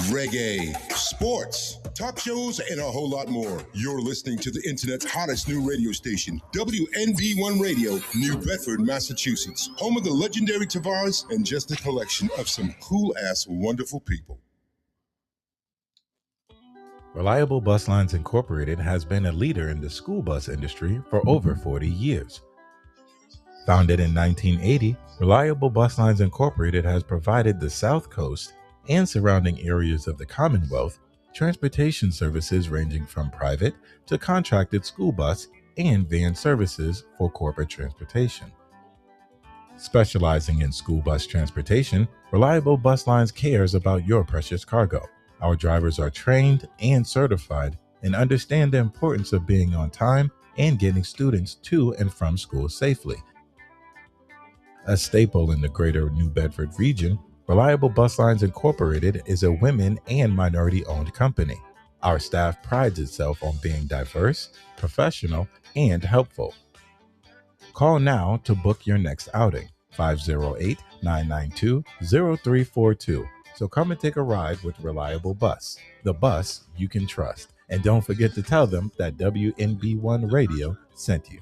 reggae, sports, talk shows, and a whole lot more. You're listening to the internet's hottest new radio station, WNB1 Radio, New Bedford, Massachusetts, home of the legendary Tavares and just a collection of some cool-ass wonderful people. Reliable Bus Lines Incorporated has been a leader in the school bus industry for over 40 years. Founded in 1980, Reliable Bus Lines Incorporated has provided the South Coast and surrounding areas of the Commonwealth transportation services ranging from private to contracted school bus and van services for corporate transportation. Specializing in school bus transportation, Reliable Bus Lines cares about your precious cargo. Our drivers are trained and certified and understand the importance of being on time and getting students to and from school safely. A staple in the greater New Bedford region, Reliable Bus Lines Incorporated is a women and minority-owned company. Our staff prides itself on being diverse, professional, and helpful. Call now to book your next outing, 508-992-0342. So come and take a ride with Reliable Bus, the bus you can trust. And don't forget to tell them that WNB1 Radio sent you.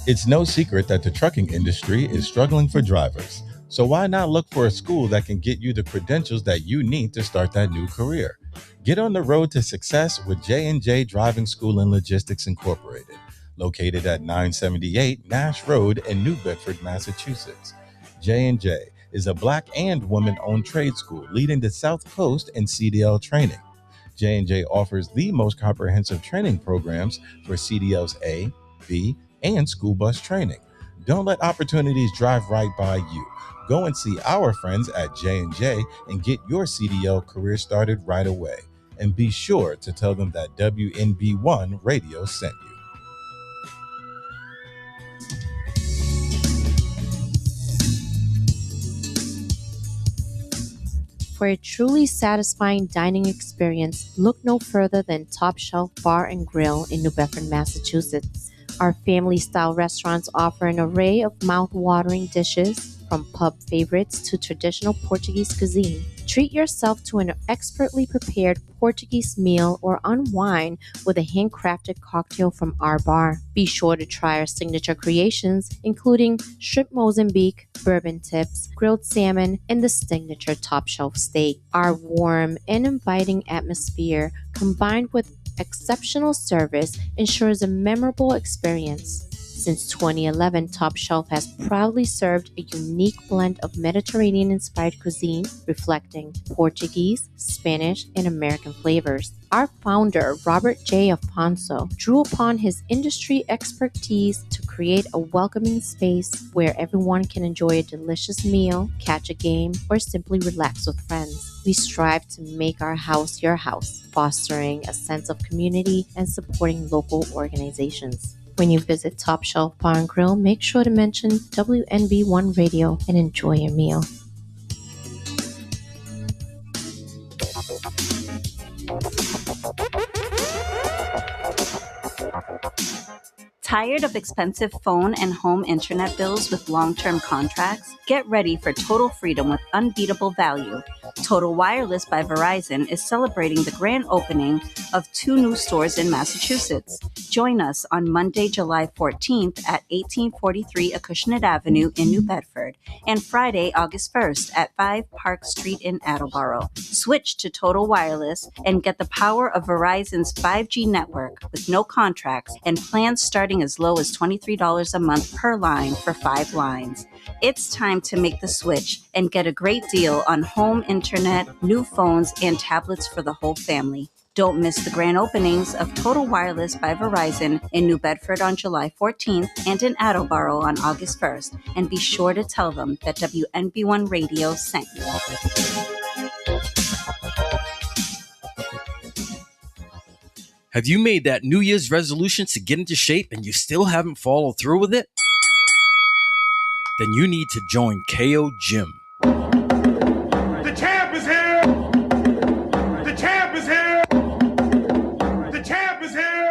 It's no secret that the trucking industry is struggling for drivers. So why not look for a school that can get you the credentials that you need to start that new career? Get on the road to success with J&J Driving School and Logistics Incorporated, located at 978 Nash Road in New Bedford, Massachusetts. J&J is a Black and woman-owned trade school leading the South Coast in CDL training. J&J offers the most comprehensive training programs for CDLs A, B, and school bus training. Don't let opportunities drive right by you. Go and see our friends at J&J and get your CDL career started right away. And be sure to tell them that WNB1 Radio sent you. For a truly satisfying dining experience, look no further than Top Shelf Bar and Grill in New Bedford, Massachusetts. Our family-style restaurants offer an array of mouth-watering dishes, from pub favorites to traditional Portuguese cuisine. Treat yourself to an expertly prepared Portuguese meal or unwind with a handcrafted cocktail from our bar. Be sure to try our signature creations, including shrimp Mozambique, bourbon tips, grilled salmon, and the signature top shelf steak. Our warm and inviting atmosphere, combined with exceptional service, ensures a memorable experience. Since 2011, Top Shelf has proudly served a unique blend of Mediterranean-inspired cuisine, reflecting Portuguese, Spanish, and American flavors. Our founder, Robert J. Afonso, drew upon his industry expertise to create a welcoming space where everyone can enjoy a delicious meal, catch a game, or simply relax with friends. We strive to make our house your house, fostering a sense of community and supporting local organizations. When you visit Top Shelf Bar and Grill, make sure to mention WNB1 Radio and enjoy your meal. Tired of expensive phone and home internet bills with long-term contracts? Get ready for total freedom with unbeatable value. Total Wireless by Verizon is celebrating the grand opening of 2 new stores in Massachusetts. Join us on Monday, July 14th at 1843 Acushnet Avenue in New Bedford and Friday, August 1st at 5 Park Street in Attleboro. Switch to Total Wireless and get the power of Verizon's 5G network with no contracts and plans starting as low as $23 a month per line for 5 lines. It's time to make the switch and get a great deal on home internet, new phones, and tablets for the whole family. Don't miss the grand openings of Total Wireless by Verizon in New Bedford on July 14th and in Attleboro on August 1st. And be sure to tell them that WNB1 Radio sent you. Have you made that New Year's resolution to get into shape and you still haven't followed through with it? Then you need to join KO Gym. The champ is here! The champ is here! The champ is here!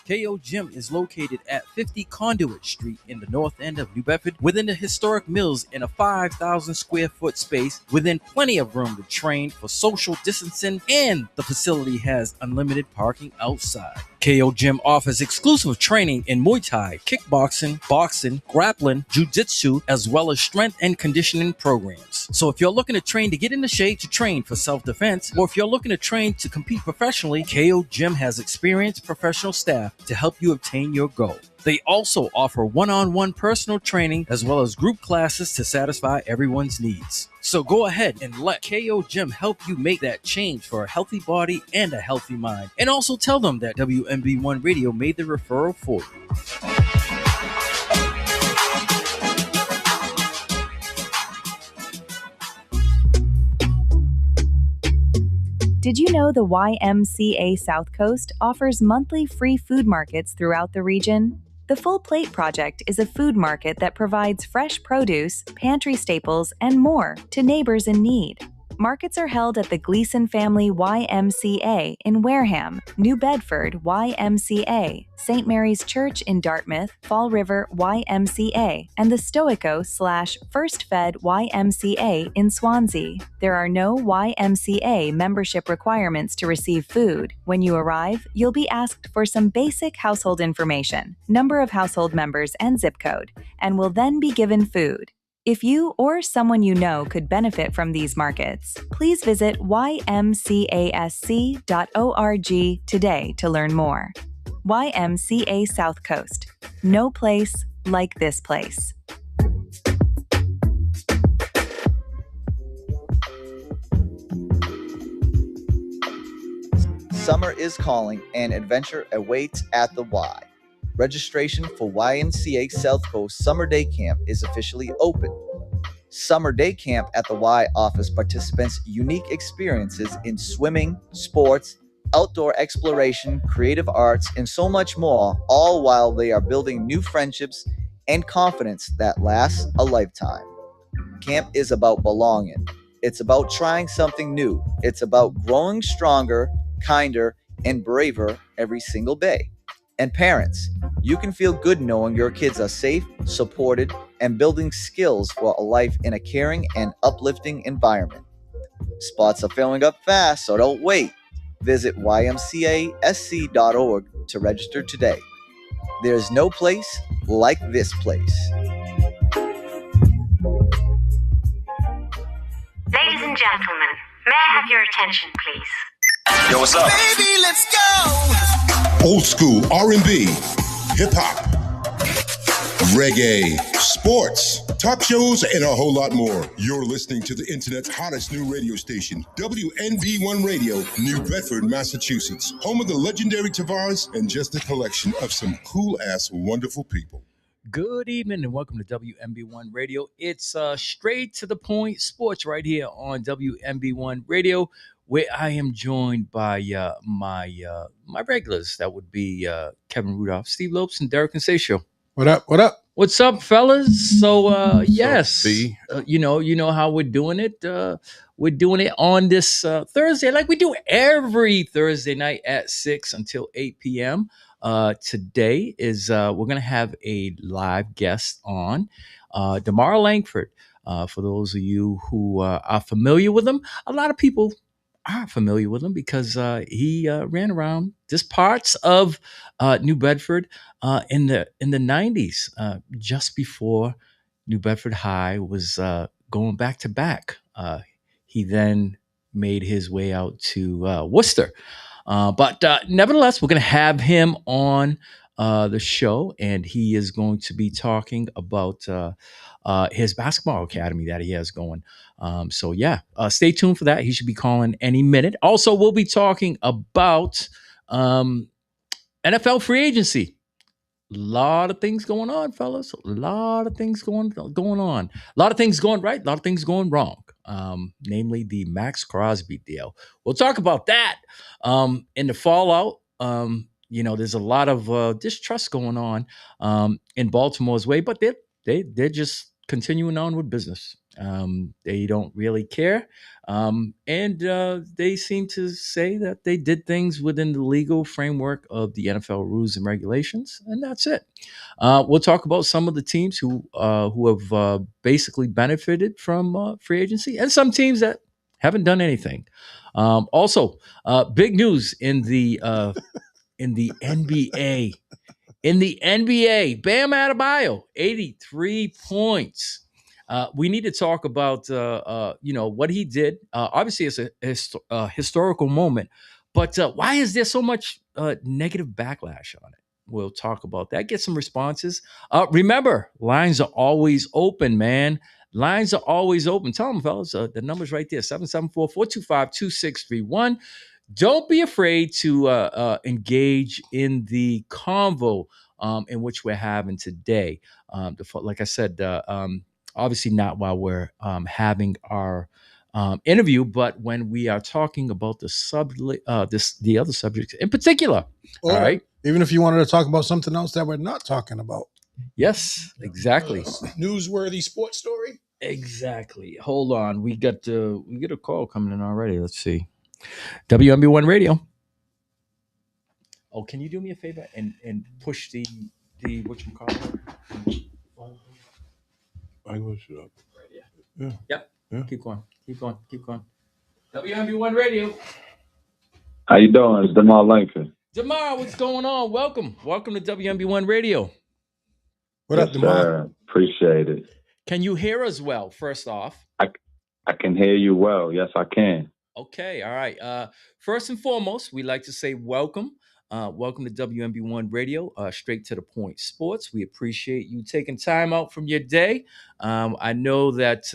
KO Gym is located at 50 Conduit Street in the north end of New Bedford, within the historic mills in a 5,000 square foot space, within plenty of room to train for social distancing, and the facility has unlimited parking outside. KO Gym offers exclusive training in Muay Thai, kickboxing, boxing, grappling, jiu-jitsu, as well as strength and conditioning programs. So if you're looking to train to get into shape to train for self-defense, or if you're looking to train to compete professionally, KO Gym has experienced professional staff to help you obtain your goal. They also offer one-on-one personal training as well as group classes to satisfy everyone's needs. So go ahead and let KO Gym help you make that change for a healthy body and a healthy mind. And also tell them that WMB1 Radio made the referral for you. Did you know the YMCA South Coast offers monthly free food markets throughout the region? The Full Plate Project is a food market that provides fresh produce, pantry staples, and more to neighbors in need. Markets are held at the Gleason Family YMCA in Wareham, New Bedford YMCA, St. Mary's Church in Dartmouth, Fall River YMCA, and the Stoico/First Fed YMCA in Swansea. There are no YMCA membership requirements to receive food. When you arrive, you'll be asked for some basic household information, number of household members, and zip code, and will then be given food. If you or someone you know could benefit from these markets, please visit ymcasc.org today to learn more. YMCA South Coast. No place like this place. Summer is calling and adventure awaits at the Y. Registration for YMCA South Coast Summer Day Camp is officially open. Summer Day Camp at the Y offers participants unique experiences in swimming, sports, outdoor exploration, creative arts, and so much more, all while they are building new friendships and confidence that lasts a lifetime. Camp is about belonging. It's about trying something new. It's about growing stronger, kinder, and braver every single day. And parents, you can feel good knowing your kids are safe, supported, and building skills for a life in a caring and uplifting environment. Spots are filling up fast, so don't wait. Visit ymcasc.org to register today. There's no place like this place. Ladies and gentlemen, may I have your attention, please? Yo, what's up? Baby, let's go. Old school R&B, hip hop, reggae, sports, talk shows, and a whole lot more. You're listening to the internet's hottest new radio station, WNV1 Radio, New Bedford, Massachusetts, home of the legendary Tavares and just a collection of some cool-ass, wonderful people. Good evening and welcome to WMB1 Radio. It's straight to the point sports right here on WMB1 Radio, where I am joined by my regulars. That would be Kevin Rudolph, Steve Lopes, and Derek Consatio. What up? What up? What's up, fellas? So yes, you know how we're doing it. We're doing it on this Thursday, like we do every Thursday night at 6 until 8 p.m. Today is we're gonna have a live guest on, Damar Langford. For those of you who are familiar with him, a lot of people are familiar with him because he ran around this parts of New Bedford in the 90s, just before New Bedford High was going back to back. He then made his way out to Worcester. But nevertheless, we're going to have him on the show, and he is going to be talking about his basketball academy that he has going. So stay tuned for that. He should be calling any minute. Also, we'll be talking about NFL free agency. A lot of things going on, fellas. A lot of things going on. A lot of things going right. A lot of things going wrong. Namely the Max Crosby deal. We'll talk about that in the fallout. There's a lot of distrust going on in Baltimore's way, but they're just continuing on with business. They don't really care. And they seem to say that they did things within the legal framework of the NFL rules and regulations, and that's it. We'll talk about some of the teams who have basically benefited from free agency, and some teams that haven't done anything. Also, big news in the NBA. In the NBA, Bam Adebayo, 83 points. We need to talk about what he did. Obviously, it's a historical moment, but why is there so much negative backlash on it? We'll talk about that. Get some responses. Remember, lines are always open, man. Lines are always open. Tell them, fellas, the number's right there, 774-425-2631. Don't be afraid to engage in the convo in which we're having today. Like I said, obviously not while we're having our interview, but when we are talking about the other subjects in particular. Or all right. Even if you wanted to talk about something else that we're not talking about. Yes, exactly. Newsworthy sports story. Exactly. Hold on. We get a call coming in already. Let's see. WMB1 Radio. Oh, can you do me a favor and push the whatchamacallit? I will shut up. Yeah. Yep. Yeah. Keep going. WMB1 Radio. How you doing? It's Demar Langford. Demar, what's going on? Welcome to WMB1 Radio. What up, Demar? Sir. Appreciate it. Can you hear us well, first off? I can hear you well. Yes, I can. Okay, all right. First and foremost, we'd like to say welcome. Welcome to WMB1 Radio, Straight to the Point Sports. We appreciate you taking time out from your day. I know that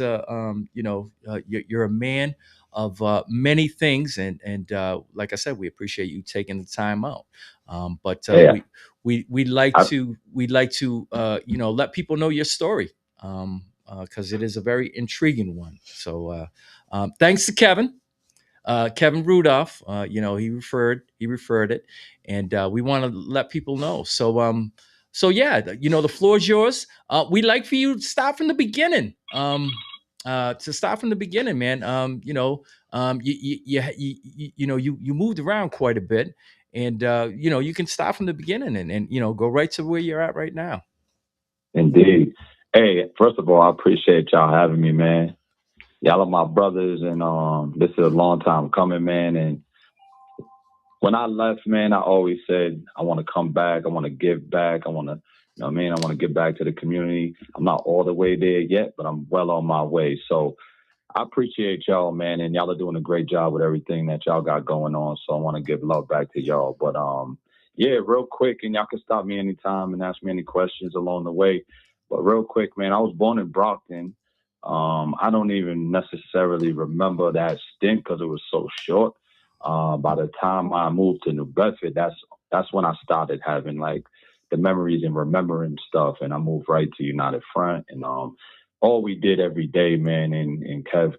you're a man of many things, and like I said, we appreciate you taking the time out. We'd like to let people know your story, because it is a very intriguing one. So thanks to Kevin Rudolph. He referred it, and we want to let people know. So yeah, the floor is yours. We'd like for you to start from the beginning. Man. You moved around quite a bit, and you can start from the beginning and go right to where you're at right now. Indeed. Hey, first of all, I appreciate y'all having me, man. Y'all are my brothers, and this is a long time coming, man. And when I left, man, I always said I want to come back. I want to give back. I want to, I want to give back to the community. I'm not all the way there yet, but I'm well on my way. So I appreciate y'all, man, and y'all are doing a great job with everything that y'all got going on. So I want to give love back to y'all. But yeah, real quick, and y'all can stop me anytime and ask me any questions along the way. But real quick, man, I was born in Brockton. I don't even necessarily remember that stint because it was so short. By the time I moved to New Bedford, that's when I started having like the memories and remembering stuff. And I moved right to United Front, and all we did every day, man, and Kev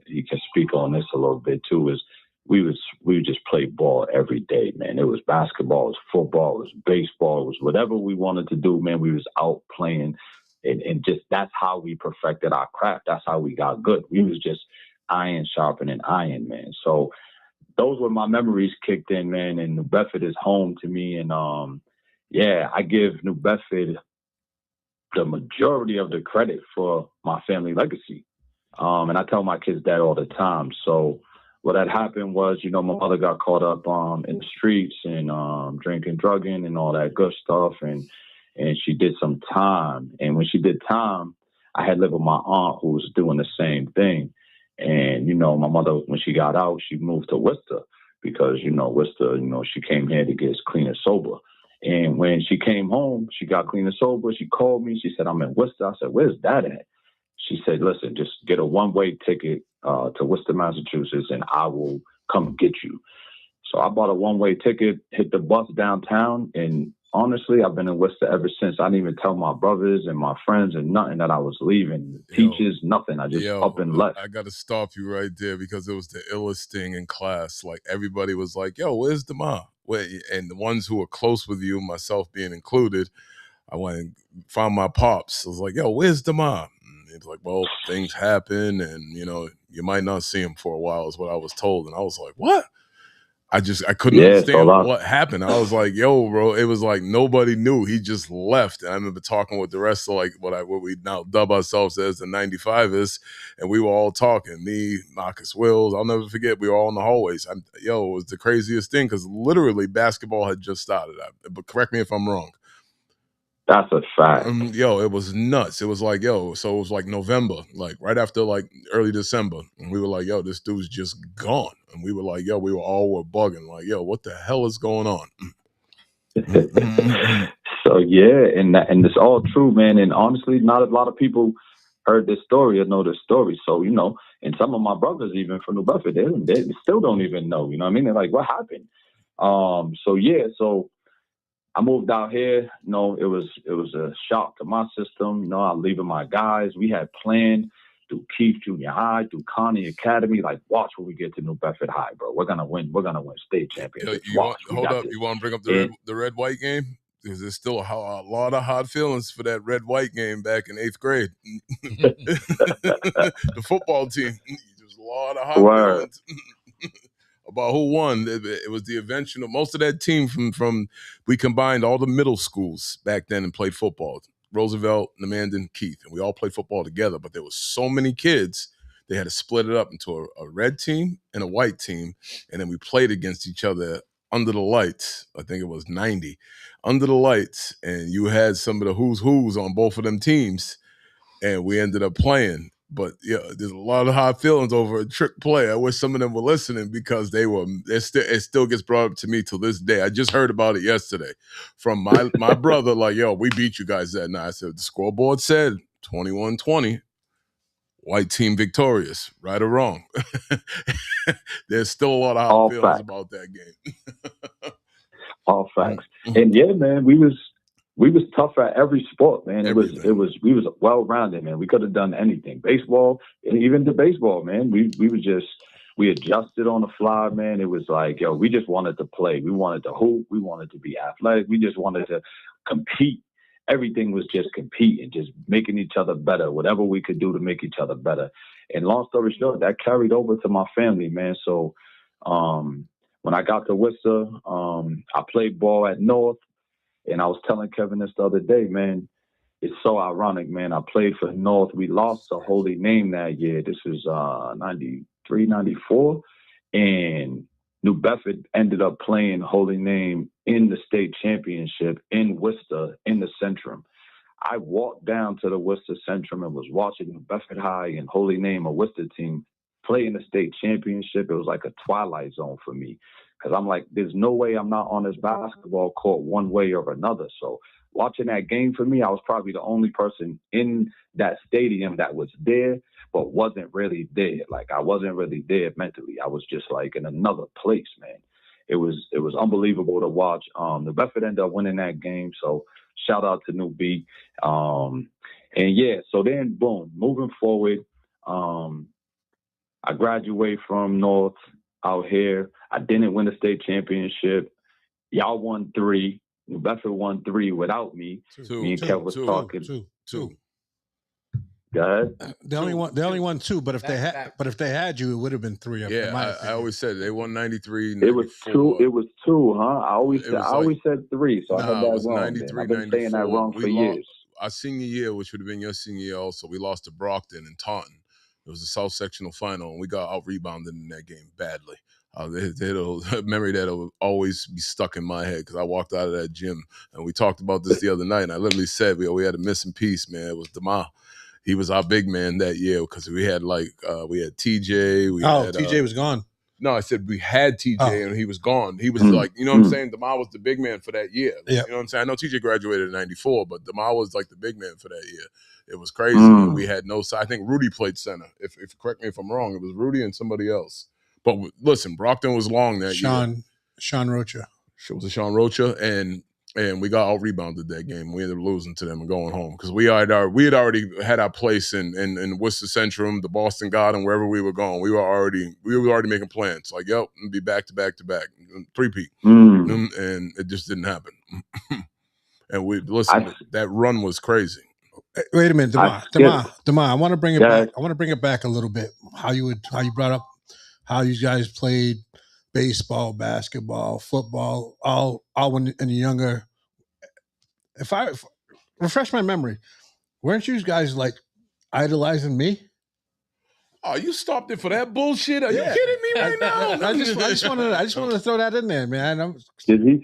he can speak on this a little bit too, is we would just play ball every day, man. It was basketball, it was football, it was baseball, it was whatever we wanted to do, man. We was out playing, and just that's how we perfected our craft. That's how we got good. We was just iron sharpening iron, man. So those were my memories kicked in, man. And New Bedford is home to me, and yeah, I give New Bedford the majority of the credit for my family legacy. And I tell my kids that all the time. So what had happened was, my mother got caught up in the streets and drinking, drugging, and all that good stuff. And she did some time. And when she did time, I had lived with my aunt who was doing the same thing. And, my mother, when she got out, she moved to Worcester because, Worcester, she came here to get as clean and sober. And when she came home, she got clean and sober. She called me. She said, I'm in Worcester. I said, where's that at? She said, listen, just get a one-way ticket to Worcester, Massachusetts, and I will come get you. So I bought a one-way ticket, hit the bus downtown, and honestly, I've been in Worcester ever since. I didn't even tell my brothers and my friends and nothing that I was leaving. Teachers, nothing. I just up and left. I got to stop you right there because it was the illest thing in class. Like, everybody was like, yo, where's the mom? And the ones who were close with you, myself being included, I went and found my pops. I was like, yo, where's the mom? He's like, well, things happen, and you might not see him for a while, is what I was told. And I was like, what? I couldn't understand what happened. I was like, yo, bro, it was like nobody knew. He just left. And I remember talking with the rest of like what we now dub ourselves as the 95ers, and we were all talking. Me, Marcus Wills, I'll never forget. We were all in the hallways. It was the craziest thing because literally basketball had just started. But correct me if I'm wrong. That's a fact. It was nuts. It was like, so it was like November, like right after like early December. And we were like, this dude's just gone. And we were like, we were bugging. Like, what the hell is going on? So, yeah, and it's all true, man. And honestly, not a lot of people heard this story or know this story. So, and some of my brothers, even from New Bedford, they still don't even know. You know what I mean? They're like, what happened? So I moved out here. It was a shock to my system. I'm leaving my guys. We had planned through Keith Junior High, through Connie Academy. Like, watch when we get to New Bedford High, bro. We're gonna win. We're gonna win state championships. Hold up. You want to bring up the red-white game? Because there's still a lot of hard feelings for that red-white game back in 8th grade. The football team. There's a lot of hard feelings. About who won. It was the invention of most of that team from we combined all the middle schools back then and played football. Roosevelt, Nemandin, Keith, and we all played football together. But there was so many kids, they had to split it up into a red team and a white team, and then we played against each other under the lights. I think it was 90 under the lights, and you had some of the who's on both of them teams, and we ended up playing. But there's a lot of hard feelings over a trick play. I wish some of them were listening because it still gets brought up to me till this day. I just heard about it yesterday from my brother. Like, we beat you guys that night. I said the scoreboard said 21-20, white team victorious, right or wrong. There's still a lot of hard feelings about that game. All facts. And man, we was tough at every sport, man. We was well rounded, man. We could have done anything. Baseball, and even the baseball, man. We adjusted on the fly, man. It was like, we just wanted to play. We wanted to hoop. We wanted to be athletic. We just wanted to compete. Everything was just competing, just making each other better, whatever we could do to make each other better. And long story short, that carried over to my family, man. So when I got to Worcester, I played ball at North. And I was telling Kevin this the other day, man, it's so ironic, man. I played for North. We lost to Holy Name that year. This was 93, 94. And New Bedford ended up playing Holy Name in the state championship in Worcester in the Centrum. I walked down to the Worcester Centrum and was watching New Bedford High and Holy Name, a Worcester team, play in the state championship. It was like a twilight zone for me. Because I'm like, there's no way I'm not on this basketball court one way or another. So watching that game for me, I was probably the only person in that stadium that was there, but wasn't really there. Like, I wasn't really there mentally. I was just like in another place, man. It was unbelievable to watch. New Bedford ended up winning that game. So shout out to New B. So then boom, moving forward, I graduated from North out here. I didn't win the state championship. Y'all won 3. New Bedford won 3 without me. Me and Kev was talking. Two. Go ahead. They only won 2, but if they had you, it would have been 3. I always said they won 93. It was 2. It was 2, huh? I always said 3. So I had that wrong. 93, I've been saying that wrong for years. Our senior year, which would have been your senior year, also we lost to Brockton and Taunton. It was a South sectional final, and we got out-rebounded in that game badly. A memory that will always be stuck in my head because I walked out of that gym, and we talked about this the other night, and I literally said we had a missing piece, man. It was DeMar. He was our big man that year because we had TJ. TJ was gone. No, I said we had TJ and he was gone. He was like, you know what I'm saying? DeMar was the big man for that year. Like, you know what I'm saying? I know TJ graduated in 94, but DeMar was like the big man for that year. It was crazy. We had no side. I think Rudy played center. If correct me if I'm wrong, it was Rudy and somebody else. But listen, Brockton was long that year. Sean Rocha. It was Sean Rocha, and we got out rebounded that game. We ended up losing to them and going home because we had already had our place in Worcester Centrum, the Boston Garden, wherever we were going. We were already making plans. Like, be back to back to back, 3-peat, and it just didn't happen. And that run was crazy. Wait a minute, Demar. I want to bring it back. I want to bring it back a little bit. How you brought up how you guys played baseball, basketball, football, all when in the younger. If refresh my memory, weren't you guys like idolizing me? Oh, you stopped it for that bullshit? Are you kidding me right now? I just wanted to throw that in there, man. Did he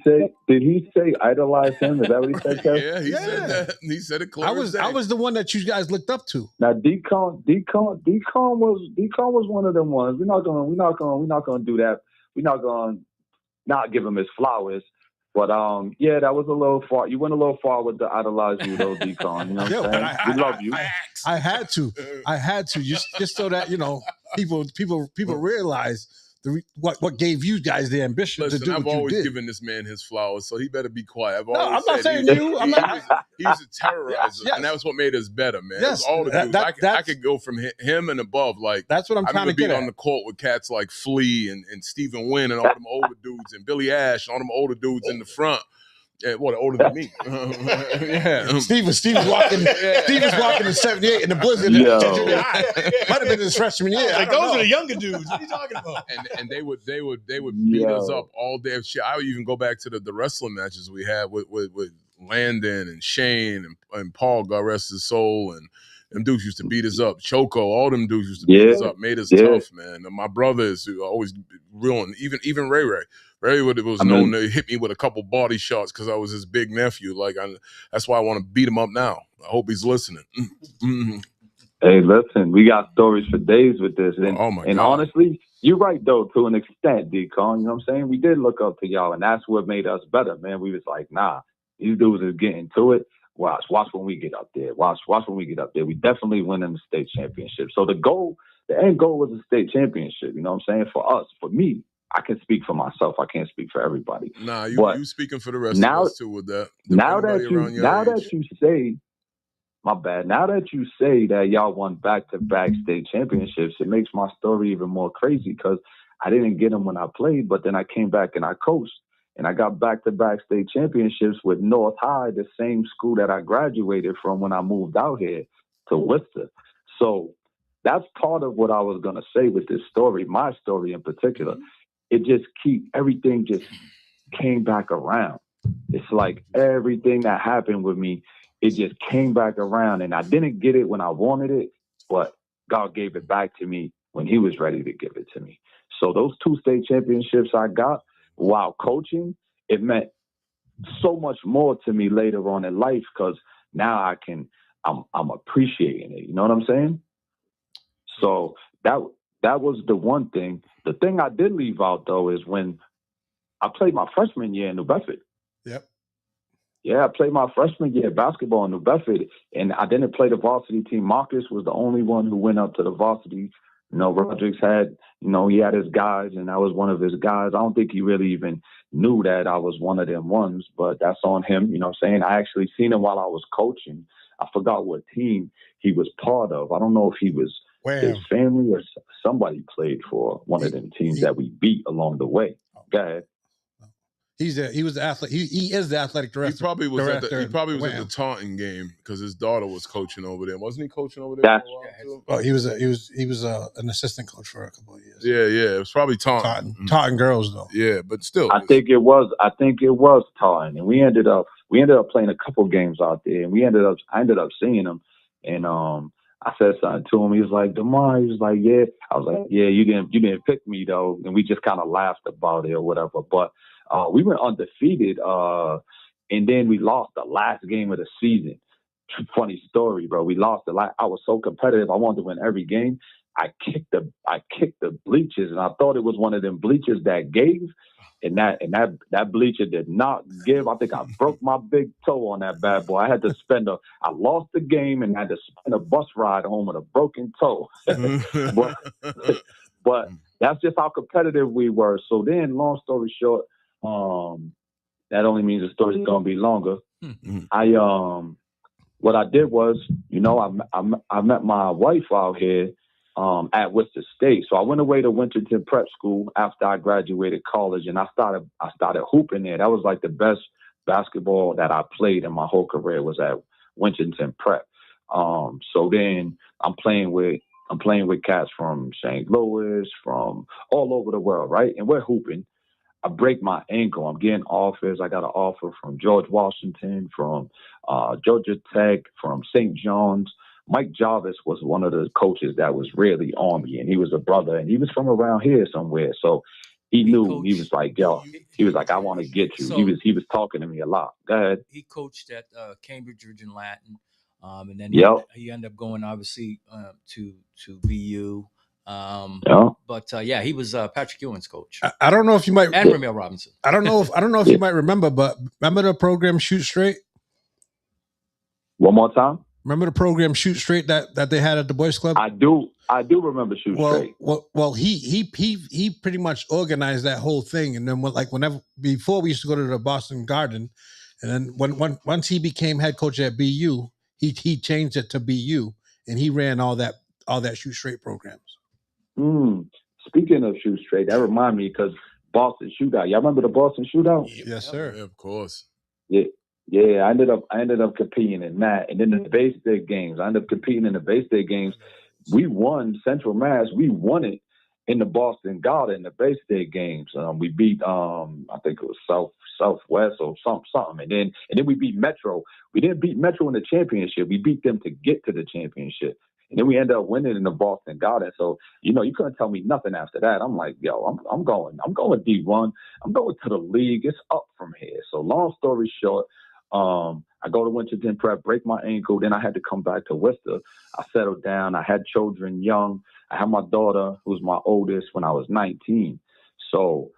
say idolize him? Is that what he said, Kev? Yeah, he said that. He said it clear. I was the one that you guys looked up to. Now Decon was one of them ones. We're not gonna do that. We're not gonna not give him his flowers. But yeah, that was a little far. You went a little far with the idolize you though, Decon. You know what I'm saying? We love you. I had to just so that people realize what gave you guys the ambition Listen, to do I've what you always did. given this man his flowers, so he better be quiet. I'm not saying you. I'm not. He was a terrorizer, and that was what made us better, man. Yes, all the dudes. I could go from him and above. Like that's what I'm trying to get on the court with cats like Flea and Stephen Wynn and all them older dudes, and Billy Ash, all them older dudes in the front. Yeah, older than me. Yeah, Steven's walking. Steven's walking in '78 in the blizzard. Might have been his freshman year. Like those are the younger dudes. What are you talking about? And they would beat us up all day. Shit, I would even go back to the wrestling matches we had with Landon and Shane and Paul, God rest his soul, and them dudes used to beat us up. Choco, all them dudes used to beat us up, made us tough, man. And my brothers who always real, even Ray. Ray was known to hit me with a couple body shots because I was his big nephew. That's why I want to beat him up now. I hope he's listening. Mm-hmm. Hey, listen, we got stories for days with this. And, God. Honestly, you're right, though, to an extent, Decon. You know what I'm saying? We did look up to y'all, and that's what made us better, man. We was like, nah, these dudes is getting to it. Watch when we get up there. Watch when we get up there. We definitely win in the state championship. So the end goal was a state championship. You know what I'm saying? For us, for me, I can speak for myself. I can't speak for everybody. Nah, you speaking for the rest of us too with that. Now that you say, my bad. Now that you say that y'all won back-to-back state championships, it makes my story even more crazy because I didn't get them when I played, but then I came back and I coached. And I got back-to-back state championships with North High, the same school that I graduated from when I moved out here to Worcester. So that's part of what I was going to say with this story, my story in particular. Everything just came back around. It's like everything that happened with me, it just came back around. And I didn't get it when I wanted it, but God gave it back to me when he was ready to give it to me. So those 2 state championships I got, while coaching, it meant so much more to me later on in life because now I'm appreciating it. You know what I'm saying? So that was the one thing. The thing I did leave out though is when I played my freshman year in New Bedford. Yep. Yeah, I played my freshman year basketball in New Bedford, and I didn't play the varsity team. Marcus was the only one who went up to the varsity. Rodriguez had, he had his guys, and I was one of his guys. I don't think he really even knew that I was one of them ones, but that's on him. You know what I'm saying? I actually seen him while I was coaching. I forgot what team he was part of. I don't know if he was his family or somebody played for one of them teams that we beat along the way. Go ahead. He was the athlete. He is the athletic director. He probably was at the Taunton game because his daughter was coaching over there. Wasn't he coaching over there? He was an assistant coach for a couple of years. Yeah. It was probably Taunton. Taunton girls though. Yeah, but still, I think it was Taunton, and we ended up playing a couple games out there, and I ended up seeing him, and I said something to him. He was like, "Demar," he was like, "Yeah." I was like, "Yeah, you didn't pick me though," and we just kind of laughed about it or whatever, but. We went undefeated, and then we lost the last game of the season. Funny story, bro. We lost I was so competitive. I wanted to win every game. I kicked the bleachers, and I thought it was one of them bleachers that gave, and that bleacher did not give. I think I broke my big toe on that bad boy. I had to I lost the game and had to spend a bus ride home with a broken toe. but that's just how competitive we were. So then, long story short. That only means the story's gonna be longer. What I did was, I met my wife out here at Worcester State. So I went away to Winterton Prep School after I graduated college, and I started hooping there. That was like the best basketball that I played in my whole career was at Winterton Prep. So then I'm playing with cats from St. Louis, from all over the world, right? And we're hooping. I break my ankle. I'm getting offers. I got an offer from George Washington, from Georgia Tech, from St. John's. Mike Jarvis was one of the coaches that was really on me, and he was a brother, and he was from around here somewhere. So he knew. He was like, yo, he was like, I want to get you. So- he was talking to me a lot. Go ahead. He coached at Cambridge Region Latin, and then Yep. he ended up going obviously to BU. Yeah. But yeah, he was Patrick Ewing's coach, I don't know if you might and Ramil Robinson. I don't know if you might remember, but remember the program Shoot Straight? One more time. Remember the program Shoot Straight that they had at the Boys Club? I do remember Shoot Straight. Well, he pretty much organized that whole thing, and then before we used to go to the Boston Garden, and then once he became head coach at BU, he changed it to BU, and he ran all that Shoot Straight programs. Speaking of Shoot Straight, that remind me because Boston Shootout. Y'all remember the Boston Shootout? Yes, sir. Yeah, of course. Yeah. I ended up competing in that, and then the Bay State games. I ended up competing in the Bay State games. We won Central Mass. We won it in the Boston Garden, the Bay State games. We beat I think it was Southwest or something, and then we beat Metro. We didn't beat Metro in the championship. We beat them to get to the championship. And then we ended up winning in the Boston Garden. So, you couldn't tell me nothing after that. I'm like, yo, I'm going D1. I'm going to the league. It's up from here. So long story short, I go to Winchendon Prep, break my ankle. Then I had to come back to Worcester. I settled down. I had children young. I had my daughter, who was my oldest, when I was 19. So,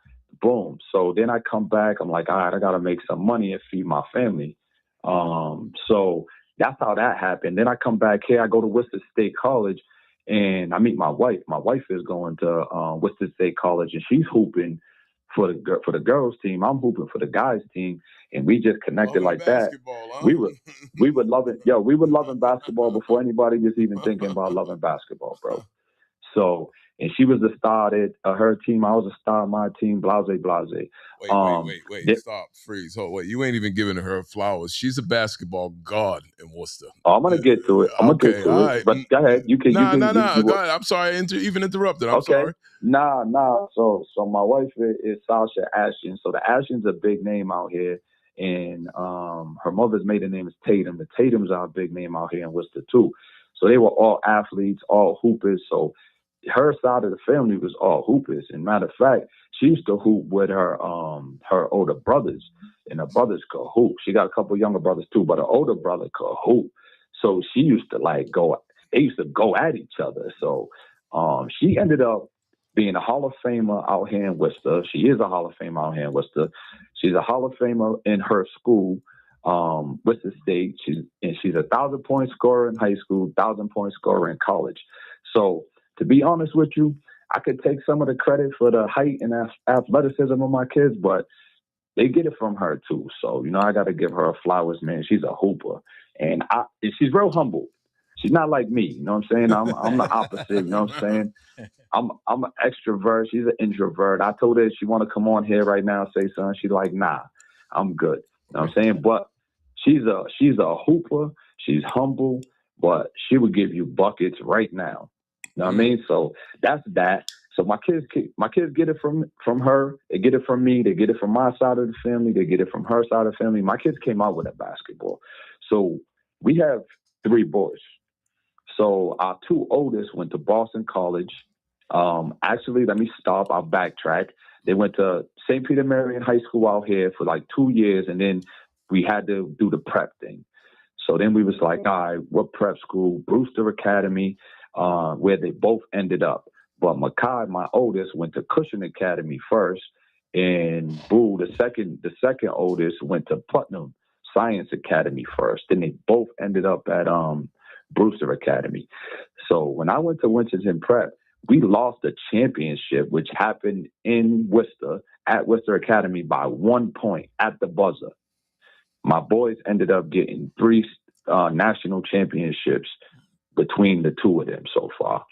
boom. So then I come back. I'm like, all right, I got to make some money and feed my family. So that's how that happened. Then I come back here. I go to Worcester State College, and I meet my wife. My wife is going to Worcester State College, and she's hooping for the girls team. I'm hooping for the guys team, and we just connected like that. Huh? We were loving basketball before anybody was even thinking about loving basketball, bro. So, and she was the star at her team. I was a star on my team. Blase. Wait. Stop. Freeze. Hold. Wait. You ain't even giving her flowers. She's a basketball god in Worcester. Oh, I'm gonna get to it. Right. But go ahead. You can. Nah. Go ahead. I'm sorry. Even interrupted. I'm sorry. Nah. So my wife is Sasha Ashton. So the Ashton's a big name out here, and her mother's maiden name is Tatum. The Tatums are a big name out here in Worcester too. So they were all athletes, all hoopers. So her side of the family was all hoopers. And matter of fact, she used to hoop with her older brothers, and her brothers could hoop. She got a couple younger brothers too, but her older brother could hoop. So she used to they used to go at each other. So she ended up being a Hall of Famer out here in Worcester. She is a Hall of Famer out here in Worcester. She's a Hall of Famer in her school, Worcester State. She's 1,000-point scorer in high school, 1,000-point scorer in college. So to be honest with you, I could take some of the credit for the height and athleticism of my kids, but they get it from her too. So, I got to give her flowers, man. She's a hooper, and she's real humble. She's not like me. You know what I'm saying? I'm the opposite. You know what I'm saying? I'm an extrovert. She's an introvert. I told her if she want to come on here right now and say something, she's like, nah, I'm good. You know what I'm saying? But she's a hooper. She's humble, but she would give you buckets right now. You know what I mean? So that's that. So my kids get it from her. They get it from me. They get it from my side of the family. They get it from her side of the family. My kids came out with a basketball. So we have 3 boys. So our 2 oldest went to Boston College. Actually, let me stop. I'll backtrack. They went to St. Peter Marian High School out here for like 2 years, and then we had to do the prep thing. So then we was like, all right, what prep school? Brewster Academy, where they both ended up. But Makai, my oldest, went to Cushing Academy first, and Boo, the second oldest, went to Putnam Science Academy first. Then they both ended up at Brewster Academy. So when I went to Winchendon Prep, we lost the championship, which happened in Worcester at Worcester Academy by 1 point at the buzzer. My boys ended up getting 3 national championships between the 2 of them so far.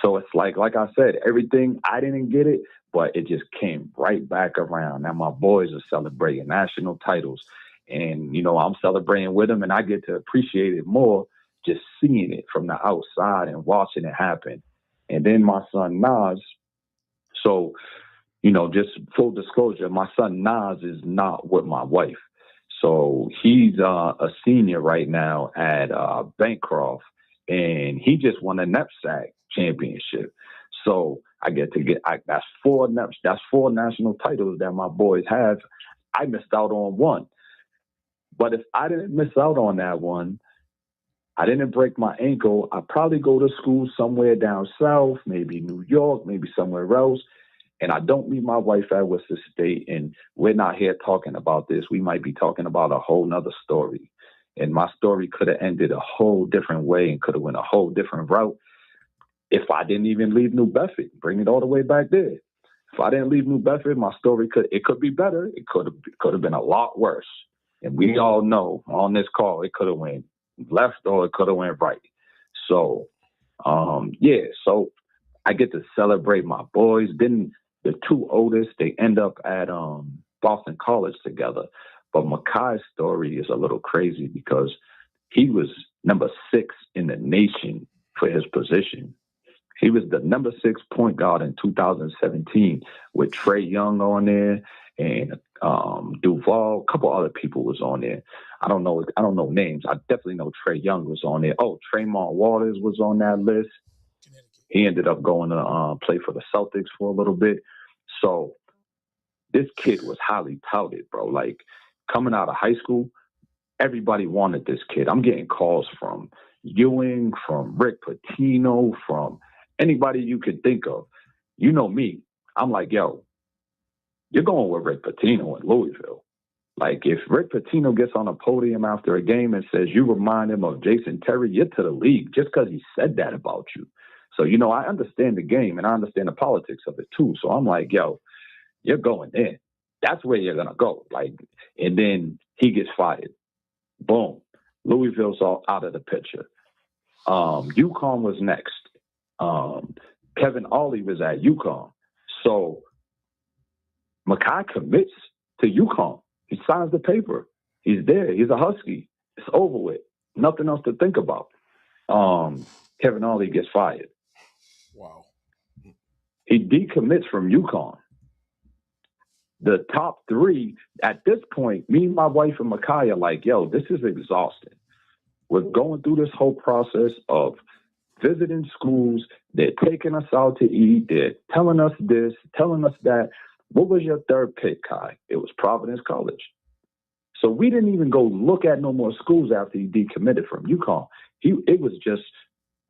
So it's like I said, everything, I didn't get it, but it just came right back around. Now my boys are celebrating national titles, and, I'm celebrating with them, and I get to appreciate it more just seeing it from the outside and watching it happen. And then my son Nas, so, just full disclosure, my son Nas is not with my wife. So he's a senior right now at Bancroft, and he just won a knapsack championship. So I get to that's four national titles that my boys have. I missed out on one. But if I didn't miss out on that one, I didn't break my ankle, I'd probably go to school somewhere down south, maybe New York, maybe somewhere else. And I don't meet my wife at Worcester State, and we're not here talking about this. We might be talking about a whole nother story. And my story could have ended a whole different way and could have went a whole different route if I didn't even leave New Bedford. Bring it all the way back there. If I didn't leave New Bedford, my story could be better. It could have been a lot worse. And we all know on this call, it could have went left or it could have went right. So, so I get to celebrate my boys. Then the two oldest, they end up at Boston College together. But Makai's story is a little crazy because he was number 6 in the nation for his position. He was the number 6 point guard in 2017 with Trey Young on there and Duval. A couple other people was on there. I don't know names. I definitely know Trey Young was on there. Oh, Tremont Waters was on that list. He ended up going to play for the Celtics for a little bit. So this kid was highly touted, bro. Like coming out of high school, everybody wanted this kid. I'm getting calls from Ewing, from Rick Pitino, from anybody you could think of. You know me. I'm like, yo, you're going with Rick Pitino in Louisville. Like if Rick Pitino gets on a podium after a game and says you remind him of Jason Terry, you're to the league just because he said that about you. So, I understand the game and I understand the politics of it too. So I'm like, yo, you're going in. That's where you're going to go. Like, and then he gets fired. Boom. Louisville's all out of the picture. UConn was next. Kevin Ollie was at UConn. So Makai commits to UConn. He signs the paper. He's there. He's a Husky. It's over with. Nothing else to think about. Kevin Ollie gets fired. Wow. He decommits from UConn. The top 3, at this point, me, my wife, and Makai are like, yo, this is exhausting. We're going through this whole process of visiting schools. They're taking us out to eat. They're telling us this, telling us that. What was your third pick, Kai? It was Providence College. So we didn't even go look at no more schools after he decommitted from UConn. It was just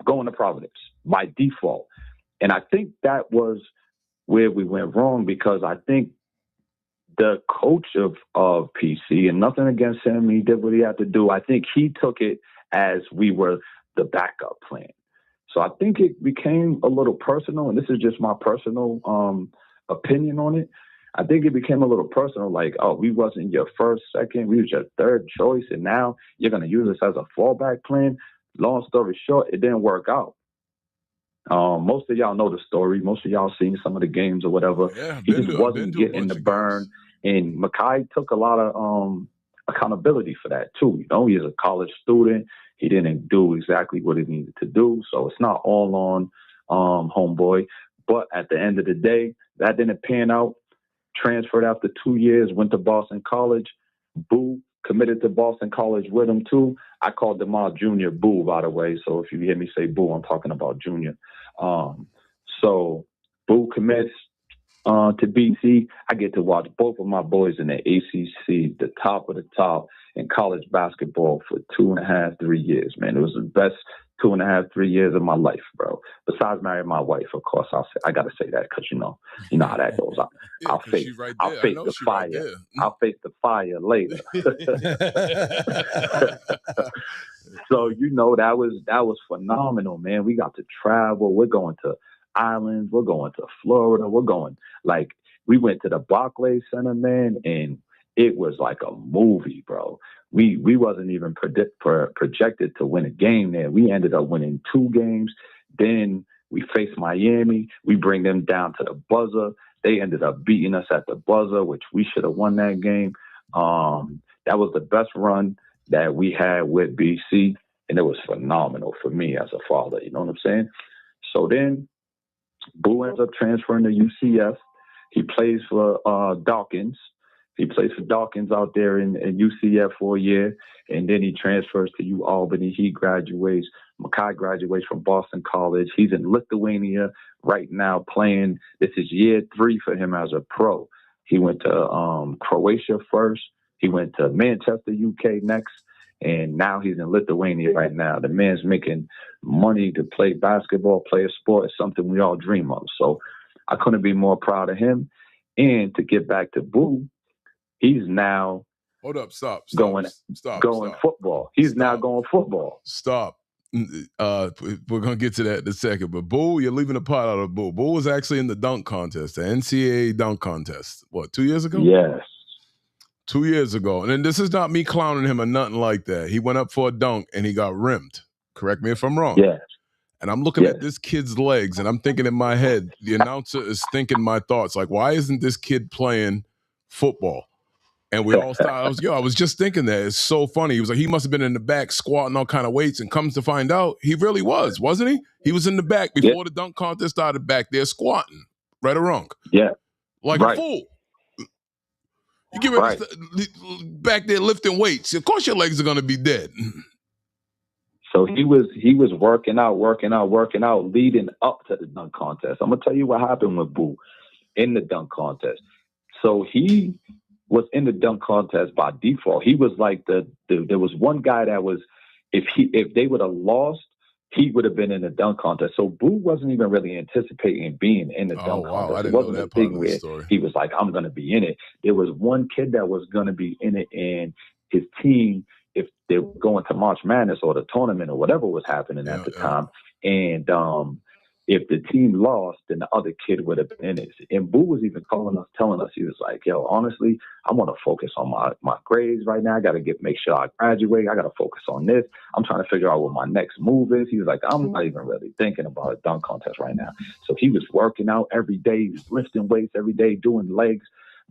going to Providence by default. And I think that was where we went wrong because I think the coach of PC, and nothing against him, he did what he had to do. I think he took it as we were the backup plan. So I think it became a little personal, and this is just my personal opinion on it. I think it became a little personal, like, oh, we wasn't your first, second, we was your third choice, and now you're going to use us as a fallback plan. Long story short, it didn't work out. Most of y'all know the story. Most of y'all seen some of the games or whatever. Yeah, he just wasn't getting the burn. And Makai took a lot of accountability for that too. He's a college student. He didn't do exactly what he needed to do. So it's not all on homeboy. But at the end of the day, that didn't pan out. Transferred after 2 years, went to Boston College. Boo committed to Boston College with him too. I called DeMar Jr. Boo, by the way. So if you hear me say Boo, I'm talking about Junior. So Boo commits to BC. I get to watch both of my boys in the ACC, the top of the top in college basketball for 2.5, 3 years, man. It was the best 2.5, 3 years of my life, bro. Besides marrying my wife, of course. I got to say that because you know how that goes. I'll face the fire. Right, I'll face the fire later. So that was phenomenal, man. We got to travel. We're going to islands. We're going to Florida. We went to the Barclays Center, man, and it was like a movie, bro. We wasn't even projected to win a game there. We ended up winning 2 games. Then we faced Miami. We bring them down to the buzzer. They ended up beating us at the buzzer, which we should have won that game. That was the best run that we had with BC. And it was phenomenal for me as a father. You know what I'm saying? So then Boo ends up transferring to UCF. He plays for Dawkins. He plays for Dawkins out there in UCF for a year, and then he transfers to UAlbany. He graduates. Makai graduates from Boston College. He's in Lithuania right now playing. This is year 3 for him as a pro. He went to Croatia first. He went to Manchester, UK next, and now he's in Lithuania right now. The man's making money to play basketball, play a sport. It's something we all dream of. So I couldn't be more proud of him. And to get back to Boo, he's now going football. He's now going football. Stop. We're going to get to that in a second. But Boo, you're leaving the pot out of Boo. Boo was actually in the dunk contest, the NCAA dunk contest. What, 2 years ago? Yes. 2 years ago. And then this is not me clowning him or nothing like that. He went up for a dunk and he got rimmed. Correct me if I'm wrong. Yes. And I'm looking at this kid's legs and I'm thinking in my head, the announcer is thinking my thoughts. Like, why isn't this kid playing football? And we all started, I was just thinking that. It's so funny. He was like, he must have been in the back squatting all kind of weights, and comes to find out, he really was, wasn't he? He was in the back before the dunk contest started, back there squatting. Right or wrong? Yeah. Like a fool. You get ready back there lifting weights. Of course your legs are going to be dead. So he was working out leading up to the dunk contest. I'm going to tell you what happened with Boo in the dunk contest. So he was in the dunk contest by default. He was like there was one guy that was, if they would have lost, he would have been in the dunk contest. So Boo wasn't even really anticipating being in the dunk contest. It wasn't a thing where he was like, I'm going to be in it. There was one kid that was going to be in it, and his team, if they were going to March Madness or the tournament or whatever was happening at the time, and if the team lost, then the other kid would have been in it. And Boo was even calling us, telling us, he was like, yo, honestly, I want to focus on my grades right now. I got to make sure I graduate. I got to focus on this. I'm trying to figure out what my next move is. He was like, I'm not even really thinking about a dunk contest right now. So he was working out every day. He was lifting weights every day, doing legs.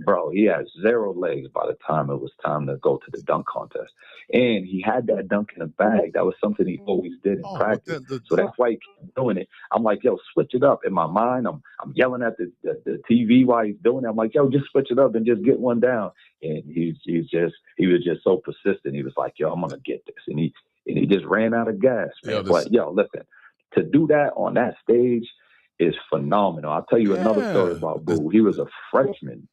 Bro, he had 0 legs by the time it was time to go to the dunk contest. And he had that dunk in the bag. That was something he always did in practice. So that's why he kept doing it. I'm like, yo, switch it up. In my mind, I'm yelling at the TV while he's doing it. I'm like, yo, just switch it up and just get one down. And he was just so persistent. He was like, yo, I'm gonna get this. And he just ran out of gas, man. But yo, listen, to do that on that stage is phenomenal. I'll tell you another story about Boo. He was a freshman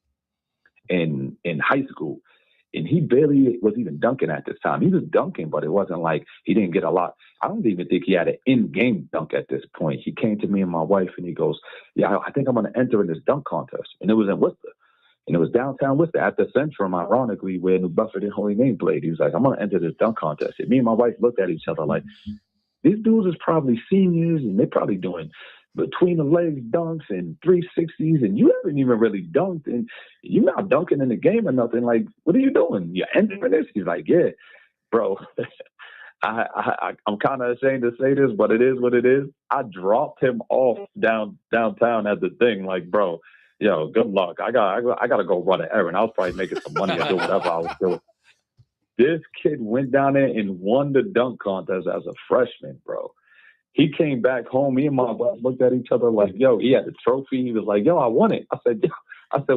in high school, and he barely was even dunking at this time. He was dunking, but it wasn't like he didn't get a lot. I don't even think he had an in-game dunk at this point. He came to me and my wife, and he goes, yeah, I think I'm going to enter in this dunk contest. And it was in Worcester. And it was downtown Worcester at the Centrum, ironically, where New Bedford and Holy Name played. He was like, I'm going to enter this dunk contest. And me and my wife looked at each other like, these dudes is probably seniors, and they're probably doing between the legs dunks and 360s, and you haven't even really dunked, and you're not dunking in the game or nothing. Like, what are you doing? You're entering this? He's like, yeah, bro. I'm kind of ashamed to say this, but it is what it is. I dropped him off downtown at the thing. Like, bro, yo, good luck. I got to go run an errand. I was probably making some money or do whatever I was doing. This kid went down there and won the dunk contest as a freshman, bro. He came back home. Me and my wife looked at each other like, yo, he had the trophy. He was like, yo, I won it. I said,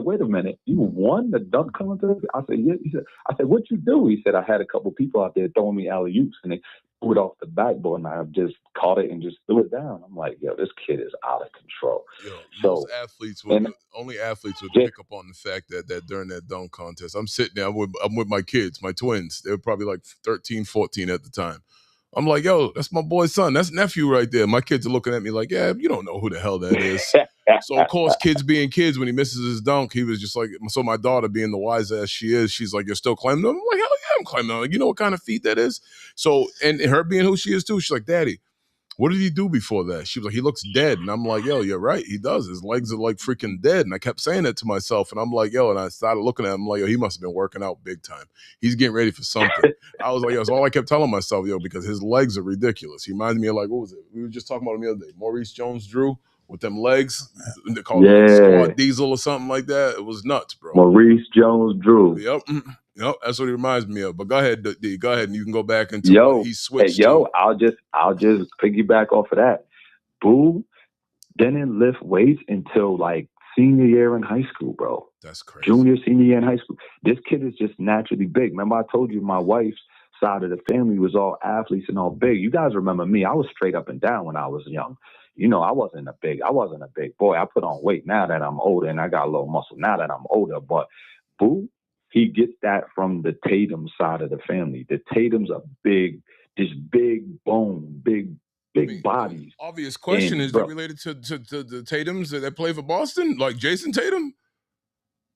wait a minute. You won the dunk contest? I said, yeah. I said, what'd you do? He said, I had a couple people out there throwing me alley-oops, and they threw it off the backboard, and I just caught it and just threw it down. I'm like, yo, this kid is out of control. Yo, only athletes would pick up on the fact that during that dunk contest, I'm sitting there, I'm with my kids, my twins. They were probably like 13, 14 at the time. I'm like, yo, that's my boy's son. That's nephew right there. My kids are looking at me like, yeah, you don't know who the hell that is. So, of course, kids being kids, when he misses his dunk, he was just like, so my daughter, being the wise ass she is, she's like, you're still claiming him? I'm like, hell yeah, I'm claiming him. Like, you know what kind of feat that is? So, and her being who she is too, she's like, Daddy, what did he do before that? She was like, he looks dead. And I'm like, yo, you're right. He does. His legs are like freaking dead. And I kept saying that to myself. And I'm like, yo, and I started looking at him like, yo, he must have been working out big time. He's getting ready for something. I was like, yo, that's all I kept telling myself, yo, because his legs are ridiculous. He reminds me of like, what was it? We were just talking about him the other day. Maurice Jones-Drew with them legs. They call him Squad Diesel or something like that. It was nuts, bro. Maurice Jones-Drew. Yep. Yep, that's what he reminds me of. But go ahead, D. Go ahead, and you can go back into what he switched to. I'll just piggyback off of that. Boo didn't lift weights until like senior year in high school, bro. That's crazy. Junior, senior year in high school. This kid is just naturally big. Remember, I told you my wife's side of the family was all athletes and all big. You guys remember me? I was straight up and down when I was young. I wasn't a big boy. I put on weight now that I'm older, and I got a little muscle now that I'm older. But Boo, he gets that from the Tatum side of the family. The Tatums are big, just big bone, big bodies. Obvious question, is that related to the Tatums that play for Boston, like Jason Tatum?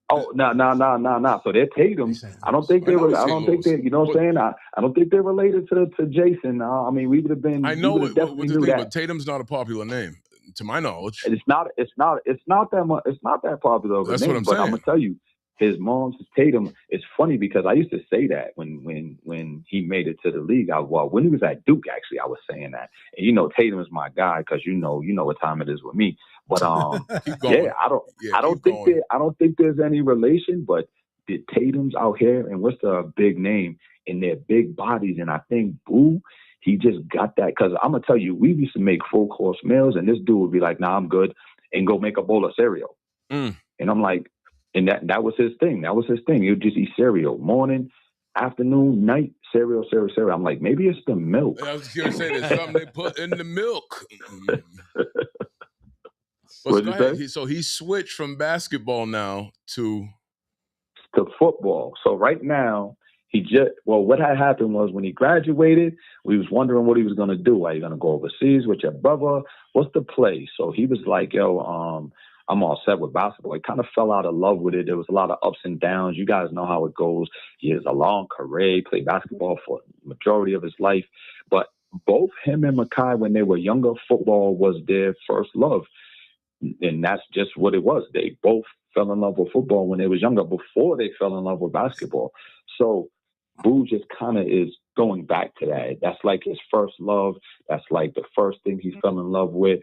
Oh, no. So they're Tatums. I don't think they were. I don't think they. You know what I'm saying? I don't think they're related to Jason. I mean, we would have been. I know what the thing, but Tatum's not a popular name, to my knowledge. It's not that much. It's not that popular of a That's name. What I'm saying. I'm gonna tell you, his mom's Tatum. It's funny because I used to say that when he made it to the league. When he was at Duke, actually, I was saying that. And Tatum is my guy because you know what time it is with me. But yeah, I don't think there's any relation. But the Tatums out here, and what's the big name, and their big bodies, and I think Boo, he just got that. Because I'm gonna tell you, we used to make full course meals, and this dude would be like, "Nah, I'm good," and go make a bowl of cereal. And I'm like, and that was his thing. That was his thing. He would just eat cereal morning, afternoon, night, cereal. I'm like, maybe it's the milk. I was gonna say there's something they put in the milk. So he switched from basketball now to football. So right now, what had happened was when he graduated, we was wondering what he was going to do. Are you going to go overseas with your brother? What's the play? So he was like, I'm all set with basketball. He kind of fell out of love with it. There was a lot of ups and downs. You guys know how it goes. He has a long career. He played basketball for the majority of his life. But both him and Makai, when they were younger, football was their first love. And that's just what it was. They both fell in love with football when they was younger before they fell in love with basketball. So Boo just kind of is going back to that. That's like his first love. That's like the first thing he fell in love with.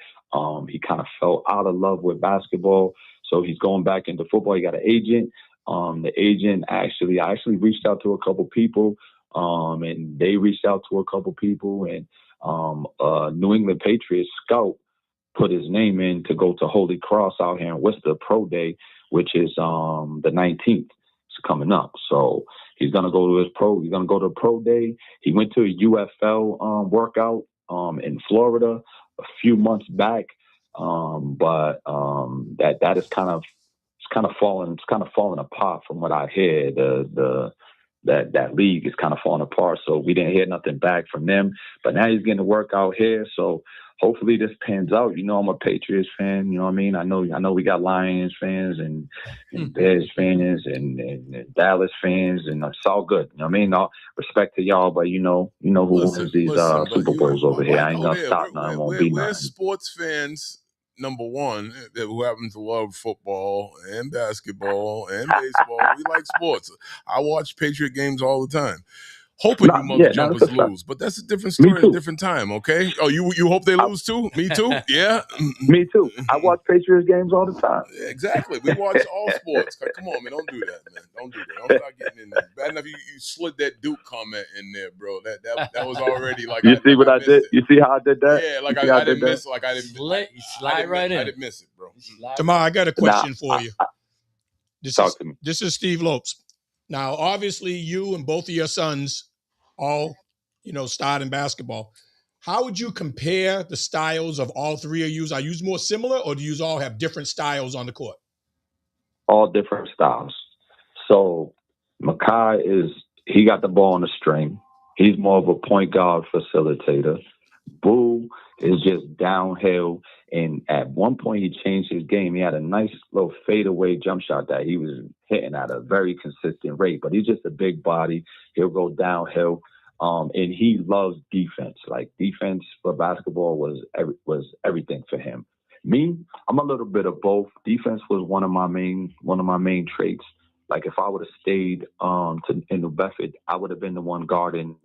He kind of fell out of love with basketball. So he's going back into football. He got an agent. The agent I actually reached out to a couple people, and they reached out to a couple people, and New England Patriots scout put his name in to go to Holy Cross out here in Worcester Pro Day, which is the 19th. It's coming up. So he's gonna go to He's gonna go to Pro Day. He went to a UFL workout in Florida a few months back, but that is kind of falling apart from what I hear. That league is kind of falling apart. So we didn't hear nothing back from them. But now he's getting to work out here. So hopefully this pans out. I'm a Patriots fan. You know what I mean? I know we got Lions fans and Bears fans and Dallas fans, and it's all good. You know what I mean? All respect to y'all, but you know who wins these Super Bowls over here. I ain't gonna stop nothing. Won't be nothing. We're sports fans. Number one, who happen to love football and basketball and baseball. We like sports. I watch Patriot games all the time. Hoping you mother jumpers lose, but that's a different story, a different time, okay? Oh, you hope they lose too? Me too? Yeah? Me too. I watch Patriots games all the time. Exactly. We watch all sports. Come on, man. Don't do that, man. Don't do that. Don't start getting in there. Bad enough you slid that Duke comment in there, bro. That was already like... You see what I did? You see how I did that? Yeah, like I didn't miss it. Like I didn't... Slide right in. I didn't miss it, bro. Tamar, I got a question for you. Talk to me. This is Steve Lopes. Now, obviously, you and both of your sons all, starred in basketball. How would you compare the styles of all three of you? Are you more similar, or do you all have different styles on the court? All different styles. So Makai he got the ball on the string. He's more of a point guard facilitator. Boo is just downhill. And at one point, he changed his game. He had a nice little fadeaway jump shot that he was hitting at a very consistent rate. But he's just a big body. He'll go downhill. And he loves defense. Like, defense for basketball was everything for him. Me, I'm a little bit of both. Defense was one of my main traits. Like, if I would have stayed in New Bedford, I would have been the one guarding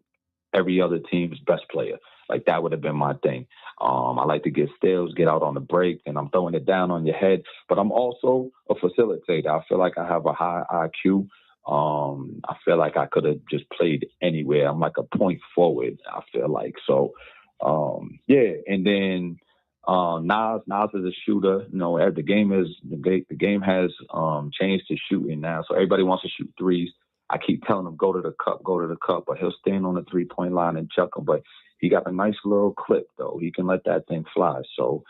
every other team's best player. Like, that would have been my thing. I like to get steals, get out on the break, and I'm throwing it down on your head. But I'm also a facilitator. I feel like I have a high IQ. I feel like I could have just played anywhere. I'm like a point forward, I feel like. So, yeah. And then Nas is a shooter. You know, the game has changed to shooting now. So everybody wants to shoot threes. I keep telling him, go to the cup, but he'll stand on the 3-point line and chuck them. But he got a nice little clip, though. He can let that thing fly. So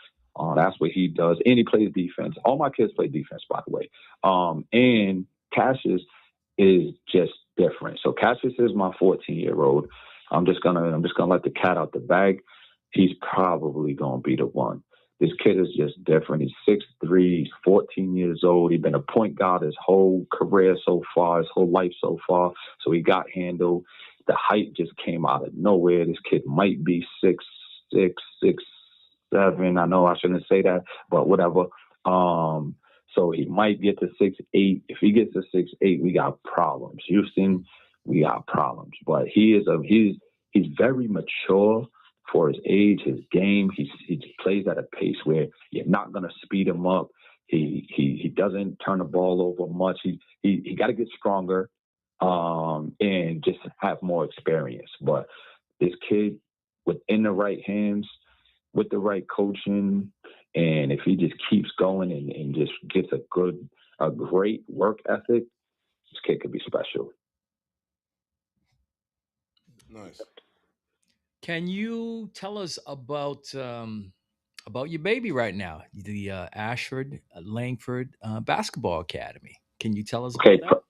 that's what he does. And he plays defense. All my kids play defense, by the way. And Cassius is just different. So Cassius is my 14-year-old. I'm just gonna let the cat out the bag. He's probably gonna be the one. This kid is just different. He's 6'3", he's 14 years old. He's been a point guard his whole career so far, his whole life so far. So he got handled. The height just came out of nowhere. This kid might be 6'6", 6'7". I know I shouldn't say that, but whatever. So he might get to 6'8". If he gets to 6'8", we got problems. Houston, we got problems. But he's very mature for his age, his game. He plays at a pace where you're not gonna speed him up. He doesn't turn the ball over much. He got to get stronger and just have more experience. But this kid, within the right hands, with the right coaching, and if he just keeps going and just gets a great work ethic, this kid could be special. Nice. Can you tell us about your baby right now, the Ashford Langford Basketball Academy? Can you tell us about that?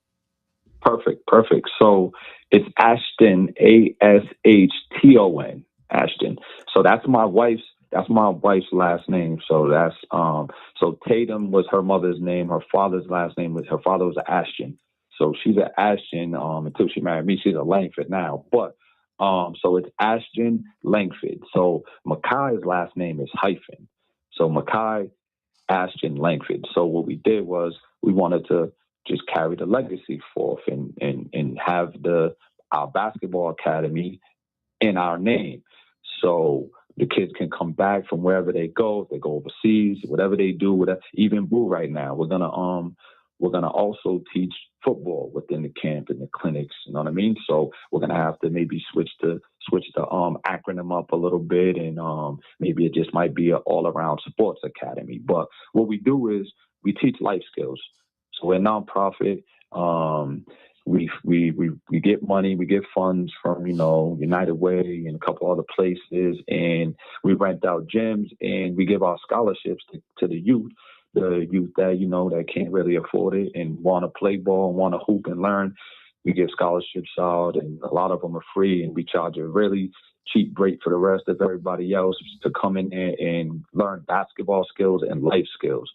Perfect. So it's Ashton, Ashton, Ashton. So that's my wife's last name. So that's so Tatum was her mother's name. Her father's last name her father was Ashton. So she's an Ashton until she married me. She's a Langford now. But so it's Ashton Langford. So Makai's last name is hyphen. So Makai Ashton Langford. So what we did was we wanted to just carry the legacy forth and have our basketball academy in our name. So the kids can come back from wherever they go. If they go overseas, whatever they do, even Boo right now, we're gonna also teach football within the camp and the clinics. You know what I mean? So we're gonna have to maybe switch the acronym up a little bit, and maybe it just might be an all-around sports academy. But what we do is we teach life skills. So we're a nonprofit. We get money, we get funds from, United Way and a couple other places, and we rent out gyms and we give our scholarships to the youth that, that can't really afford it and want to play ball and want to hoop and learn. We give scholarships out, and a lot of them are free, and we charge a really cheap rate for the rest of everybody else to come in there and learn basketball skills and life skills.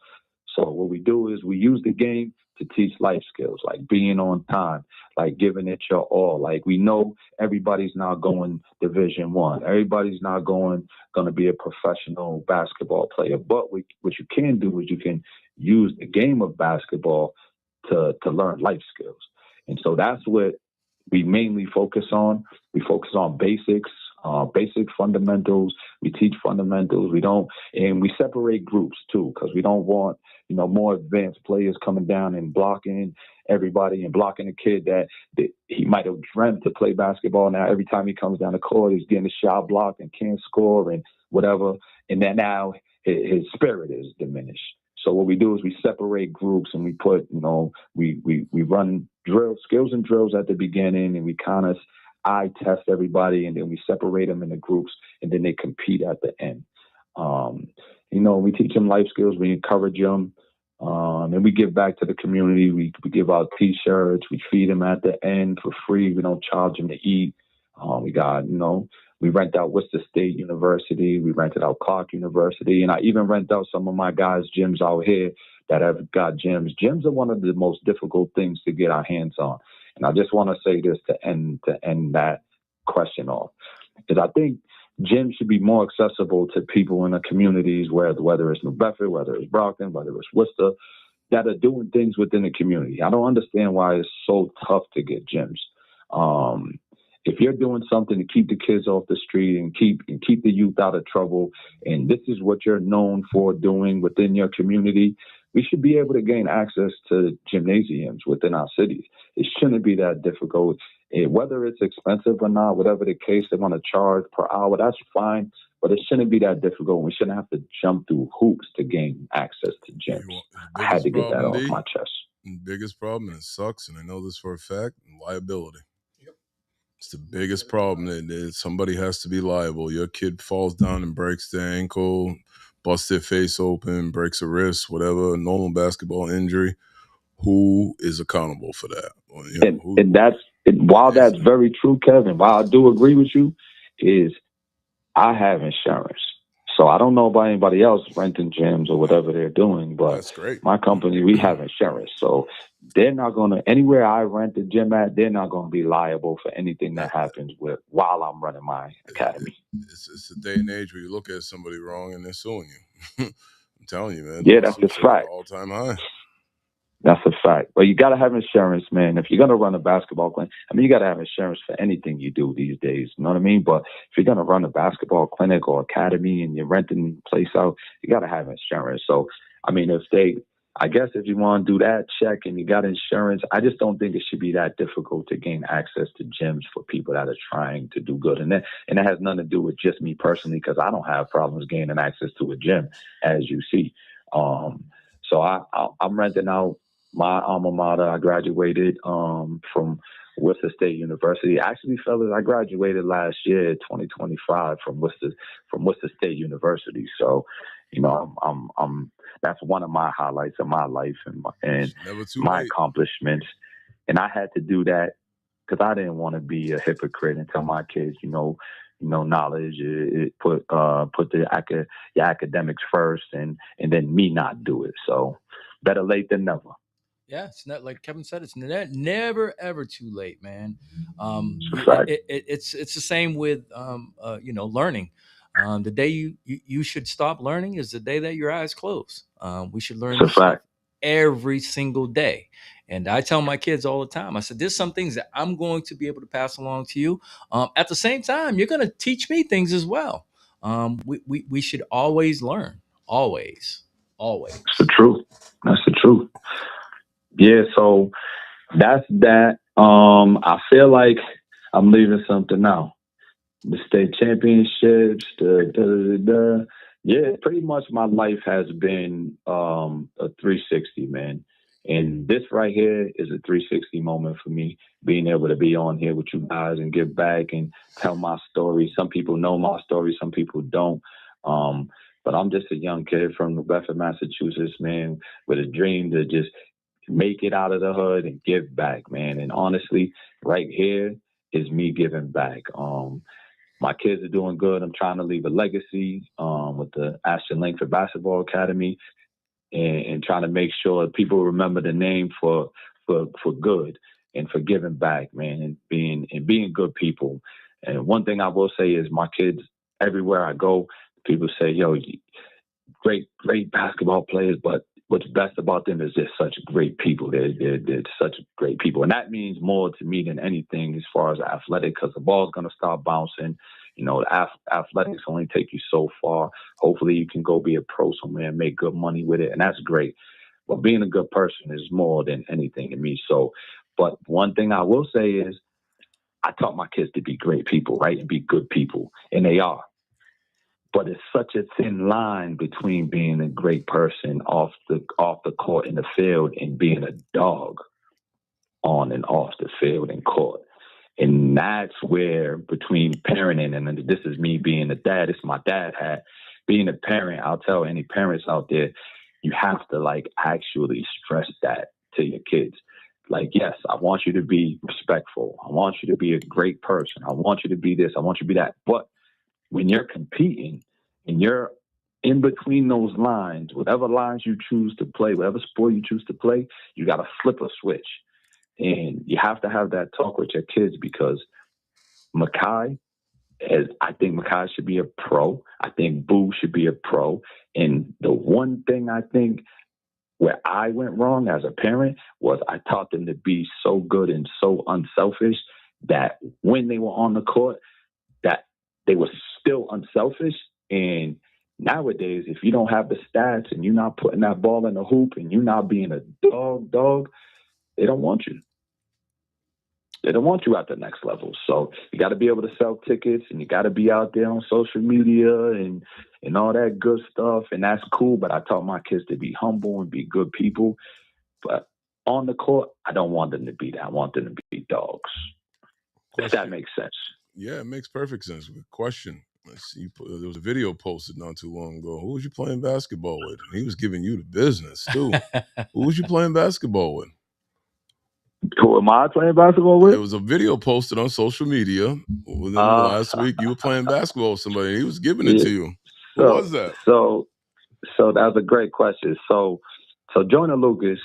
So what we do is we use the game to teach life skills, like being on time, like giving it your all. Like, we know everybody's not going Division I. Everybody's not going to be a professional basketball player. But what you can do is you can use the game of basketball to learn life skills. And so that's what we mainly focus on. We focus on basic fundamentals. We teach fundamentals. And we separate groups too, because we don't want, more advanced players coming down and blocking everybody and blocking a kid that he might have dreamt to play basketball. Now, every time he comes down the court, he's getting a shot blocked and can't score and whatever. And then now his spirit is diminished. So what we do is we separate groups, and we put, we run skills and drills at the beginning, and we kind of eye test everybody, and then we separate them into groups, and then they compete at the end. We teach them life skills, we encourage them, and we give back to the community. We give out T-shirts, we feed them at the end for free. We don't charge them to eat. We rent out Worcester State University. We rented out Clark University. And I even rent out some of my guys' gyms out here that have got gyms. Gyms are one of the most difficult things to get our hands on. And I just want to say this to end that question off, is I think gyms should be more accessible to people in the communities, whether it's New Bedford, whether it's Brockton, whether it's Worcester, that are doing things within the community. I don't understand why it's so tough to get gyms. If you're doing something to keep the kids off the street and keep the youth out of trouble, and this is what you're known for doing within your community, we should be able to gain access to gymnasiums within our cities. It shouldn't be that difficult. Whether it's expensive or not, whatever the case, they want to charge per hour, that's fine. But it shouldn't be that difficult. We shouldn't have to jump through hoops to gain access to gyms. I had to get that off my chest. The biggest problem, and it sucks, and I know this for a fact, liability. It's the biggest problem that somebody has to be liable. Your kid falls down and breaks their ankle, busts their face open, breaks a wrist, whatever, a normal basketball injury. Who is accountable for that? Well, while that's very true, Kevin, while I do agree with you, is I have insurance. So I don't know about anybody else renting gyms or whatever they're doing, but that's great. My company, we have insurance. So they're not going to, anywhere I rent the gym at, they're not going to be liable for anything that happens while I'm running my academy. It's a day and age where you look at somebody wrong and they're suing you. I'm telling you, man. Yeah, that's a fact. All-time high. That's a fact. But you got to have insurance, man. If you're going to run a basketball clinic, you got to have insurance for anything you do these days. You know what I mean? But if you're going to run a basketball clinic or academy and you're renting the place out, you got to have insurance. So, if you want to do that check and you got insurance, I just don't think it should be that difficult to gain access to gyms for people that are trying to do good. And that has nothing to do with just me personally, because I don't have problems gaining access to a gym, as you see. So I'm renting out my alma mater. I graduated from Worcester State University. Actually, fellas, I graduated last year, 2025, from Worcester State University. So, I'm that's one of my highlights of my life and my accomplishments. And I had to do that because I didn't want to be a hypocrite and tell my kids, knowledge. Put your academics first, and then me not do it. So better late than never. Yeah, it's not like Kevin said. It's never ever too late, man. It's the same with learning. The day you should stop learning is the day that your eyes close. We should learn this stuff every single day. And I tell my kids all the time, I said, there's some things that I'm going to be able to pass along to you. At the same time, you're going to teach me things as well. We should always learn. Always. That's the truth. Yeah, so that's that. I feel like I'm leaving something out. The state championships, Yeah, pretty much my life has been a 360, man. And this right here is a 360 moment for me, being able to be on here with you guys and give back and tell my story. Some people know my story, some people don't. But I'm just a young kid from New Bedford, Massachusetts, man, with a dream to just make it out of the hood and give back, man. And honestly, right here is me giving back. My kids are doing good. I'm trying to leave a legacy with the Ashton Langford Basketball Academy and trying to make sure people remember the name for good and for giving back, man, and being good people. And one thing I will say is my kids, everywhere I go, people say, yo, great basketball players, but what's best about them is they're such great people. They're such great people. And that means more to me than anything as far as athletic, because the ball's going to start bouncing. Athletics only take you so far. Hopefully you can go be a pro somewhere and make good money with it. And that's great. But being a good person is more than anything to me. So, but one thing I will say is I taught my kids to be great people, right? And be good people. And they are. But it's such a thin line between being a great person off the court in the field and being a dog on and off the field and court. And that's where between parenting, and this is me being a dad, it's my dad hat. Being a parent, I'll tell any parents out there, you have to actually stress that to your kids. Yes, I want you to be respectful. I want you to be a great person. I want you to be this. I want you to be that. But when you're competing and you're in between those lines, whatever lines you choose to play, whatever sport you choose to play, you got to flip a switch. And you have to have that talk with your kids because I think Makai should be a pro. I think Boo should be a pro. And the one thing I think where I went wrong as a parent was I taught them to be so good and so unselfish that when they were on the court, that they were still unselfish and Nowadays, if you don't have the stats and you're not putting that ball in the hoop and you're not being a dog, they don't want you. They don't want you at the next level. So you got to be able to sell tickets, and you got to be out there on social media and all that good stuff. And that's cool. But I taught my kids to be humble and be good people. But on the court, I don't want them to be that. I want them to be dogs. If that makes sense. Yeah, it makes perfect sense. Question. Let's see. There was a video posted not too long ago. Who was you playing basketball with? And he was giving you the business too. Who was you playing basketball with? Who am I playing basketball with? There was a video posted on social media within the last week. You were playing basketball with somebody. He was giving it to you. Who was that? So that's a great question. So Jonah Lucas,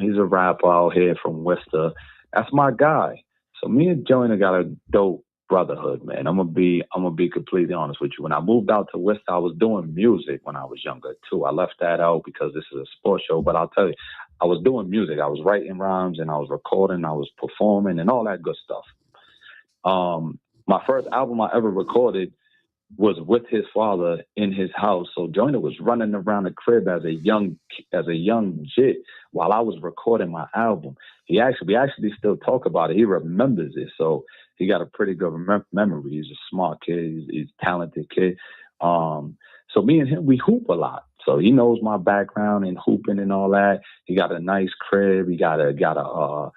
he's a rapper out here from Worcester. That's my guy. So me and Jonah got a dope brotherhood, man. I'm gonna be completely honest with you. When I moved out to Worcester, I was doing music when I was younger too. I left that out because this is a sports show, but I'll tell you, I was doing music. I was writing rhymes and I was recording, I was performing and all that good stuff. My first album I ever recorded was with his father in his house. So Jonah was running around the crib as a young jit while I was recording my album. We actually still talk about it. He remembers it. So he got a pretty good memory. He's a smart kid. He's a talented kid. So me and him, we hoop a lot. So he knows my background in hooping and all that. He got a nice crib. He got a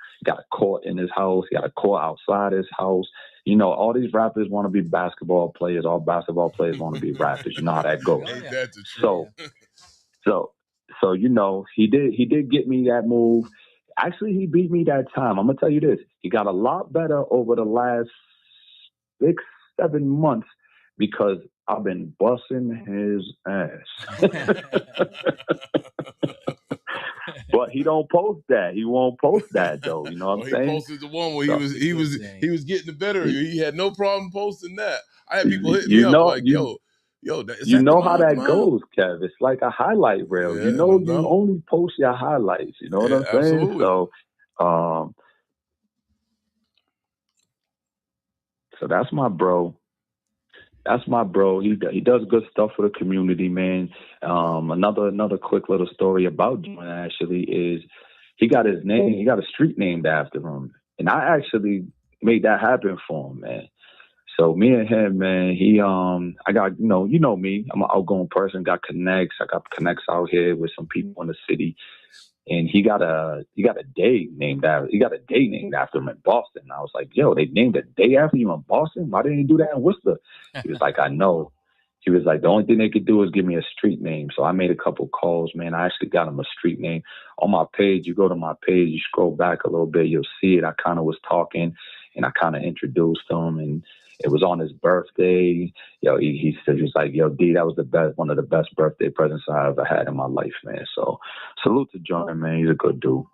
court in his house. He got a court outside his house. You know, all these rappers want to be basketball players. All basketball players want to be rappers. You know how that goes. So you know, he did get me that move. Actually, he beat me that time. I'm gonna tell you this. He got a lot better over the last 6-7 months because I've been busting his ass. But he don't post that. He won't post that though. You know what I'm saying? He posted the one where he was getting the better of you. He had no problem posting that. I had people hit me up like, yo, you know how that goes, Kev. It's like a highlight reel. Yeah, you know, you only post your highlights. You know what I'm saying? Absolutely. So that's my bro. That's my bro. He does good stuff for the community, man. Another quick little story about John actually is he got his name. He got a street named after him, and I actually made that happen for him, man. So me and him, man, I got you know me. I'm an outgoing person. Got connects. I got connects out here with some people in the city. And he got a day named after him in Boston. I was like, yo, they named a day after you in Boston? Why didn't you do that in Worcester? He was like, I know. He was like, the only thing they could do is give me a street name. So I made a couple calls, man. I actually got him a street name. On my page, you go to my page, you scroll back a little bit, you'll see it. I kind of was talking and I kind of introduced him, and it was on his birthday. Yo, he said, he was like, yo, D, that was one of the best birthday presents I ever had in my life, man. So salute to John, man. He's a good dude.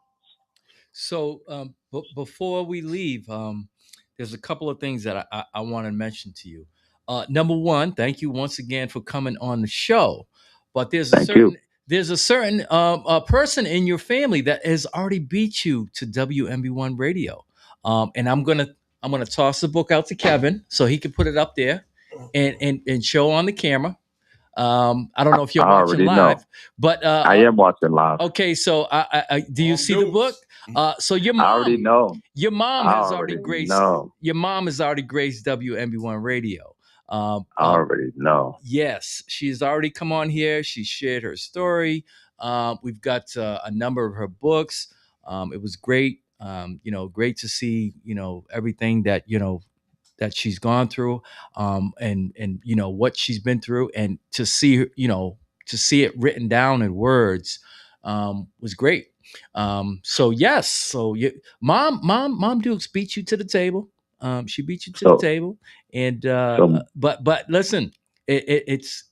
So before we leave, there's a couple of things that I want to mention to you. Number one, thank you once again for coming on the show. But there's a certain person in your family that has already beat you to WNB1 Radio. And I'm gonna toss the book out to Kevin so he can put it up there and show on the camera. I don't know if you're watching live, but I am watching live. Okay, so do you see the book? So your mom, I already know. Your mom has already graced. Your mom has already graced WNB1 Radio. I already know. Yes, she's already come on here. She shared her story. We've got a number of her books. It was great. Great to see everything that that she's gone through, and what she's been through, and to see it written down in words was great. So yes, Mom Dukes beat you to the table. She beat you to the table, and but listen, it's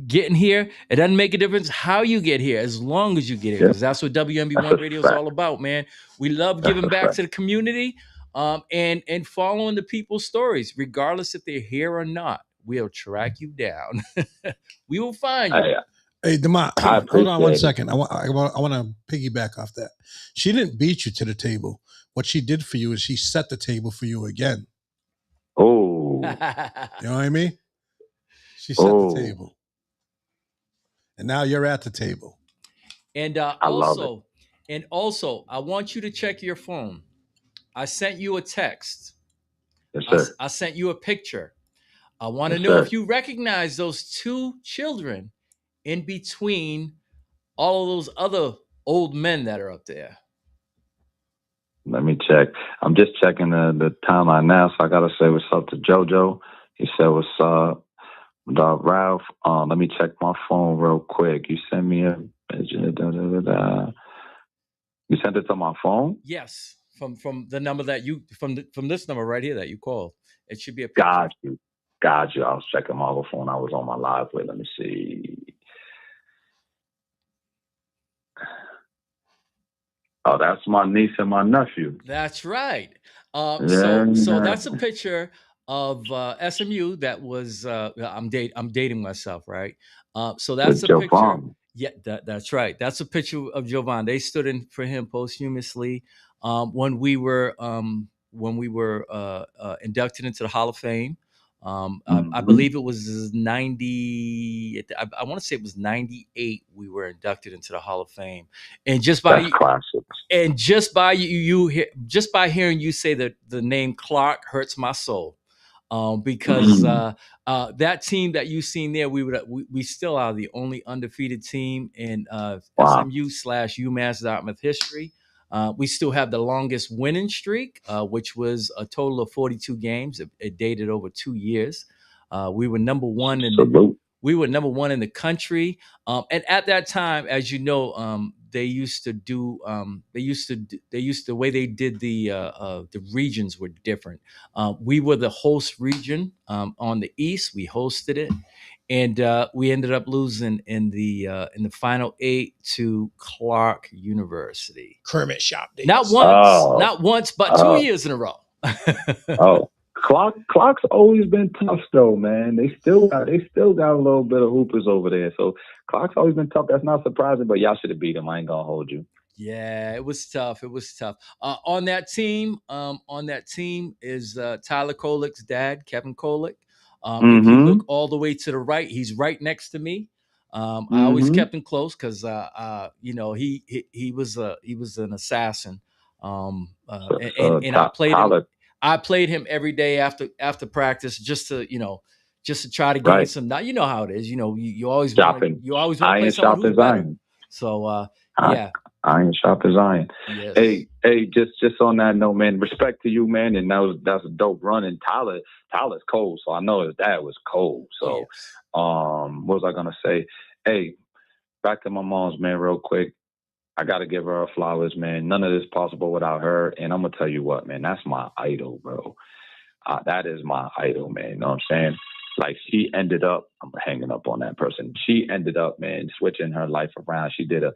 getting here. It doesn't make a difference how you get here, as long as you get here, because that's what WNB1 Radio is all about, man. We love giving back to the community, and following the people's stories, regardless if they're here or not. We'll track you down. We will find you. Hey, Demont, hold on 1 second. I want to piggyback off that. She didn't beat you to the table. What she did for you is she set the table for you again. Oh. You know what I mean? She set the table. And now you're at the table. And I love it. also, I want you to check your phone. I sent you a text. Yes, sir. I sent you a picture. I want to Yes, know sir. if you recognize those two children in between all of those other old men that are up there. Let me check. I'm just checking the timeline now, so I gotta say what's up to JoJo. He said what's up. Ralph, let me check my phone real quick. You sent me a You sent it to my phone? Yes, from the number that you from this number right here that you called. It should be a picture. Got you. I was checking my other phone. I was on my live with. Let me see. Oh, that's my niece and my nephew. That's right. Yeah. So that's a picture of SMU that was I'm dating myself, right? So that's With a picture. Jovan. Yeah, that's right. That's a picture of Jovan. They stood in for him posthumously when we were inducted into the Hall of Fame. I believe it was 90. I want to say it was 98. We were inducted into the Hall of Fame, and just by That's classic. and just by just by hearing you say that the name Clark hurts my soul, because that team that you've seen there, we still are the only undefeated team in SMU/UMass Dartmouth history. We still have the longest winning streak, which was a total of 42 games. It dated over 2 years. We were number one in the country. And at that time, as you know, the way they did the regions were different. We were the host region on the East. We hosted it, and we ended up losing in the final 8 to Clark University. Kermit Shop days. Not once, but 2 years in a row. Clark's always been tough though, man. They still got a little bit of hoopers over there. So Clark's always been tough. That's not surprising, but y'all should have beat him. I ain't gonna hold you. Yeah, it was tough. On that team is Tyler Kolick's dad, Kevin Kolick. If you look all the way to the right, he's right next to me. I always kept him close because he was an assassin. And I played him every day after practice just to try to gain some. Now you know how it is. You always want to play someone who's better. So yeah. Iron sharp as iron. Yes. Hey, just on that note, man, respect to you, man, and that's a dope run. And Tyler's cold, so I know his dad was cold. So, what was I gonna say? Hey, back to my mom's, man, real quick. I gotta give her her flowers, man. None of this possible without her. And I'm gonna tell you what, man, that's my idol, bro. That is my idol, man. You know what I'm saying? Like she ended up, I'm hanging up on that person. She ended up, man, switching her life around. She did a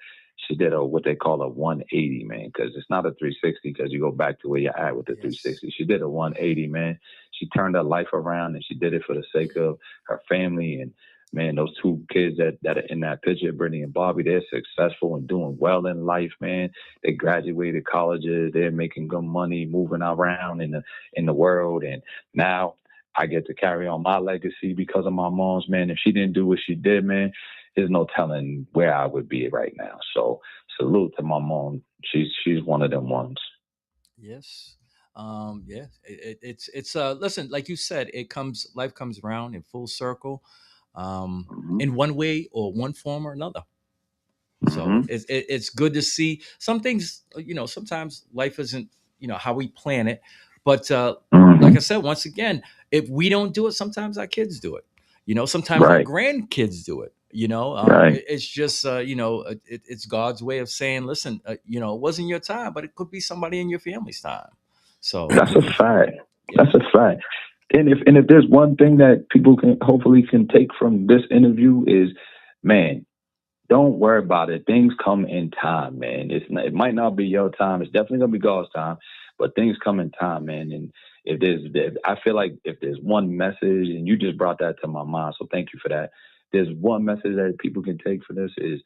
what they call a 180, man, because it's not a 360 because you go back to where you're at with the 360. She did a 180, man. She turned her life around and she did it for the sake of her family. And man, those two kids that are in that picture, Brittany and Bobby, they're successful and doing well in life, man. They graduated colleges, they're making good money, moving around in the world, and now I get to carry on my legacy because of my mom's, man. If she didn't do what she did, man, there's no telling where I would be right now. So salute to my mom. She's one of them ones. Yes. Yeah. It's listen, like you said, life comes around in full circle, in one way or one form or another. So it's good to see some things. Sometimes life isn't how we plan it, but like I said, once again, if we don't do it, sometimes our kids do it. Sometimes our grandkids do it. It's just it's God's way of saying, listen, it wasn't your time, but it could be somebody in your family's time. So that's a fact. Yeah. That's a fact. And if there's one thing that people can take from this interview is, man, don't worry about it. Things come in time, man. It might not be your time. It's definitely gonna be God's time, but things come in time, man. And I feel like if there's one message, and you just brought that to my mind, so thank you for that. There's one message that people can take for this is,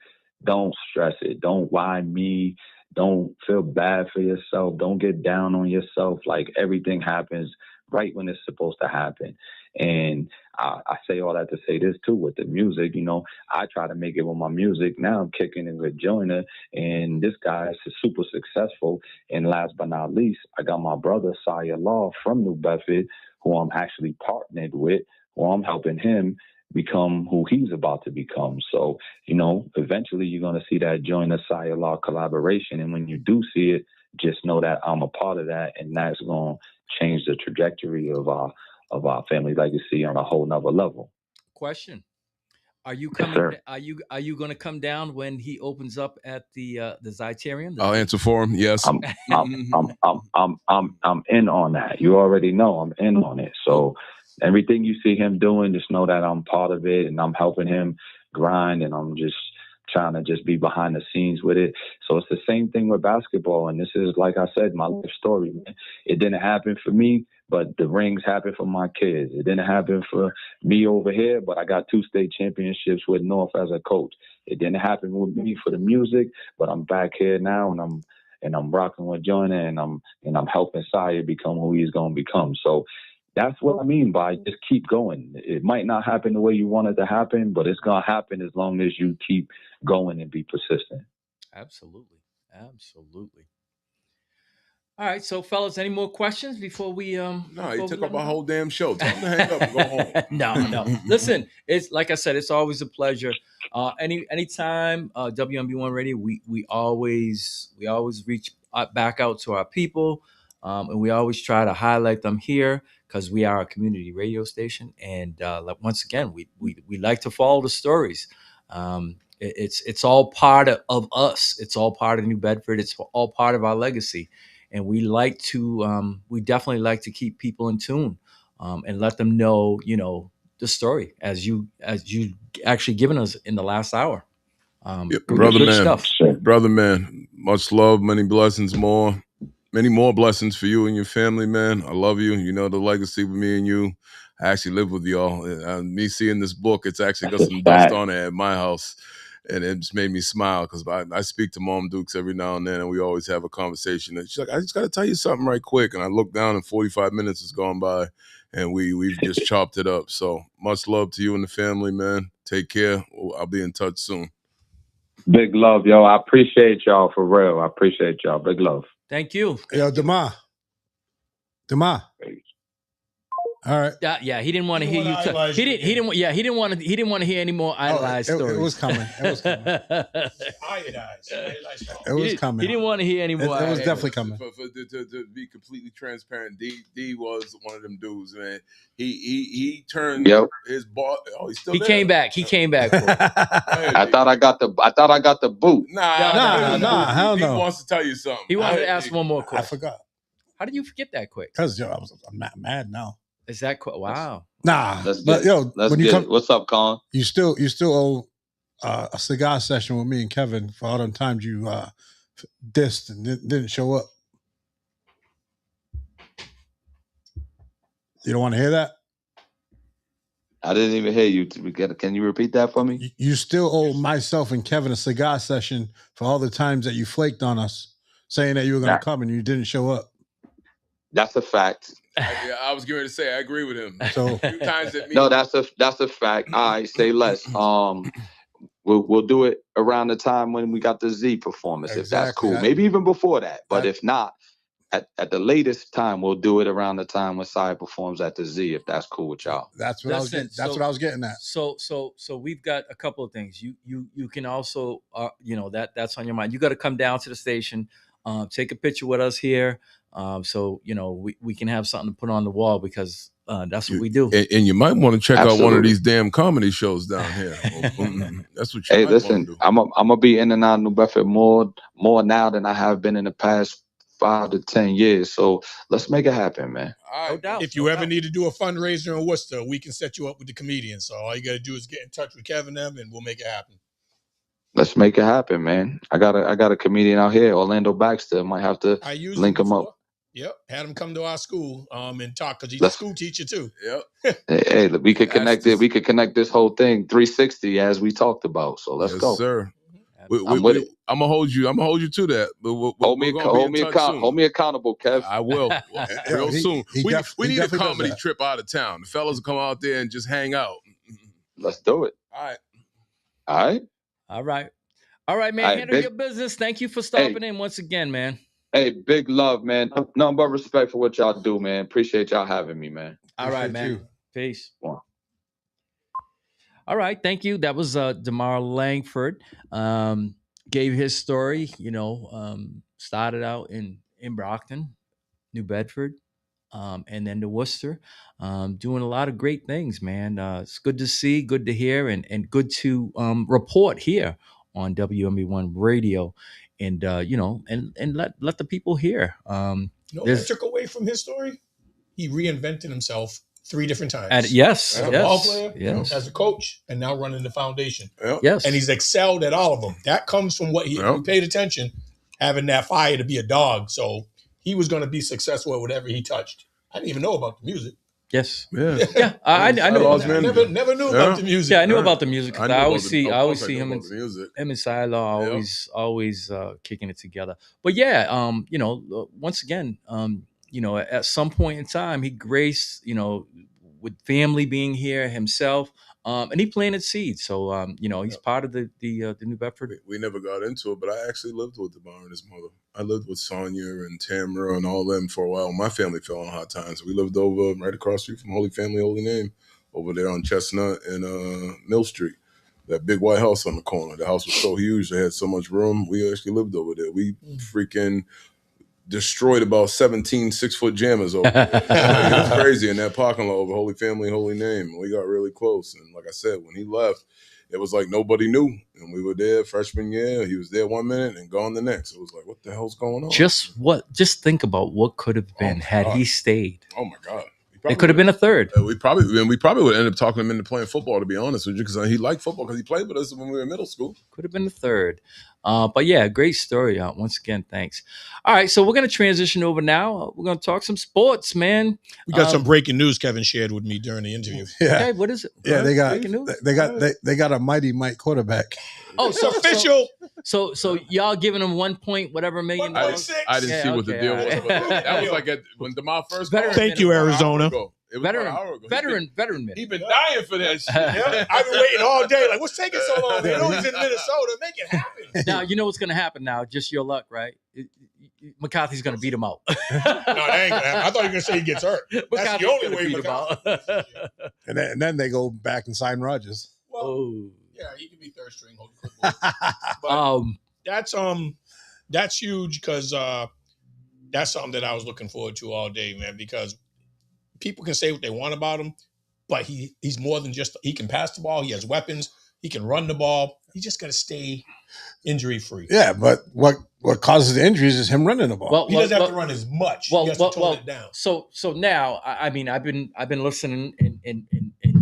don't stress it. Don't why me. Don't feel bad for yourself. Don't get down on yourself. Like everything happens right when it's supposed to happen. And I say all that to say this too with the music. You know, I try to make it with my music. Now I'm kicking it with Joyner, and this guy is super successful. And last but not least, I got my brother Saya Law from New Bedford, who I'm actually partnered with, who I'm helping him become who he's about to become. So, you know, eventually you're going to see that Joyner Saya Law collaboration. And when you do see it, just know that I'm a part of that, and that's going to change the trajectory of our family legacy on a whole nother level. Question: Are you coming? Are you going to come down when he opens up at the Zyterium? I'll answer for him. Yes, I'm in on that. You already know I'm in on it. So everything you see him doing, just know that I'm part of it, and I'm helping him grind, and I'm just trying to just be behind the scenes with it. So it's the same thing with basketball. And this is, like I said, my life story, man. It didn't happen for me, but the rings happened for my kids. It didn't happen for me over here, but I got 2 state championships with North as a coach. It didn't happen with me for the music, but I'm back here now, and I'm rocking with Joyner, and I'm helping Saya become who he's going to become. So that's what I mean by just keep going. It might not happen the way you want it to happen, but it's going to happen as long as you keep going and be persistent. Absolutely. All right, so fellas, any more questions before we No, you took up a whole damn show. Tell them to hang up and go home. No. Listen, it's like I said, it's always a pleasure. Anytime WNB1 Radio, we always reach back out to our people, and we always try to highlight them here because we are a community radio station. And once again, we like to follow the stories. It's all part of us. It's all part of New Bedford. It's all part of our legacy. And we definitely like to keep people in tune, and let them know, the story as you actually given us in the last hour. Brother man, much love, many blessings more. Many more blessings for you and your family, man. I love you. You know the legacy with me and you. I actually live with y'all. Me seeing this book, it's actually got some dust on it at my house. And it just made me smile because I speak to Mom Dukes every now and then, and we always have a conversation. And she's like, I just got to tell you something right quick. And I look down and 45 minutes has gone by, and we've just chopped it up. So much love to you and the family, man. Take care. I'll be in touch soon. Big love, yo. I appreciate y'all for real. I appreciate y'all. Big love. Thank you. Yo, Dema. All right. Yeah, he didn't want to hear you. He didn't want to hear any more idolized stories. It was coming. Iodized. It was coming. He didn't want to hear any more. It was definitely coming. To be completely transparent, D was one of them dudes, man. He turned his boss. Oh, he's still there. He came back. I thought I got the boot. Nah. Hell he no. wants to tell you something. He wanted to ask one more question. I forgot. How did you forget that quick? Because I'm mad now. Is that wow? Nah. What's up, Colin? You still owe a cigar session with me and Kevin for all them times you dissed and didn't show up. You don't want to hear that? I didn't even hear you. Can you repeat that for me? You still owe myself and Kevin a cigar session for all the times that you flaked on us, saying that you were going to come and you didn't show up. That's a fact. I was going to say I agree with him. So a few times that no, that's a fact. I say less. We'll do it around the time when we got the Z performance, if that's cool. Maybe even before that, but if not, at the latest time, we'll do it around the time when Saya performs at the Z, if that's cool with y'all. That's what I was getting at. So we've got a couple of things. You can also that's on your mind. You got to come down to the station, take a picture with us here. So we can have something to put on the wall because that's what we do. And you might want to check out one of these damn comedy shows down here. That's what you Hey, might listen, want to do. I'm gonna be in and out of New Bedford more now than I have been in the past 5 to 10 years. So let's make it happen, man. No doubt. If you ever need to do a fundraiser in Worcester, we can set you up with the comedians. So all you got to do is get in touch with Kevin and them, and we'll make it happen. Let's make it happen, man. I got a comedian out here, Orlando Baxter. Might have to link him up. Yep, had him come to our school and talk because he's a school teacher too. Yep. Hey, we could connect it. We could connect this whole thing 360 as we talked about. So let's go. Sir. I'm with it. I'm gonna hold you. I'm gonna hold you to that. But Hold me accountable, Kev. I will. Real soon. We need a comedy that. trip out of town. The fellas will come out there and just hang out. Let's do it. All right. All right, man. All right, handle your business. Thank you for stopping in once again, man. Hey, big love, man. Nothing but respect for what y'all do, man. Appreciate y'all having me, man. All right, man. Peace. Wow. All right, thank you. That was DeMar Langford. Gave his story. Started out in Brockton, New Bedford, and then to Worcester. Doing a lot of great things, man. It's good to see, good to hear, and good to report here on WMB1 Radio, and and let the people hear. What I took away from his story? He reinvented himself 3 different times. As a ball player, as a coach, and now running the foundation. Yes. And he's excelled at all of them. That comes from what he paid attention, having that fire to be a dog. So he was going to be successful at whatever he touched. I didn't even know about the music. Yes. Yeah. I knew. Never knew about the music. Yeah, I knew about the music. I always see him about the music. and Silo always kicking it together. But yeah, once again, at some point in time, he graced, with family being here himself, and he planted seeds. So he's part of the New Bedford. We never got into it, but I actually lived with DeMar and his mother. I lived with Sonia and Tamara and all them for a while. My family fell on hard times. We lived over right across the street from Holy Family, Holy Name, over there on Chestnut and Mill Street. That big white house on the corner. The house was so huge. They had so much room. We actually lived over there. We freaking destroyed about 17 6-foot jammers over there. It was crazy in that parking lot over Holy Family, Holy Name. We got really close. And like I said, when he left, it was like nobody knew. And we were there freshman year. He was there 1 minute and gone the next. It was like, what the hell's going on? Just think about what could have been had he stayed. Oh my God. It could have been a third. We probably would end up talking him into playing football, to be honest with you, because he liked football because he played with us when we were in middle school. Could have been the third. But yeah, great story. Once again, thanks. All right, so we're going to transition over now. We're going to talk some sports, man. We got some breaking news Kevin shared with me during the interview. Yeah. Okay, what is it? Yeah, they got breaking news? they got a mighty Mike quarterback. Oh, so official. So y'all giving him 1 point whatever million dollars? I didn't see what the deal was. But that was like when DeMar first. Thank you, Arizona. Veteran minute. He been dying for that shit. Yeah, I've been waiting all day. Like, what's taking so long? They know he's in Minnesota. Make it happen. Now you know what's going to happen. Now, just your luck, right? McCarthy's going to beat him out. No, that ain't gonna happen. I thought you were going to say he gets hurt. That's the only way McCarthy. And then they go back and sign Rodgers. Well, yeah, he can be third string. But that's huge because that's something that I was looking forward to all day, man. Because people can say what they want about him, but he's more than just, he can pass the ball. He has weapons. He can run the ball. He just got to stay injury free. Yeah, but what causes the injuries is him running the ball. He doesn't have to run as much. He has to tone it down. So now, I mean, I've been listening and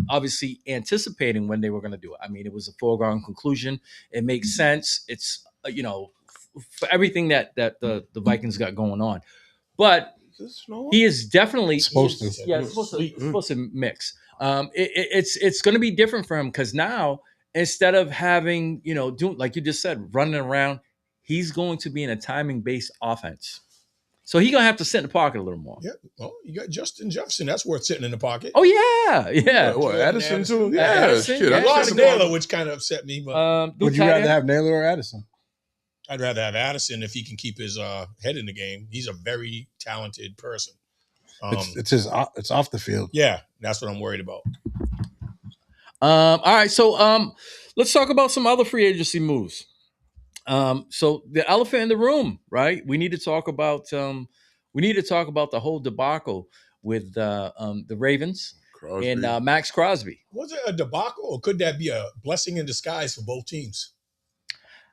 obviously anticipating when they were going to do it. I mean, it was a foregone conclusion. It makes sense. It's for everything that the Vikings got going on, but he is definitely supposed to mix. It's going to be different for him because now instead of having doing like you just said running around, he's going to be in a timing based offense. So he's gonna have to sit in the pocket a little more. Yeah. Well, you got Justin Jefferson. That's worth sitting in the pocket. Oh yeah. What, Addison too? Yeah. Addison. Shit, I lost Naylor, which kind of upset me. But would you rather have Naylor or Addison? I'd rather have Addison if he can keep his head in the game. He's a very talented person. It's off the field. Yeah, that's what I'm worried about. All right, so let's talk about some other free agency moves. So the elephant in the room, right? We need to talk about the whole debacle with the Ravens Crosby. and Max Crosby. Was it a debacle, or could that be a blessing in disguise for both teams?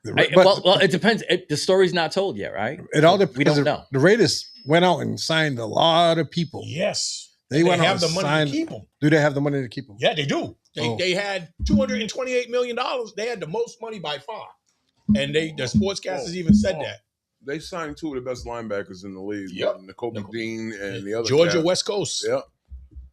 Well, it depends. The story's not told yet, right? It all depends. We don't know. The Raiders went out and signed a lot of people. Yes, they went out have the money to keep them. Do they have the money to keep them? Yeah, they do. They had $228 million. They had the most money by far, and the sportscasters even said that. They signed 2 of the best linebackers in the league. Yep. Nicole McDean and the other Georgia cat. West Coast. Yep.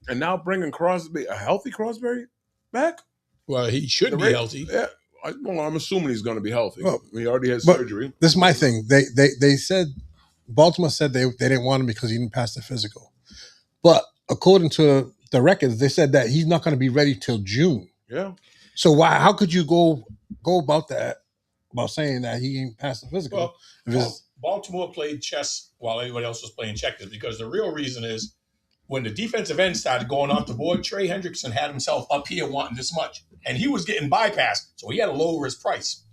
And now bringing Crosby, a healthy Crosby back. Well, he should be healthy. Yeah. I'm assuming he's going to be healthy. Well, he already had but surgery. This is my thing. They said Baltimore said they didn't want him because he didn't pass the physical. But according to the records, they said that he's not going to be ready till June. Yeah. So why? How could you go about that? About saying that he ain't passed the physical? Well, Baltimore played chess while everybody else was playing checkers, because the real reason is when the defensive end started going off the board, Trey Hendrickson had himself up here wanting this much, and he was getting bypassed, so he had to lower his price.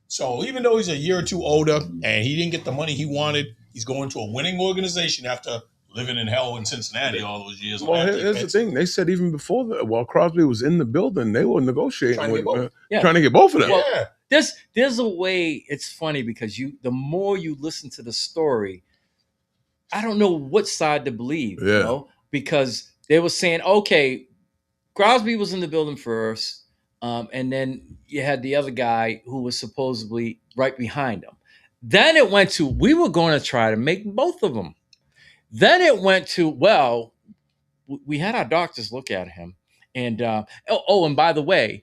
So even though he's a year or two older and he didn't get the money he wanted, he's going to a winning organization after living in hell in Cincinnati all those years. Well, here's the thing. They said even before that, while Crosby was in the building, they were negotiating Trying to get both of them. Yeah. There's a way. It's funny because the more you listen to the story, I don't know what side to believe. Yeah. You know, because they were saying, okay, Crosby was in the building first, and then you had the other guy who was supposedly right behind him. Then it went to, we were going to try to make both of them. Then it went to, well, we had our doctors look at him, and and by the way,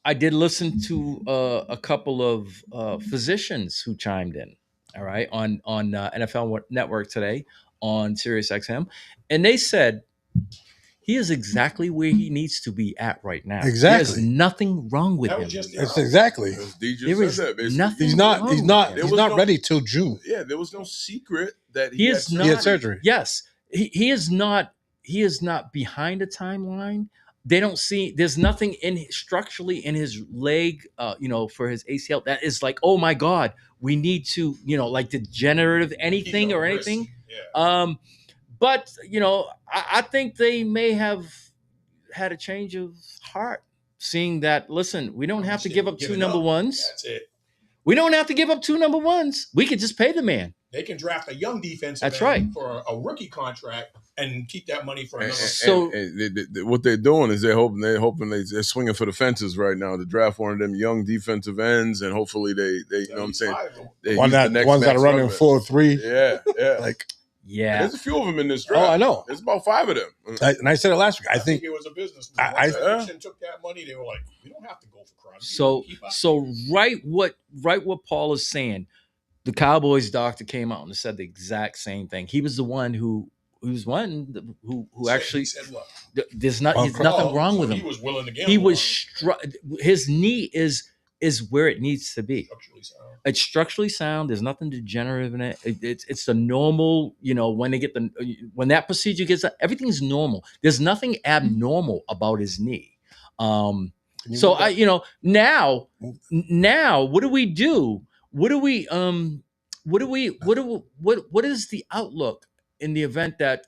I did listen to a couple of physicians who chimed in. All right, on NFL Network today on Sirius XM, and they said he is exactly where he needs to be at right now. Exactly. There's nothing wrong with him. It's exactly. There is nothing. He's not. wrong He's with not. him. He's not ready till June. Yeah, there was no secret that He is not. He had surgery. Yes, he is not. He is not behind a timeline. They don't see. There's nothing structurally in his leg, for his ACL that is like, oh my God, we need to, like degenerative anything or anything. Yeah. But I think they may have had a change of heart, seeing that. Listen, we don't have to give up two number ones. That's it. We don't have to give up two number ones. We could just pay the man. They can draft a young defensive That's end right. for a rookie contract and keep that money for another. And what they're doing is they're swinging for the fences right now to draft one of them young defensive ends, and hopefully they you know what I'm saying, Ones that are running 4-3. Yeah. Like, yeah, there's a few of them in this draft. Oh, I know. There's about 5 of them. And I said it last week. I think it was a business move. Once Hendrickson took that money, they were like, we don't have to go for Crosby. So what Paul is saying. The Cowboys doctor came out and said the exact same thing. He was the one who actually said what? There's nothing wrong with him. He was willing to gamble. He was his knee is where it needs to be. It's structurally sound. There's nothing degenerative in it. It's the normal. When they get when that procedure gets done, everything's normal. There's nothing abnormal about his knee. So now what do we do? What is the outlook in the event that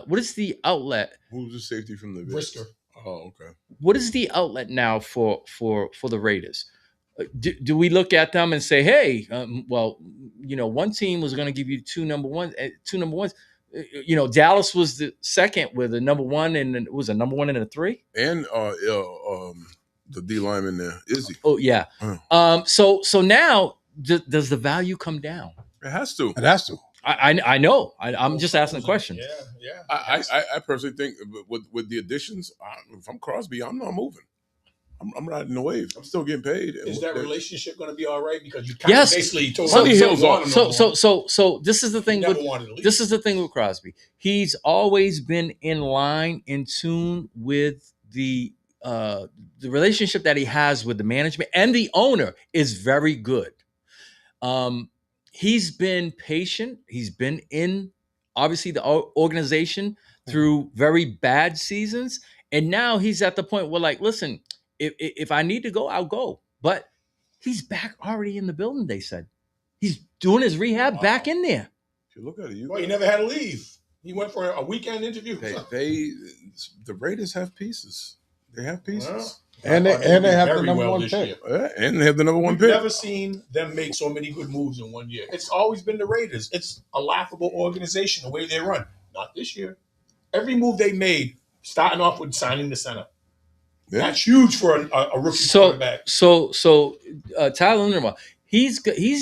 what is the outlet? Who's the safety from the Brisker? Oh, okay. What is the outlet now for the Raiders? Do we look at them and say, hey, one team was going to give you two number ones. Dallas was the second with a number one, and it was a number one and a 3. And the D lineman there, Izzy. Oh yeah. So now does the value come down? It has to. It has to. I know. I'm just asking a question. Yeah. I personally think with the additions, if I'm Crosby, I'm not moving. I'm riding the wave. I'm still getting paid. Is that relationship going to be all right? Because you basically told Sonny Hill's off. So this is the thing. This is the thing with Crosby. He's always been in line, in tune with the relationship that he has with the management, and the owner is very good. He's been patient. He's been in, obviously, the organization through very bad seasons, and now he's at the point where, like, listen, if I need to go, I'll go. But he's back already in the building. They said he's doing his rehab back in there. If you look at it, he never had to leave. He went for a weekend interview. The Raiders have pieces. They have pieces. And they have the number one pick. And they have the number one pick. We've never seen them make so many good moves in one year. It's always been the Raiders. It's a laughable organization, the way they run. Not this year. Every move they made, starting off with signing the center. Yeah. That's huge for a rookie quarterback. So Tyler Linderbaum, he's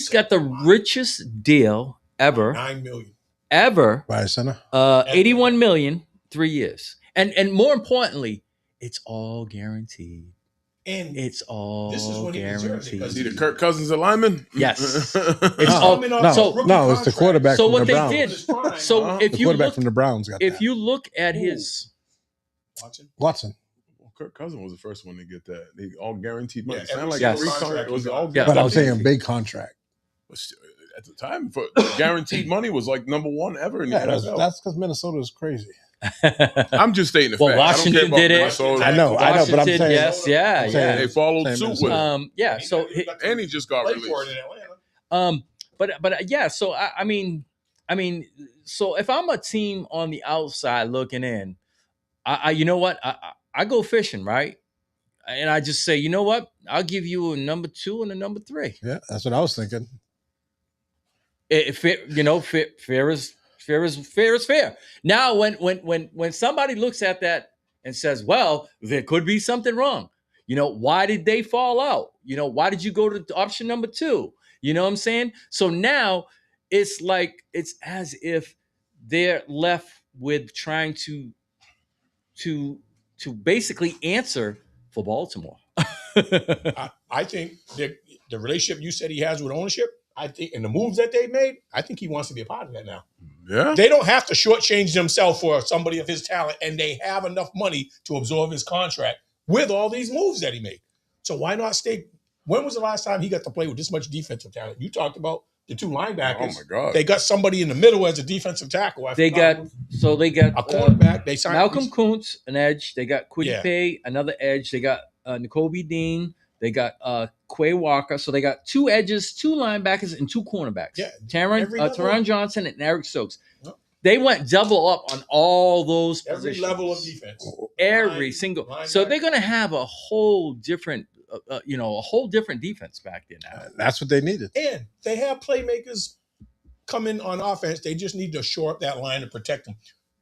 got the richest deal ever. $9 million. Ever. By a center. 81 million, 3 years. And more importantly, it's all guaranteed. And it's all this is when he deserves it, guaranteed. because See the Kirk Cousins alignment? Yes. It's all it's the quarterback So from what the they Browns. did. So if the you quarterback look from the Browns got if that. you look at his Watson. Well, Kirk Cousins was the first one to get that. They all guaranteed money. Yeah, It sounded like every three contract times. It was he all got. Yeah, But I'm guaranteed. saying a big contract. At the time, for guaranteed money was like number one ever in the Yeah, NFL. that's because Minnesota is crazy. I'm just stating the Well, fact. Washington I don't care did about it. Minnesota. I know, but I'm Washington, saying yes, yeah, I'm saying yeah. They followed saying suit with Minnesota. it. Yeah. So And he just got Play released. for it in Atlanta. but yeah. So I mean, so if I'm a team on the outside looking in, I you know what, I go fishing, right? And I just say, you know what, I'll give you a number 2 and a number 3. Yeah, that's what I was thinking. Fair is fair. Now, when somebody looks at that and says, well, there could be something wrong. Why did they fall out? Why did you go to option number 2? You know what I'm saying? So now it's like it's as if they're left with trying to basically answer for Baltimore. I think the relationship you said he has with ownership, I think, and the moves that they made, I think he wants to be a part of that now. Yeah. They don't have to shortchange themselves for somebody of his talent, and they have enough money to absorb his contract with all these moves that he made. So why not stay? When was the last time he got to play with this much defensive talent? You talked about the 2 linebackers. Oh my God. They got somebody in the middle as a defensive tackle. They got a quarterback. They signed Malcolm Kuntz, an edge. They got Kwity Yeah. Paye, another edge. They got N'Kobe Dean. They got Quay Walker. So they got 2 edges, 2 linebackers, and 2 cornerbacks. Yeah, Taron Johnson and Eric Stokes. Yep. They went double up on all those every positions. level of defense. Every single. So they're going to have a whole different, a whole different defense back there now. That's what they needed. And they have playmakers come in on offense. They just need to shore up that line and protect them.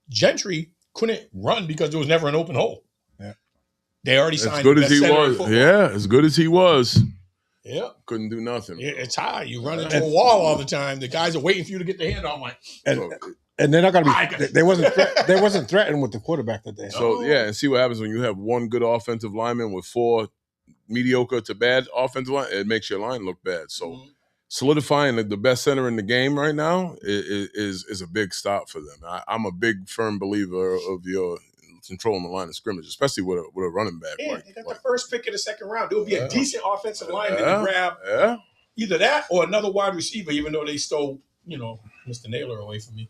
Gentry couldn't run because there was never an open hole. Yeah. They already As signed good the as best he center in was. football. Yeah, as good as he was. Yeah. Couldn't do nothing. Yeah, it's high. You run into a wall all the time. The guys are waiting for you to get the handoff. Like, And they're not going to be. They wasn't threatened with the quarterback that they had. So yeah, and see what happens when you have one good offensive lineman with 4 mediocre to bad offensive line. It makes your line look bad. So solidifying the best center in the game right now is a big stop for them. I'm a big firm believer of your controlling the line of scrimmage, especially with a running back. yeah, they got the first pick of the second round. There will be a decent offensive lineman to grab Yeah. either that or another wide receiver, even though they stole, Mr. Naylor away from me.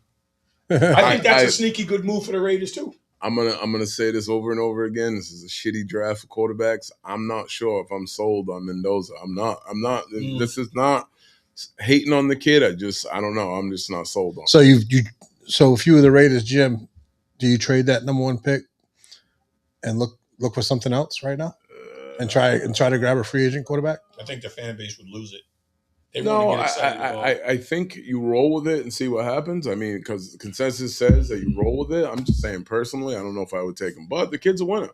I think that's a sneaky good move for the Raiders too. I'm gonna say this over and over again. This is a shitty draft for quarterbacks. I'm not sure if I'm sold on Mendoza. I'm not. This is not hating on the kid. I don't know. I'm just not sold on. So so if you were the Raiders, Jim, do you trade that number 1 pick and look for something else right now, and try to grab a free agent quarterback? I think the fan base would lose it. I think you roll with it and see what happens. I mean, because the consensus says that you roll with it. I'm just saying personally, I don't know if I would take him, but the kid's a winner.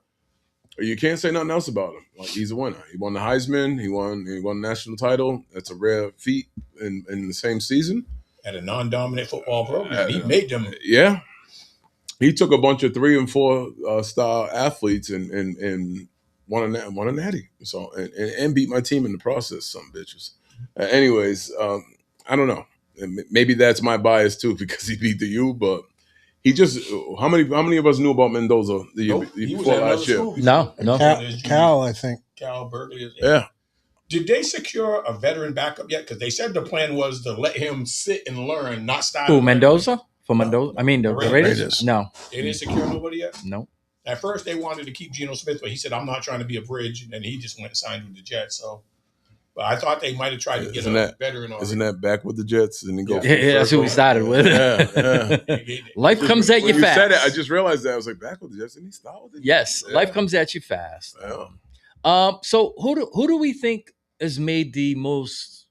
You can't say nothing else about him. Like, he's a winner. He won the Heisman. He won the national title. That's a rare feat in the same season. At a non-dominant football program, he made them. Yeah, he took a bunch of 3 and 4 star athletes and won a natty. So and beat my team in the process. Some bitches. Anyways, I don't know. Maybe that's my bias too because he beat the U. But he just how many of us knew about Mendoza before last year? No. Cal, I think. Cal Berkeley. Yeah. Did they secure a veteran backup yet? Because they said the plan was to let him sit and learn, not start. Who, Mendoza? For Mendoza? I mean, the Raiders? No. They didn't secure nobody yet? No. At first, they wanted to keep Geno Smith, but he said, I'm not trying to be a bridge. And he just went and signed with the Jets. So, but I thought they might have tried to get a veteran on. Isn't that back with the Jets? And then go that's who we started with. Yeah. Life comes at you when fast. You said it, I just realized that. I was like, back with the Jets? Didn't he start with the Jets? Yes, life comes at you fast. Yeah. So who do we think has made the most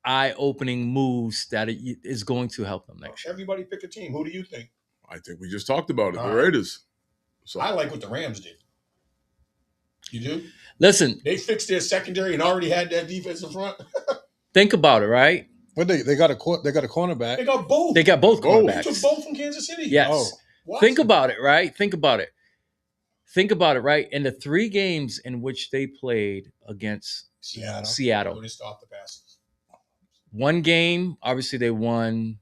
eye-opening moves that is going to help them next year? Everybody pick a team. Who do you think? I think we just talked about it. The Raiders. So I like what the Rams did. You do? Listen, they fixed their secondary and already had that defense in front. Think about it, right? But they got a cornerback. They got both. They got both cornerbacks. They took both from Kansas City. Yes. Think about it, right? Think about it. think about it, right? In the 3 games in which they played against Seattle. When they start the passes. 1 game, obviously they won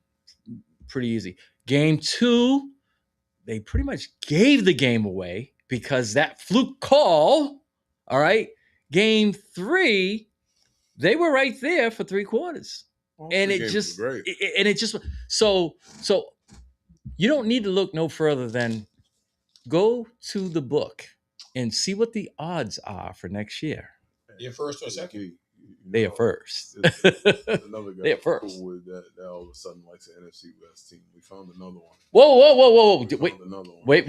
pretty easy. Game 2, they pretty much gave the game away because that fluke call. All right. Game 3, they were right there for 3 quarters. And it just, so you don't need to look no further than go to the book and see what the odds are for next year. They're first or second? They are first. Another guy They are first. cool with that all of a sudden likes the NFC West team. We found another one. Whoa. Wait.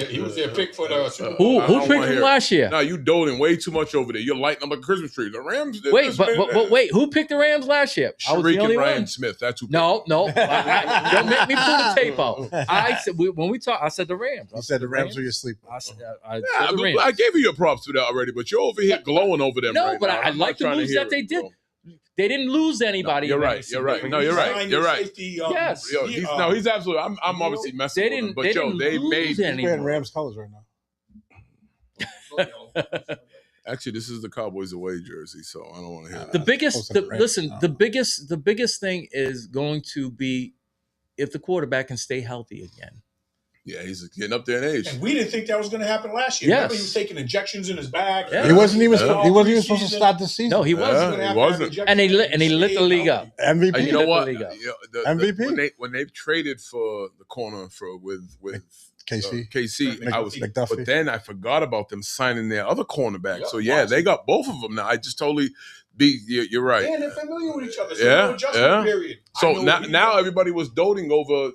He was their pick for the Super Who Bowl. picked him last year? No, you doling way too much over there. You're lighting up a Christmas tree. The Rams did Wait, this, but wait, who picked the Rams last year? I was the Shareek only and Ryan one. Smith. That's who. No. Don't make me pull the tape out. I said when we talked, I said the Rams. You said the Rams were your sleeper. I said the I Rams. gave you your props for that already, but you're over here glowing over them. No, right but now. I I'm like not the trying to moves hear that they it, did. bro. They didn't lose anybody. You're in right. NFC. You're right. No, you're right. You're right. Yes. Yo, he's absolutely. I'm obviously messing with him, but yo, they made. He's wearing Rams colors right now. Actually, this is the Cowboys away jersey, so I don't want to hear that. The biggest thing is going to be if the quarterback can stay healthy again. Yeah, he's getting up there in age. And we didn't think that was going to happen last year. Yes. Remember, he was taking injections in his back. Yeah. He wasn't even supposed to start the season. No, he wasn't. He wasn't. And he lit the league up. MVP. You know what? MVP. When they traded for the corner with KC, I was, McDuffie. but then I forgot about them signing their other cornerback. Yeah, so yeah, they got both of them now. I just totally you're right. And they're familiar with each other. So Yeah, no adjustment period. So now everybody was doting over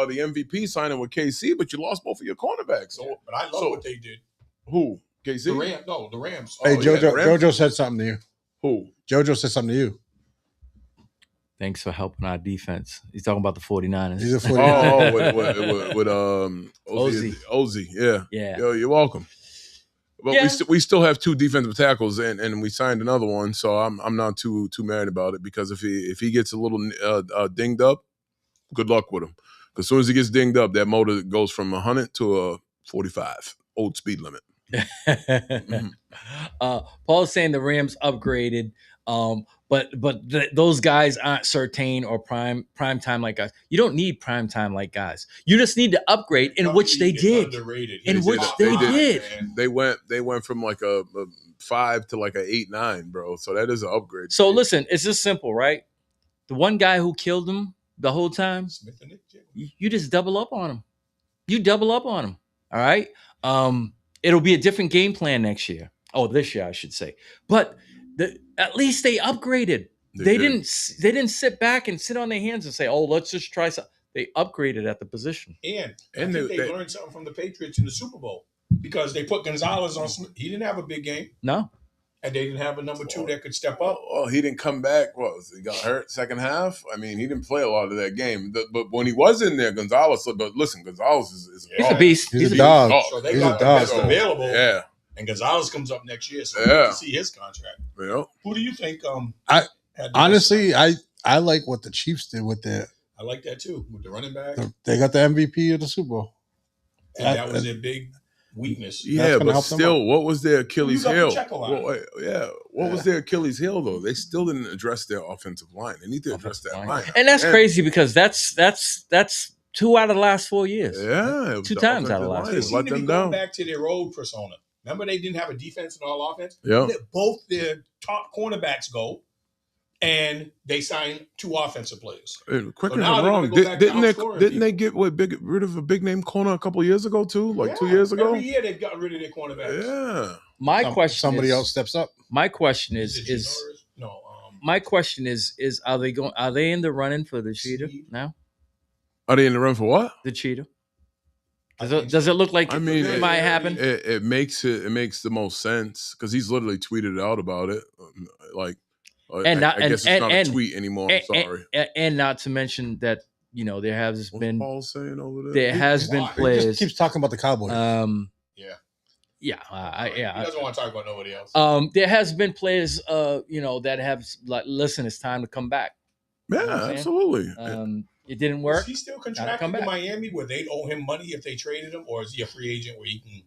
the MVP signing with KC, but you lost both of your cornerbacks. So, Yeah, but I love what they did. Who? KC? The Rams. Hey, the Rams? JoJo said something to you. Who? JoJo said something to you. Thanks for helping our defense. He's talking about the 49ers. He's a 49ers. with Ozzy. Yeah. Yo, you're welcome. But we still have 2 defensive tackles, and we signed another one, so I'm not too mad about it because if he gets a little dinged up, good luck with him. Because as soon as he gets dinged up, that motor goes from 100 to a 45, old speed limit. Paul's saying the Rams upgraded, but those guys aren't Surtain or prime time like guys. You don't need prime time like guys. You just need to upgrade, in which they did. They went from like a 5 to like a 8-9, bro. So that is an upgrade. So listen, it's just simple, right? The one guy who killed him the whole time, you just double up on him. You double up on him. All right. It'll be a different game plan next year. Oh, this year I should say. But at least they upgraded. They didn't sit back and sit on their hands and say, "Oh, let's just try something." They upgraded at the position. And I think they learned something from the Patriots in the Super Bowl because they put Gonzalez on. He didn't have a big game. No. And they didn't have a number 2 that could step up. Oh, he didn't come back. He got hurt second half. I mean, he didn't play a lot of that game. But when he was in there, Gonzalez. But listen, Gonzalez is a beast. He's a dog. So they He's got a dog. the best available. Yeah. AndGonzalez comes up next year, so we get to see his contract. Yeah. Who do you think? Honestly, I like what the Chiefs did with their. I like that too with the running back. They got the MVP of the Super Bowl. And that was their big weakness. Yeah, but still, what was their Achilles heel? What was Yeah. their Achilles heel though? They still didn't address their offensive line. They need to address that line. And that's crazy because that's 2 out of the last 4 years. Yeah, it was 2 the times out of the offensive last line. They 4 seem Let to be them going down. back to their old persona. Remember, they didn't have a defense and all offense. Yeah. Both their top cornerbacks go, and they signed 2 offensive players. Quick So me if now I'm they're wrong. gonna go back to Didn't outscoring they get rid of a big name corner a couple years ago too? Like 2 Yeah, years ago. Every year they've gotten rid of their cornerbacks. Yeah. My question Somebody is, else steps up. My question is no. My question is are they in the running for the cheetah now? Are they in the run for what? The cheetah. Does it look like it might happen? It makes the most sense because he's literally tweeted out about it. Like, I guess it's not a tweet anymore. I'm sorry. And not to mention that there has been Paul saying over there. There has been He players. just keeps talking about the Cowboys. He doesn't want to talk about nobody else. There has been players, that have like, listen, it's time to come back. Yeah, absolutely. It didn't work. Is he still contracted to Miami where they owe him money if they traded him, or is he a free agent where he can?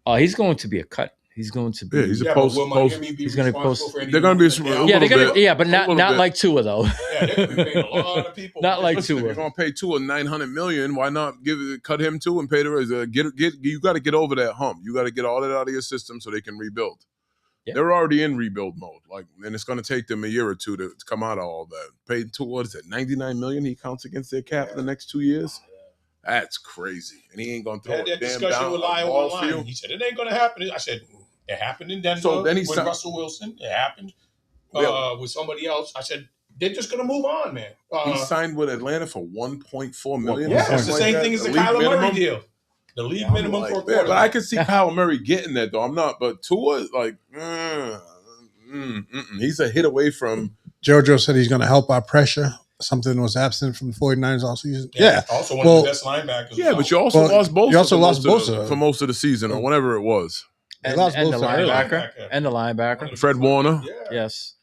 He's going to be a cut. He's going to be. Yeah, he's a post. Will Miami be he's going to responsible post. for any They're going to be movement? Yeah, they're going bit, to. Yeah, but not bit. like Tua though. Yeah, they're going to be paying a lot of people. Not like Listen, if Tua. you're going to pay Tua $900 million, why not cut him too and pay the rest? You got to get over that hump. You got to get all that out of your system so they can rebuild. Yeah. They're already in rebuild mode, and it's going to take them a year or two to come out of all that. Paid Tua, what is it, $99 million? He counts against their cap in the next 2 years. That's crazy, and he ain't going to throw that a damn discussion down with Lyle online. He said it ain't going to happen. I said it happened in Denver with Russell Wilson. It happened with somebody else. I said they're just going to move on, man. He signed with Atlanta for $1.4 million. Yeah, it's the same thing as the Kyler Murray deal. The league minimum for a quarterback. Yeah, but I could see Kyler Murray getting that though. I'm not, but Tua he's a hit away from. JoJo said he's going to help our pressure. Something was absent from the 49ers all season. Yeah. Also one of the best linebackers. Yeah, but you also lost Bosa. You also lost Bosa for most of the season or whatever it was. And the linebacker. Fred Warner. Yeah. Yes.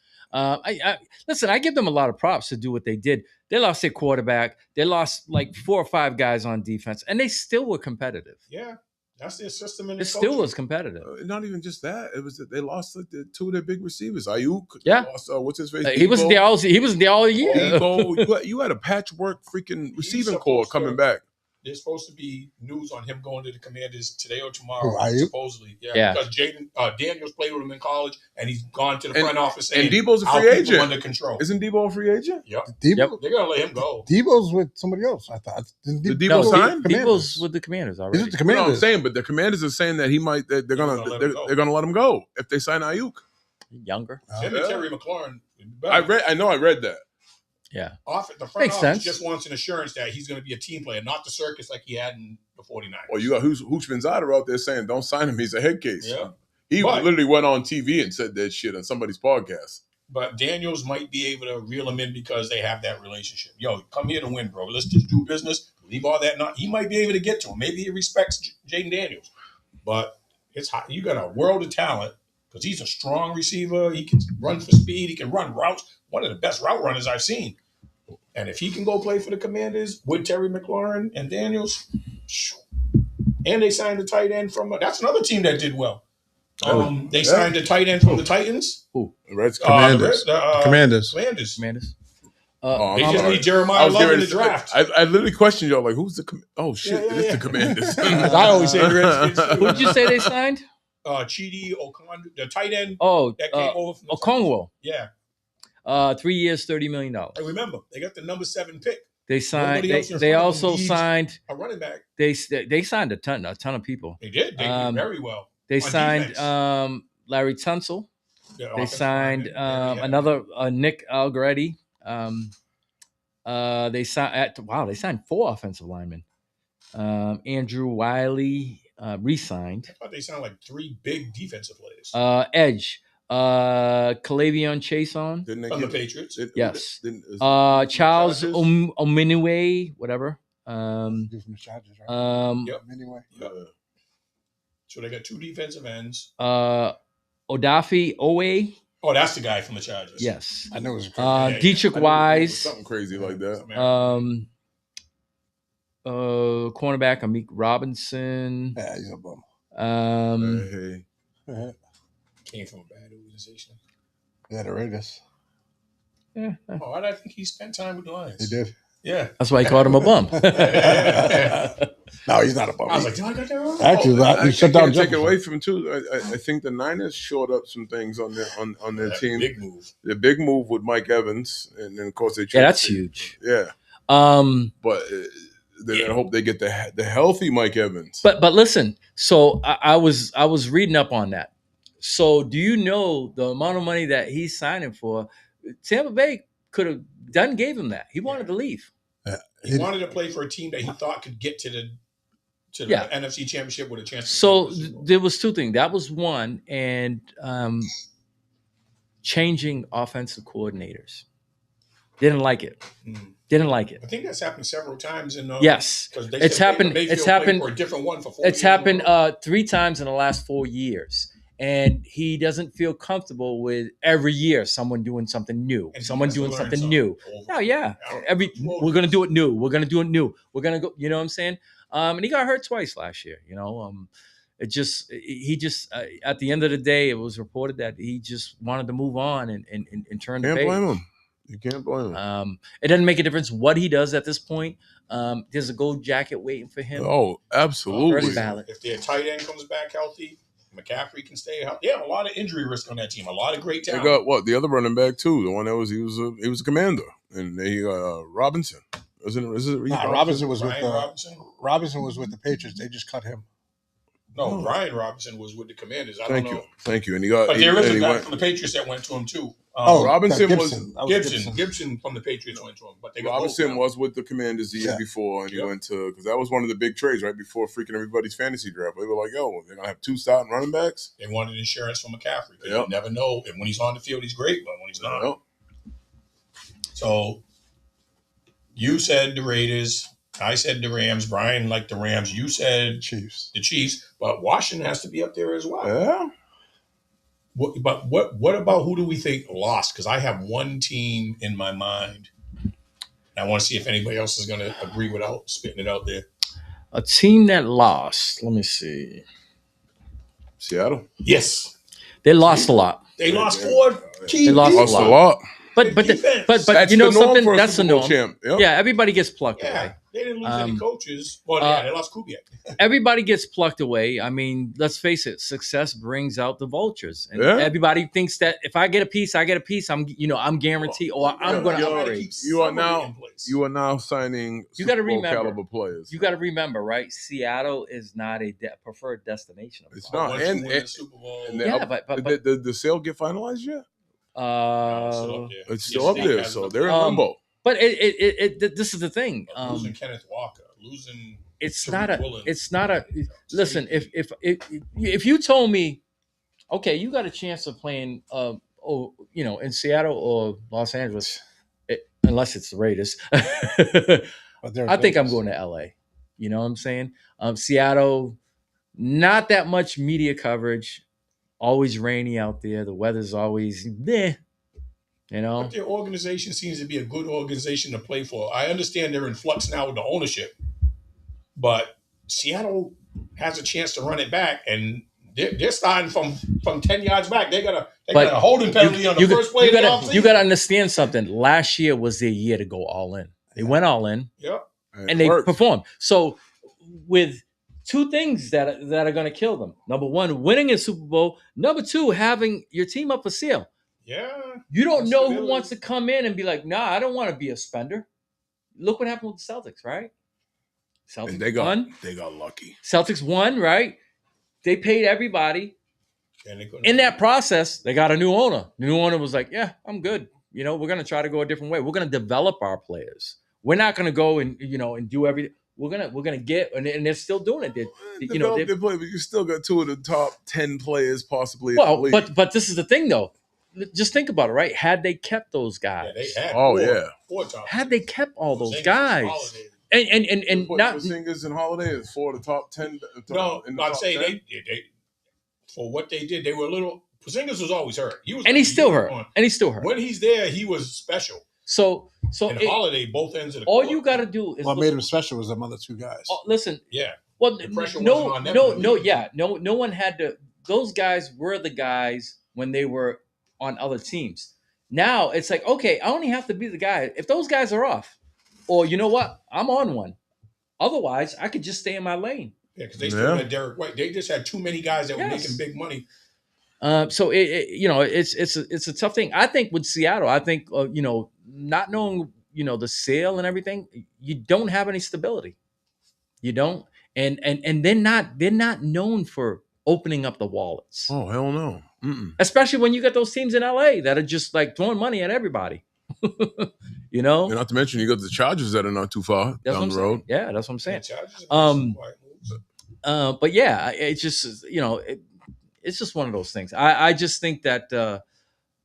Listen, I give them a lot of props to do what they did. They lost their quarterback. They lost like 4 or 5 guys on defense, and they still were competitive. Yeah. That's their system, and it still was competitive. Not even just that; it was that they lost two of their big receivers. Ayuk, lost, what's his face? He wasn't there all year. You had a patchwork freaking receiving core coming back. There's supposed to be news on him going to the Commanders today or tomorrow. Supposedly, because Daniels played with him in college, and he's gone to the front office. And Debo's a free agent. Under control. Isn't Debo a free agent? Yep. They're gonna let him go. Debo's with somebody else. I thought. Did Debo sign? Debo's with the Commanders already. He's with the Commanders. No, I'm saying, but the Commanders are saying that they're gonna let him go if they sign Ayuk. Younger. Terry McLaurin. I read that. Yeah. The front office just wants an assurance that he's going to be a team player, not the circus like he had in the 49ers. Well, you got Hooch Benzader out there saying, don't sign him. He's a head case. Yeah. He literally went on TV and said that shit on somebody's podcast. But Daniels might be able to reel him in because they have that relationship. Yo, come here to win, bro. Let's just do business. Leave all that. He might be able to get to him. Maybe he respects Jaden Daniels. But it's hot. You got a world of talent because he's a strong receiver. He can run for speed. He can run routes. One of the best route runners I've seen. And if he can go play for the Commanders with Terry McLaurin and Daniels, and they signed a tight end from that's another team that did well. They signed a tight end from the Titans. Who? Commanders. Commanders. They just need Jeremiah Love in the draft. I literally questioned y'all like, who's the it is the Commanders. I always say the Redskins. Who did you say they signed? Chidi Okonkwo, the tight end. That came over from Okonkwo. Yeah. 3 years, $30 million. And remember, they got the number 7 pick. They signed. They also signed a running back. They signed a ton of people. They did. They did very well. They signed Larry Tunsil. They signed another Nick Algoretti. They signed 4 offensive linemen. Andrew Wiley re-signed. I thought they sounded like 3 big defensive players. Edge. Calavion Chason from the Patriots. Yes. Charles Ominue, whatever. From the Chargers, right? Anyway. So they got 2 defensive ends. Odafe Owe. Oh, that's the guy from the Chargers. Yes. I know it was Dietrich Wise. Something crazy like that. Cornerback Amik Robinson. Yeah, he's a bum. Came from a bad organization. Yeah, the Raiders. Yeah. Oh, I think he spent time with the Lions. He did. Yeah. That's why he called him a bum. No, he's not a bum. I was like, do I got that wrong? Actually, I can't take it away from him too. I think the Niners shored up some things on their team. Big move. The big move with Mike Evans, and then of course they. That's huge. Yeah. But then I hope they get the healthy Mike Evans. But listen, so I was reading up on that. So do you know the amount of money that he's signing for? Tampa Bay gave him that. He wanted to leave. Yeah. He wanted to play for a team that he thought could get to the NFC Championship with a chance. So there was 2 things. That was one, and changing offensive coordinators. Didn't like it. Didn't like it. I think that's happened several times in. Yes, it's happened. It's happened for a different one for 4 It's happened 3 times in the last 4 years. And he doesn't feel comfortable with every year someone doing something new, someone doing something new. Oh yeah, we're gonna do it new. We're gonna do it new. We're gonna go. You know what I'm saying? And he got hurt twice last year. You know, he just at the end of the day, it was reported that he just wanted to move on and turn the page. Can't blame him. You can't blame him. It doesn't make a difference what he does at this point. There's a gold jacket waiting for him. Oh, absolutely. First ballot. If their tight end comes back healthy, McCaffrey can stay healthy. Yeah, a lot of injury risk on that team. A lot of great talent. They got what the other running back too. The one that was he was a commander, and they Robinson. Robinson was with Robinson was with the Patriots. They just cut him. No, Brian Robinson was with the Commanders. Thank you. And he got. But there is a guy from the Patriots that went to him too. Robinson Gibson from the Patriots went to him. But they got Robinson was with the Commanders the year before, and he went to because that was one of the big trades right before freaking everybody's fantasy draft. They were like, "Yo, they're gonna have 2 starting running backs." They wanted insurance for McCaffrey. You never know, and when he's on the field, he's great, but when he's not, So, you said the Raiders. I said the Rams. Brian liked the Rams. You said the Chiefs. But Washington has to be up there as well. Yeah. What about who do we think lost? Because I have one team in my mind. I want to see if anybody else is going to agree without spitting it out there. A team that lost. Let me see. Seattle. Yes. They lost a lot. They lost 4 key. They lost a lot. But that's you know the norm something? for a That's the Super Bowl norm. champ. Yep. Yeah, everybody gets plucked away. They didn't lose any coaches. Well, they lost Kubiak. Everybody gets plucked away. I mean, let's face it. Success brings out the vultures, and Yeah. everybody thinks that if I get a piece, I get a piece. I'm guaranteed, or I'm going to upgrade. You are now signing. You got to Super Bowl remember, caliber players. You got to remember, right? Seattle is not a preferred destination. It's not. And the sale get finalized yet? It's still up there, so they're in limbo. But this is the thing. Losing Kenneth Walker, losing. It's not a. Listen, if you told me, okay, you got a chance of playing, in Seattle or Los Angeles, unless it's the Raiders, I think I'm going to LA. You know what I'm saying? Seattle, not that much media coverage. Always rainy out there. The weather's always there. You know, but their organization seems to be a good organization to play for. I understand they're in flux now with the ownership, but Seattle has a chance to run it back, and they're starting from 10 yards back. They got a holding penalty on the first play. You got to understand something. Last year was their year to go all in. They went all in, and they performed. So with 2 things that are going to kill them. Number 1, winning a Super Bowl. Number 2, having your team up for sale. Yeah. You don't know who wants to come in and be like, nah, I don't want to be a spender. Look what happened with the Celtics, right? Celtics won. They got lucky. Celtics won, right? They paid everybody. In that process, they got a new owner. The new owner was like, yeah, I'm good. We're going to try to go a different way. We're going to develop our players. We're not going to go and do everything. We're gonna get, and they're still doing it. They play, but you still got 2 of the top 10 players possibly. Well, but this is the thing though. Just think about it, right? Had they kept those guys, four top. Had they kept all those guys, and not Porzingis and Holiday is 4 of the top 10. I'm saying they for what they did, they were a little. Porzingis was always hurt. He's still hurt. When he's there, he was special. So Holiday, both ends of the all court. you got to do is what made him special was them other 2 guys. Listen, yeah. Well, no one had to. Those guys were the guys when they were on other teams. Now it's like, okay, I only have to be the guy if those guys are off, or you know what, I'm on one. Otherwise, I could just stay in my lane. Yeah, because they still had Derek White. They just had too many guys that were making big money. So it's a tough thing. I think with Seattle, not knowing the sale and everything, you don't have any stability. You don't, and they're not known for opening up the wallets. Oh hell no! Especially when you got those teams in LA that are just like throwing money at everybody. And not to mention you got the Chargers that are not too far down the road. Yeah, that's what I'm saying. But yeah, it's just it's just one of those things. I just think that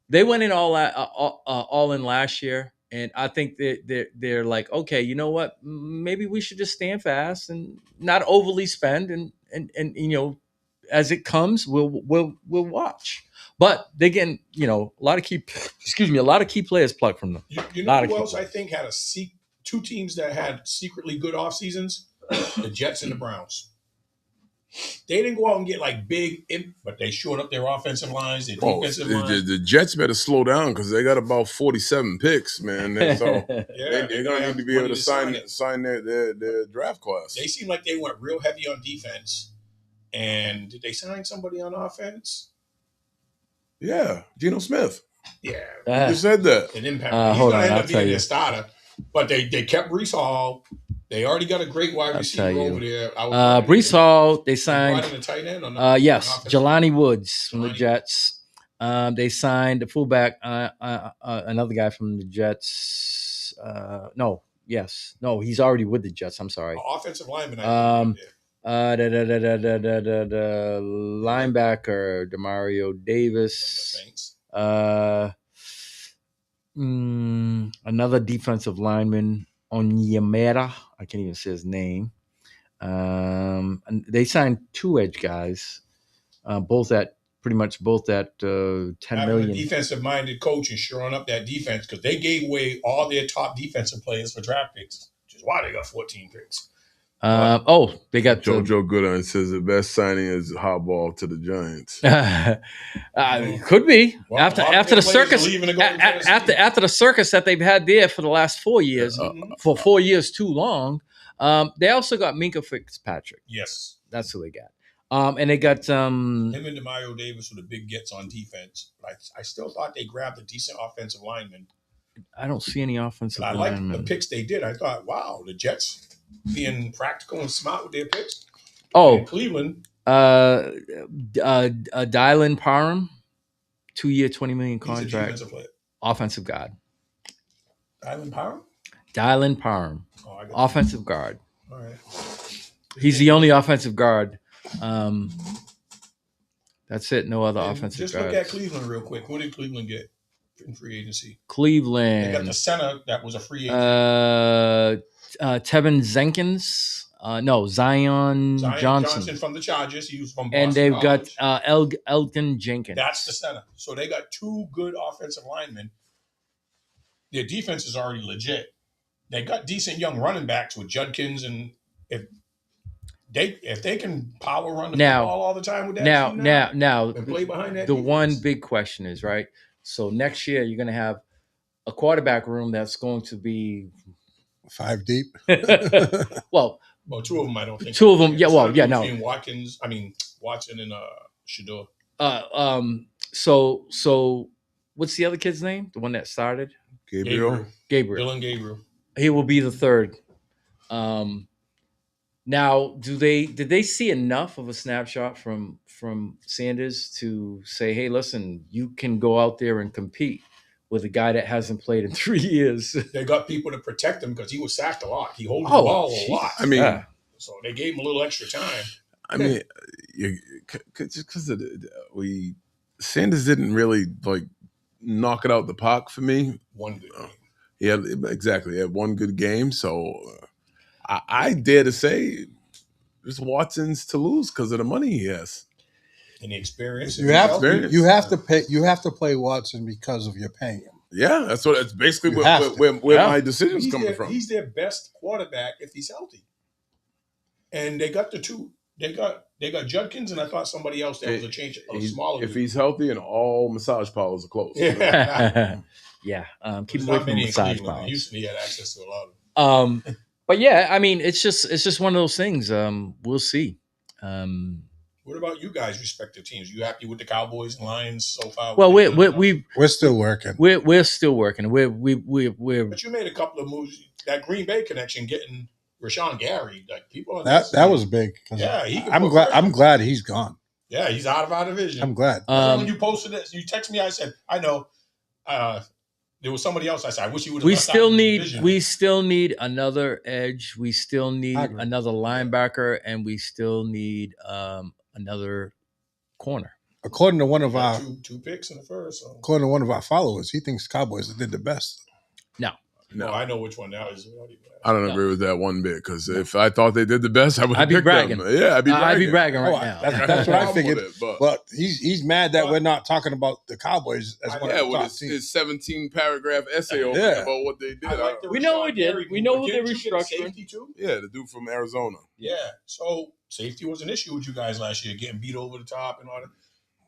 they went in all in last year, and I think they're like, okay, you know what? Maybe we should just stand fast and not overly spend, and as it comes, we'll watch. But they getting a lot of key players plucked from them. You know who else I think had 2 teams that had secretly good off seasons? The Jets and the Browns. They didn't go out and get like but they shored up their offensive lines, their defensive line. The Jets better slow down because they got about 47 picks, man. So they're going to need to be able to sign their draft class. They seem like they went real heavy on defense. And did they sign somebody on offense? Yeah, Geno Smith. Yeah. You just said that. It didn't He's going to end up being their starter. But they kept Breece Hall. They already got a great wide receiver over there. Breece Hall, they signed. A tight end or not? Yes, Jelani Woods from the Jets. They signed the fullback, another guy from the Jets. No, he's already with the Jets. I'm sorry. Offensive lineman. The linebacker, Demario Davis. Another defensive lineman, Onyemera. I can't even say his name. And they signed 2 edge guys, both at 10 million. A defensive-minded coach and shoring up that defense because they gave away all their top defensive players for draft picks, which is why they got 14 picks. They got JoJo Goodine says the best signing is Hardball to the Giants. Could be after the circus. After the circus that they've had there for the last 4 years, for 4 years too long. They also got Minka Fitzpatrick. Yes, that's who they got. And they got him and Demario Davis were the big gets on defense. I still thought they grabbed a decent offensive lineman. I don't see any offensive linemen. I like the picks they did. I thought, wow, the Jets being practical and smart with their picks. And Cleveland. Dylan Parham, 2-year, $20 million contract. Offensive guard. Dylan Parham? Dylan Parham. Offensive guard. All right. He's the only offensive guard. That's it. No other offensive guards. Just look at Cleveland real quick. Who did Cleveland get in free agency? Cleveland. They got the center that was a free agent. Tevin Jenkins. Zion Johnson from the Chargers. He was from Boston and they've College. got Elgin Jenkins. That's the center. So they got 2 good offensive linemen. Their defense is already legit. They got decent young running backs with Judkins, and if they can power run the football all the time with that team now and play behind that the defense. One big question is, right? So next year you're going to have a quarterback room that's going to be 5 deep. Well, 2 of them I don't think. 2 of them, no. Watson and Shador. So what's the other kid's name? The one that started? Gabriel. Dylan Gabriel. He will be the 3rd. Now, did they see enough of a snapshot from Sanders to say, hey, listen, you can go out there and compete with a guy that hasn't played in 3 years? They got people to protect him because he was sacked a lot. He holds the ball a lot. I mean, so they gave him a little extra time. I mean, just because Sanders didn't really knock it out the park for me. One good game. He had one good game. So I dare to say it's Watson's to lose because of the money he has and the experience. You have to play Watson because of your paying him. Yeah, that's basically where my decision's coming from. He's their best quarterback if he's healthy. And they got the 2. They got Judkins, and I thought somebody else that was a change smaller. If he's healthy, and all massage parlors are closed. Yeah. Keep away from massage parlors. Houston, he had access to a lot of them. But yeah, I mean, it's just one of those things. We'll see. What about you guys' respective teams? You happy with the Cowboys and Lions so far? Well, we're still working. We're still working. We're. But you made a couple of moves. That Green Bay connection, getting Rashawn Gary, people. That was big. Yeah, I'm glad he's gone. Yeah, he's out of our division. I'm glad. When you posted it, you texted me. I said, I know. There was somebody else. I said, I wish you would have. We still need another edge. We still need another linebacker, and we still need another corner. According to one of our 2 picks in the first. So. According to one of our followers, he thinks Cowboys did the best. No, I know which one that is. I don't agree with that one bit because if I thought they did the best, I would have be bragging. Them. Yeah, I'd be bragging right now. That's what I figured. But he's mad that we're not talking about the Cowboys as one of the top teams. His 17-paragraph essay about what they did. We know we did. We know who they restructured. Yeah, the dude from Arizona. Yeah. So safety was an issue with you guys last year, getting beat over the top and all that.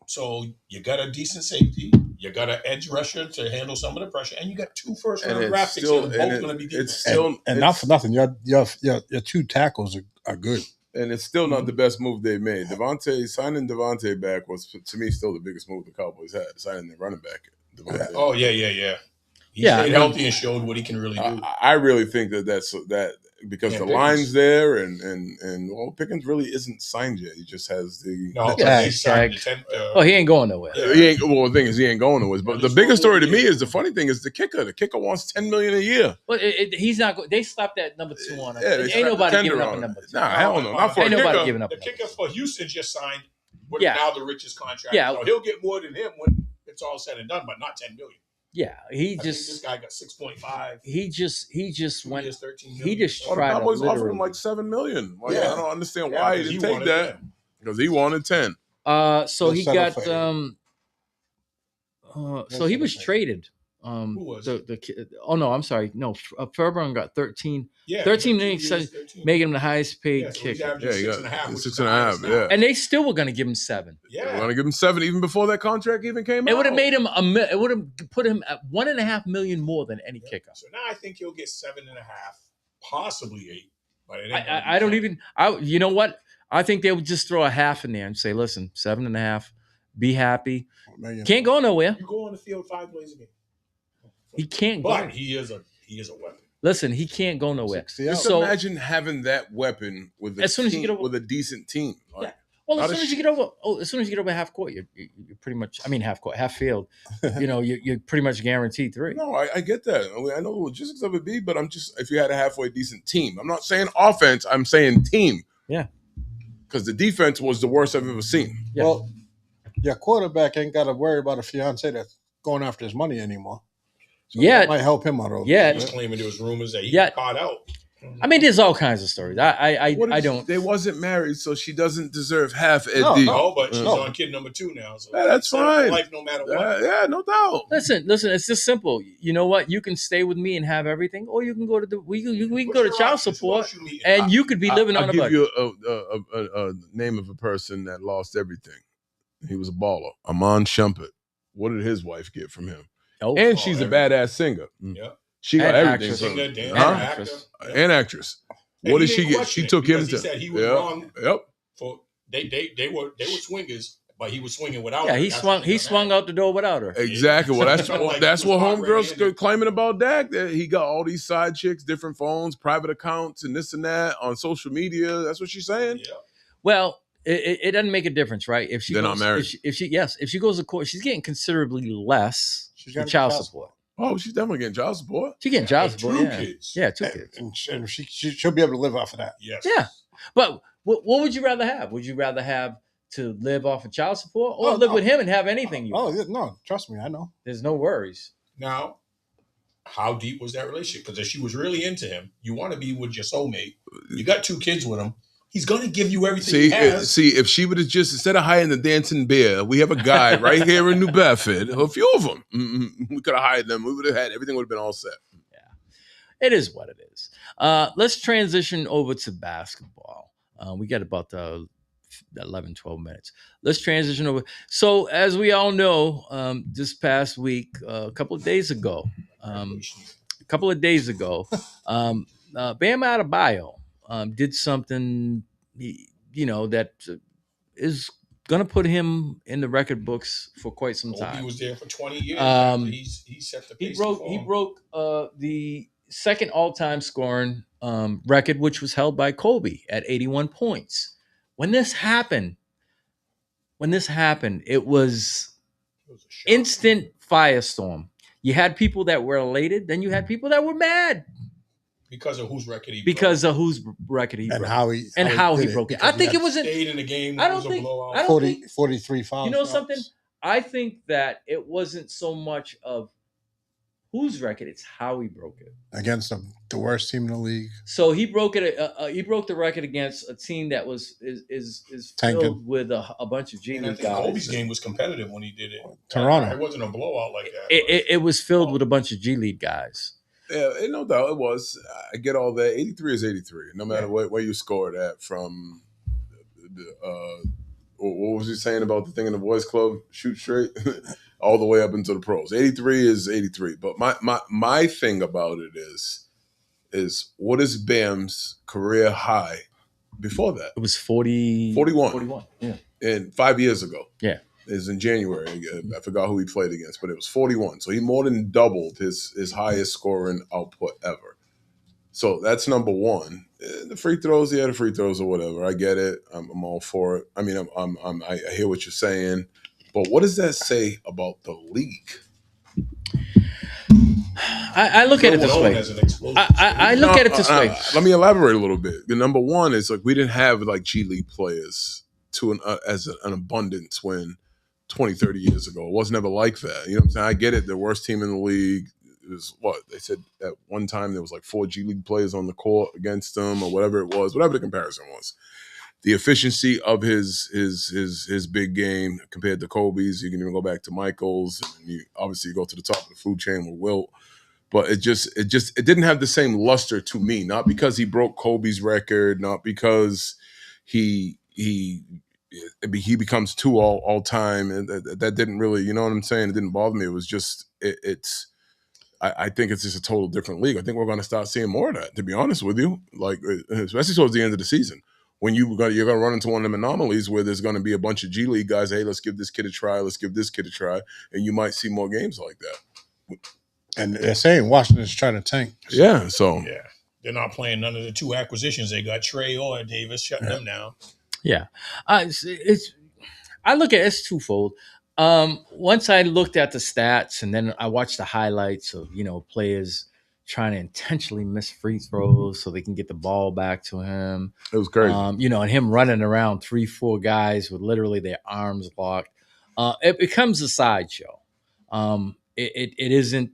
So you got a decent safety, you got an edge rusher to handle some of the pressure, and you got 2 first-round draft picks that are both going to be decent. And not for nothing, your 2 tackles are good. And it's still not the best move they made. Signing Devontae back was, to me, still the biggest move the Cowboys had, signing their running back. Devontae. Oh, yeah. He stayed healthy and showed what he can really do. I really think that's because the line's there and well, Pickens really isn't signed yet. He just has the tag. He ain't going nowhere. The thing is, he ain't going nowhere. But the biggest story to me is the funny thing is the kicker. The kicker wants $10 million a year. Well, he's not. They slapped that number 2 on him. Yeah, ain't nobody giving up a number 2. Nah, hell no. Not for ain't nobody giving up. The kicker for Houston just signed now the richest contract. Yeah, so he'll get more than him when it's all said and done, but not $10 million. Yeah, this guy got 6.5. He just went. He just tried. The Cowboys offered him like $7 million. I don't understand why he didn't take that. Because he wanted 10. So he got. So he was traded. Who was I'm sorry. No, Fairburn got 13. Yeah, 13 million, making him the highest paid kicker. Yeah, he got 6.5. Yeah, and they still were going to give him 7. Yeah, they were going to give him 7 even before that contract even came out. It would have made him it would have put him at $1.5 million more than any kicker. So now I think he'll get 7.5, possibly 8. But I don't even. You know what? I think they would just throw a half in there and say, "Listen, 7.5. Be happy. Can't go nowhere. You go on the field 5 plays a game. He can't go. But he is a weapon. Listen, he can't go nowhere. Just imagine having that weapon with a decent team. Like, well, as soon as you get over half court, you're pretty much. I mean, half court, half field. You're pretty much guaranteed 3. No, I get that. I know the logistics of it but I'm just if you had a halfway decent team. I'm not saying offense. I'm saying team. Yeah. Because the defense was the worst I've ever seen. Yeah. Well, your quarterback ain't got to worry about a fiance that's going after his money anymore. So that might help him out a little bit. He's claiming there was rumors that he got caught out. I mean, there's all kinds of stories. I don't. They wasn't married, so she doesn't deserve half Ed No, D. But she's on kid number 2 now. So that's fine. Life, no matter what. No doubt. Listen. It's just simple. You know what? You can stay with me and have everything, or you can go to we can go to child support, and you could be living on a budget. I'll give you a name of a person that lost everything. He was a baller. Amon Shumpert. What did his wife get from him? And she's a badass singer. Yeah. She got everything. Singer, and actress. What did she get? She took him to. He said he was wrong. Yep. For they were swingers, but he was swinging without her. Yeah, he swung out the door without her. Exactly. Well, that's what homegirls claiming about Dak. That he got all these side chicks, different phones, private accounts, and this and that on social media. That's what she's saying. Yeah. Well, it doesn't make a difference, right? If they're not married. If she goes to court, she's getting considerably less for child support. Oh, she's definitely getting child support. She's getting child support. 2 kids. Yeah, 2 kids. And she'll be able to live off of that. Yes. Yeah. But what would you rather have? Would you rather have to live off of child support or live with him and have anything you want? No, trust me, I know. There's no worries. Now, how deep was that relationship? Because if she was really into him, you want to be with your soulmate. You got 2 kids with him. He's going to give you everything he has. If she would have just, instead of hiring the dancing bear, we have a guy right here in New Bedford, a few of them. We could have hired them. We would have had, everything would have been all set. Yeah, it is what it is. Let's transition over to basketball. We got about 11, 12 minutes. Let's transition over. So as we all know, this past week, a couple of days ago, Bam Adebayo did something, that is going to put him in the record books for quite some time. He was there for 20 years. He set the pace. He broke the second all-time scoring record, which was held by Kobe at 81 points. When this happened, it was instant firestorm. You had people that were elated, then you had people that were mad. Because of whose record he broke. And how he broke it. I think it was stayed in the game. I don't think 43 fouls. You know something? I think that it wasn't so much of whose record, it's how he broke it. Against the worst team in the league. So he broke it. He broke the record against a team that is filled with a bunch of G League guys. Kobe's game was competitive when he did it. Toronto. It wasn't a blowout like that. It was filled with a bunch of G League guys. Yeah, no doubt it was. I get all that. 83 is 83, no matter where you score it at from. what was he saying about the thing in the boys club? Shoot straight, all the way up into the pros. 83 is 83. But my thing about it is what is Bam's career high before that? It was 41. 41. Yeah. And 5 years ago. Yeah. Is in January. I forgot who he played against, but it was 41. So he more than doubled his highest scoring output ever. So that's number one. The free throws, the free throws or whatever. I get it. I'm all for it. I mean, I hear what you're saying, but what does that say about the league? I look at it this way. I look at it this way. Let me elaborate a little bit. The number one is like we didn't have like G League players as an abundance when 20, 30 years ago. It was never like that. You know what I'm saying? I get it. The worst team in the league is what? They said at one time there was like 4 G League players on the court against them or whatever it was, whatever the comparison was. The efficiency of his big game compared to Kobe's, you can even go back to Michael's. And you obviously go to the top of the food chain with Wilt. But it didn't have the same luster to me. Not because he broke Kobe's record, not because he becomes 2 all time, and that didn't really, you know what I'm saying? It didn't bother me. It was just I think it's just a total different league. I think we're going to start seeing more of that. To be honest with you, like especially towards the end of the season, when you're going to run into one of them anomalies where there's going to be a bunch of G League guys. Hey, let's give this kid a try. Let's give this kid a try, and you might see more games like that. And they're saying Washington's trying to tank. Yeah, so yeah, they're not playing none of the 2 acquisitions they got. Trey or Davis shutting them down. Yeah, I look at it's twofold. Once I looked at the stats and then I watched the highlights of players trying to intentionally miss free throws so they can get the ball back to him. It was crazy. And him running around 3-4 guys with literally their arms locked. It becomes a sideshow. It isn't.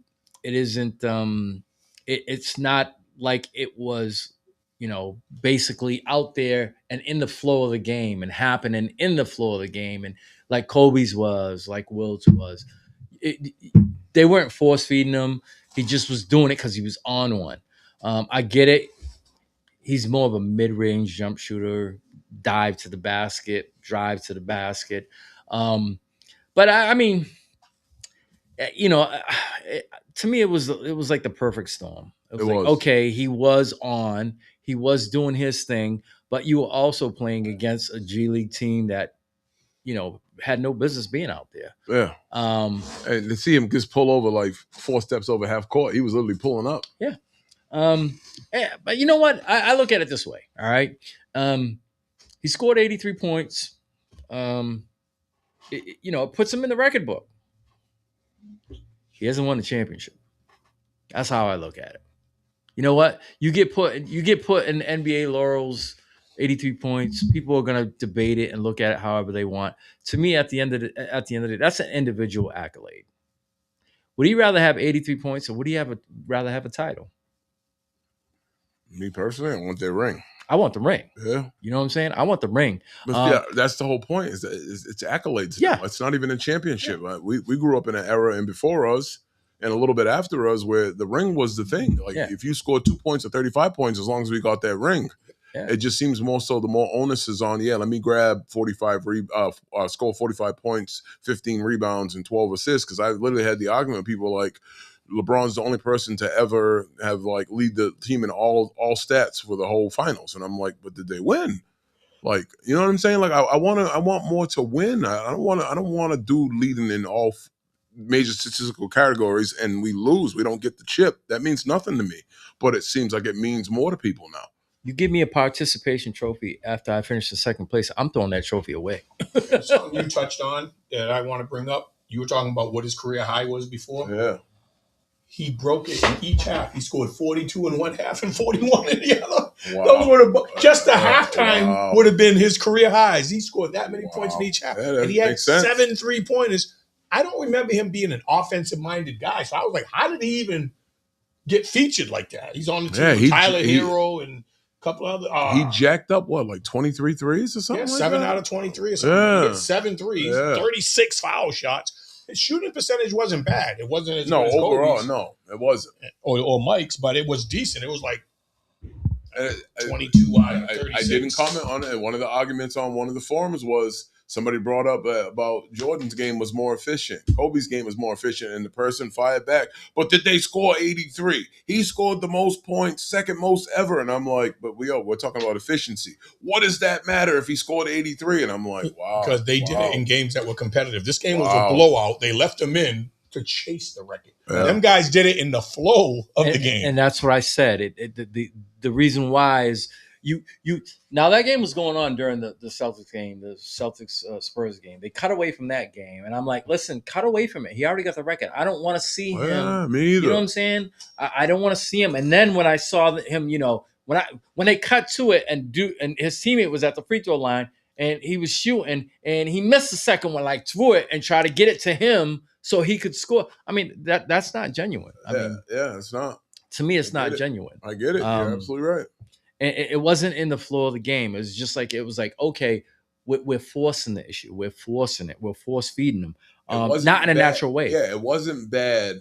It's not like it was, basically out there and in the flow of the game and happening in the flow of the game. And like Kobe's was, like Wilt's was, they weren't force feeding him. He just was doing it because he was on one. I get it. He's more of a mid-range jump shooter, dive to the basket, drive to the basket. But I mean, to me, it was like the perfect storm. It was like, okay, he was doing his thing, but you were also playing against a G League team that, had no business being out there. Yeah. And to see him just pull over like 4 steps over half court, he was literally pulling up. Yeah. But you know what? I look at it this way. All right. He scored 83 points. It puts him in the record book. He hasn't won the championship. That's how I look at it. You know what? You get put in NBA laurels, 83 points. People are going to debate it and look at it however they want. To me, at the end of the day, that's an individual accolade. Would he rather have 83 points or would he rather have a title? Me personally, I want that ring. I want the ring. Yeah. You know what I'm saying? I want the ring. But that's the whole point. It's accolades. Yeah. Now. It's not even a championship. Yeah. We grew up in an era and before us and a little bit after us where the ring was the thing. Like if you scored 2 points or 35 points, as long as we got that ring, it just seems more so the more onus is on, let me grab 45, score 45 points, 15 rebounds and 12 assists. Because I literally had the argument with people like, LeBron's the only person to ever have like lead the team in all stats for the whole finals, and I'm like, but did they win? Like, you know what I'm saying? Like, I want more to win. I don't want to do leading in all major statistical categories, and we lose. We don't get the chip. That means nothing to me, but it seems like it means more to people now. You give me a participation trophy after I finish the second place, I'm throwing that trophy away. Something you touched on that I want to bring up. You were talking about what his career high was before. Yeah. He broke it in each half. He scored 42 in one half and 41 in the other. Wow. Those would have just the halftime would have been his career highs. He scored that many points in each half, and he had 7 3-pointers. I don't remember him being an offensive-minded guy, so I was like, how did he even get featured like that? He's on the team with Tyler Hero and a couple other. He jacked up like 23 threes or something. Yeah, like 7 that? out of 23 or something. Yeah. He had 7 threes, 36 foul shots. His shooting percentage wasn't bad. It wasn't as good as overall, Kobe's. no, it wasn't. Or Mike's, but it was decent. It was like, 22 wide, 36. I didn't comment on it. One of the arguments on one of the forums was somebody brought up about Jordan's game was more efficient. Kobe's game was more efficient, and the person fired back. But did they score 83? He scored the most points, second most ever. And I'm like, but we're talking about efficiency. What does that matter if he scored 83? And I'm like, wow. Because they did it in games that were competitive. This game was a blowout. They left them in to chase the record. Yeah. Them guys did it in the flow of the game. And that's what I said. The reason why is you now that game was going on during the Celtics game, the Celtics Spurs game. They cut away from that game, and I'm like, listen, cut away from it. He already got the record. I don't want to see him. Me either. You know what I'm saying? I don't want to see him. And then when I saw him, when they cut to it and his teammate was at the free throw line and he was shooting and he missed the second one, like threw it and tried to get it to him so he could score. I mean, that's not genuine. I mean, it's not. To me, it's not genuine. I get it. You're absolutely right. And it wasn't in the flow of the game. It was just like, okay, we're forcing the issue. We're forcing it. We're force feeding them. Not in a natural way. Yeah, it wasn't bad.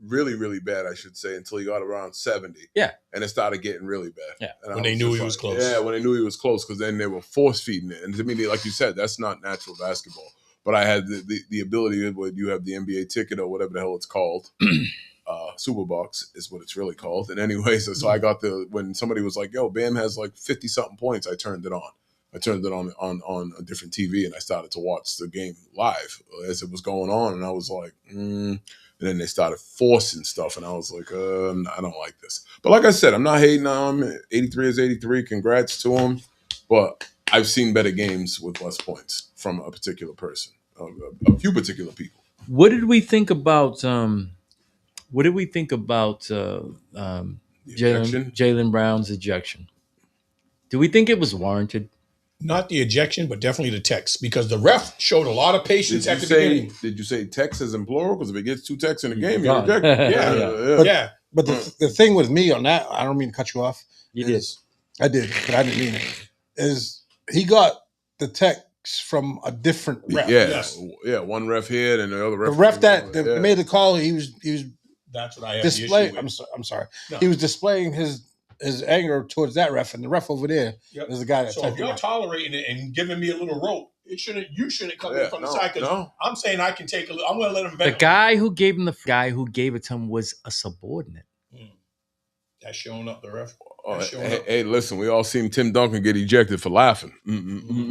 Really, really bad, I should say, until he got around 70. Yeah. And it started getting really bad. Yeah. And when they knew he was close. Yeah, when they knew he was close, because then they were force feeding it. And to me, like you said, that's not natural basketball. But I had the ability, when you have the NBA ticket or whatever the hell it's called, Superbox is what it's really called. And anyways, so I got when somebody was like, yo, Bam has like 50 something points, I turned it on. I turned it on a different TV and I started to watch the game live as it was going on. And I was like, And then they started forcing stuff. And I was like, I don't like this. But like I said, I'm not hating on him. 83 is 83. Congrats to him. But I've seen better games with less points from a particular person, a few particular people. What did we think about Jaylen Brown's ejection? Do we think it was warranted? Not the ejection, but definitely the text, because the ref showed a lot of patience at the beginning. Did you say text as in plural? Because if it gets two texts in a game, you're ejected. Yeah. But the thing with me on that, I don't mean to cut you off. You did. I did, but I didn't mean it. Is he got the text from a different ref? Yeah. One ref here and the other ref. The ref that made the call, he was. That's what I have displaying. the issue with. I'm sorry. No. He was displaying his anger towards that ref, and the ref over there is the guy that. So if you're tolerating it and giving me a little rope, you shouldn't come in from the side. Because I'm saying I can take a little. I'm going to let him. The guy who gave him it to him was a subordinate. That's showing up the ref. Hey, listen, we all seen Tim Duncan get ejected for laughing.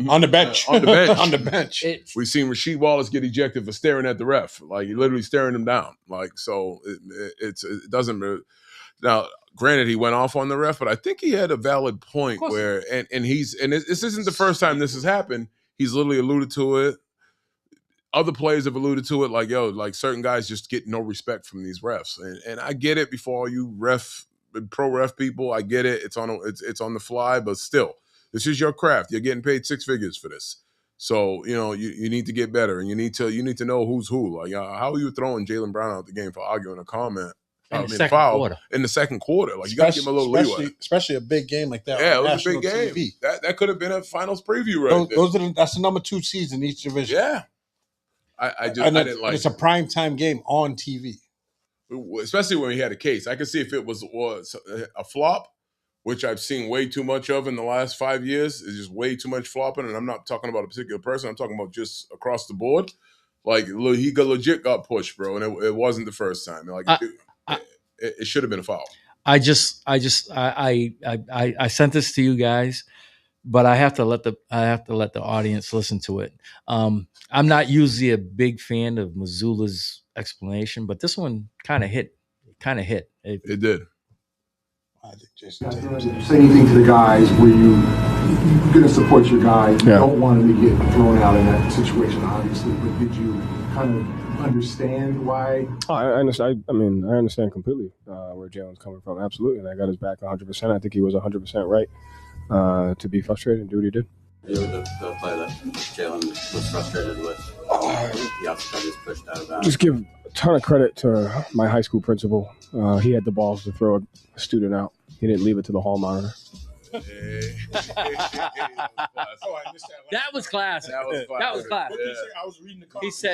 On the bench. On the bench. We seen Rasheed Wallace get ejected for staring at the ref. Like, he literally staring him down. Like, so it doesn't. Now, granted, he went off on the ref, but I think he had a valid point where, and this isn't the first time this has happened. He's literally alluded to it. Other players have alluded to it, like certain guys just get no respect from these refs. And I get it before you pro ref people. I get it. It's on the fly, but still, this is your craft. You're getting paid 6 figures for this. So, you need to get better, and you need to know who's who. Like, how are you throwing Jaylen Brown out the game for arguing a comment? In the second quarter. Like, you got to give him a little leeway. Especially a big game like that. Yeah, it was a big game. TV. That could have been a finals preview right there. That's the number 2 seeds in each division. Yeah. I didn't like it. It's a primetime game on TV. Especially when he had a case. I could see if it was a flop, which I've seen way too much of in the last 5 years. It's just way too much flopping, and I'm not talking about a particular person. I'm talking about just across the board. Like, he legit got pushed, bro, and it wasn't the first time. Like, it should have been a foul. I sent this to you guys, but I have to let the audience listen to it. I'm not usually a big fan of Mazzulla's explanation, but this one kind of hit. It did. Did you say anything to the guys where you're going to support your guy? You don't want him to get thrown out in that situation, obviously, but did you kind of understand why? Oh, I understand. I mean, I understand completely where Jalen's coming from. Absolutely. And I got his back 100%. I think he was 100% right to be frustrated and do what he did. You were the play that Jalen was frustrated with. The opposite just pushed out of bounds. Just give a ton of credit to my high school principal. He had the balls to throw a student out. He didn't leave it to the hall monitor. That was classic. That was classic. I was reading the comments.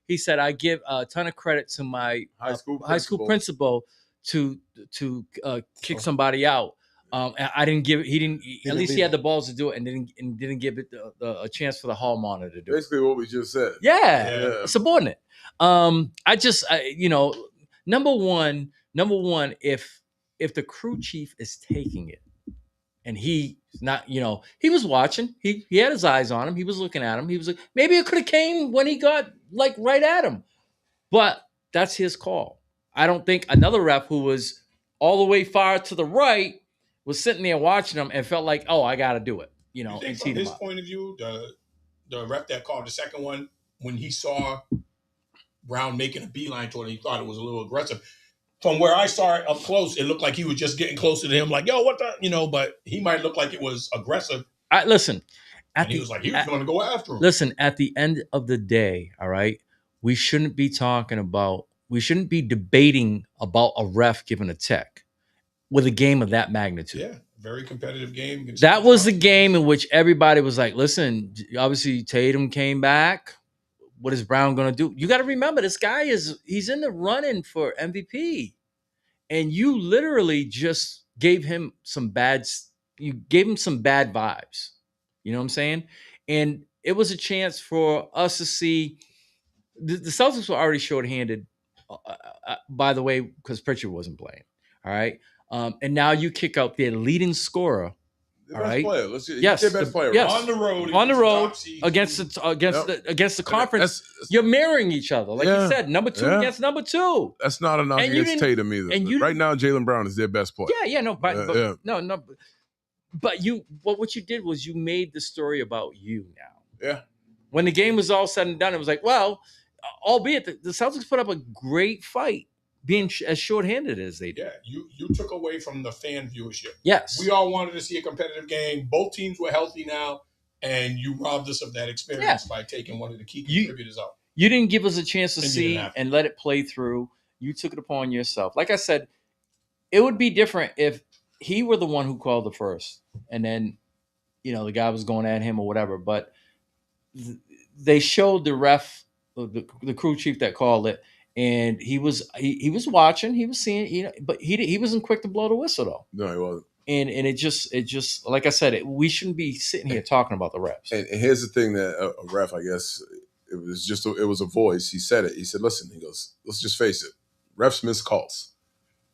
He said I give a ton of credit to my high school principal to kick somebody out. I didn't give he didn't at least he had the balls to do it and didn't give it a chance for the hall monitor to do Basically, what we just said. it. Yeah. Subordinate. You know, number one, if the crew chief is taking it and he's not, you know, he was watching, he had his eyes on him, he was looking at him, he was like, maybe it could have came when he got like right at him, but that's his call. I don't think another ref who was all the way far to the right was sitting there watching him and felt like, oh, I got to do it, you know. You think from his point of view, the ref that called the second one, when he saw Brown making a beeline toward him, he thought it was a little aggressive. From where I saw it up close, it looked like he was just getting closer to him, like, yo, what the, you know, but he might look like it was aggressive. Listen, he was going to go after him. Listen, at the end of the day, all right, we shouldn't be debating about a ref giving a tech with a game of that magnitude. Yeah, very competitive game. That was the game in which everybody was like, listen, obviously Tatum came back. What is Brown going to do? You got to remember, this guy he's in the running for MVP. And you literally just gave him some bad vibes. You know what I'm saying? And it was a chance for us to see the Celtics were already shorthanded, by the way, because Pritchard wasn't playing. All right. And now you kick out their leading scorer. All right. Player. Yes. Their best player. Yes. On the road against the conference. You're mirroring each other. Like you said, number two against number two. That's not enough against Tatum either. And right now, Jaylen Brown is their best player. But what you did was you made the story about you now. Yeah. When the game was all said and done, it was like, well, albeit the Celtics put up a great fight, being as shorthanded as they did. Yeah, you took away from the fan viewership. Yes. We all wanted to see a competitive game. Both teams were healthy now, and you robbed us of that experience by taking one of the key contributors out. You didn't give us a chance to see and let it play through. You took it upon yourself. Like I said, it would be different if he were the one who called the first, and then, you know, the guy was going at him or whatever. But they showed the ref, the crew chief that called it, and he was watching, he was seeing, you know, but he wasn't quick to blow the whistle though. No, he wasn't. And it just like I said, we shouldn't be sitting here talking about the refs. And here's the thing that a ref, I guess, it was a voice. He said it. He said, "Listen," he goes, "let's just face it, refs miss calls."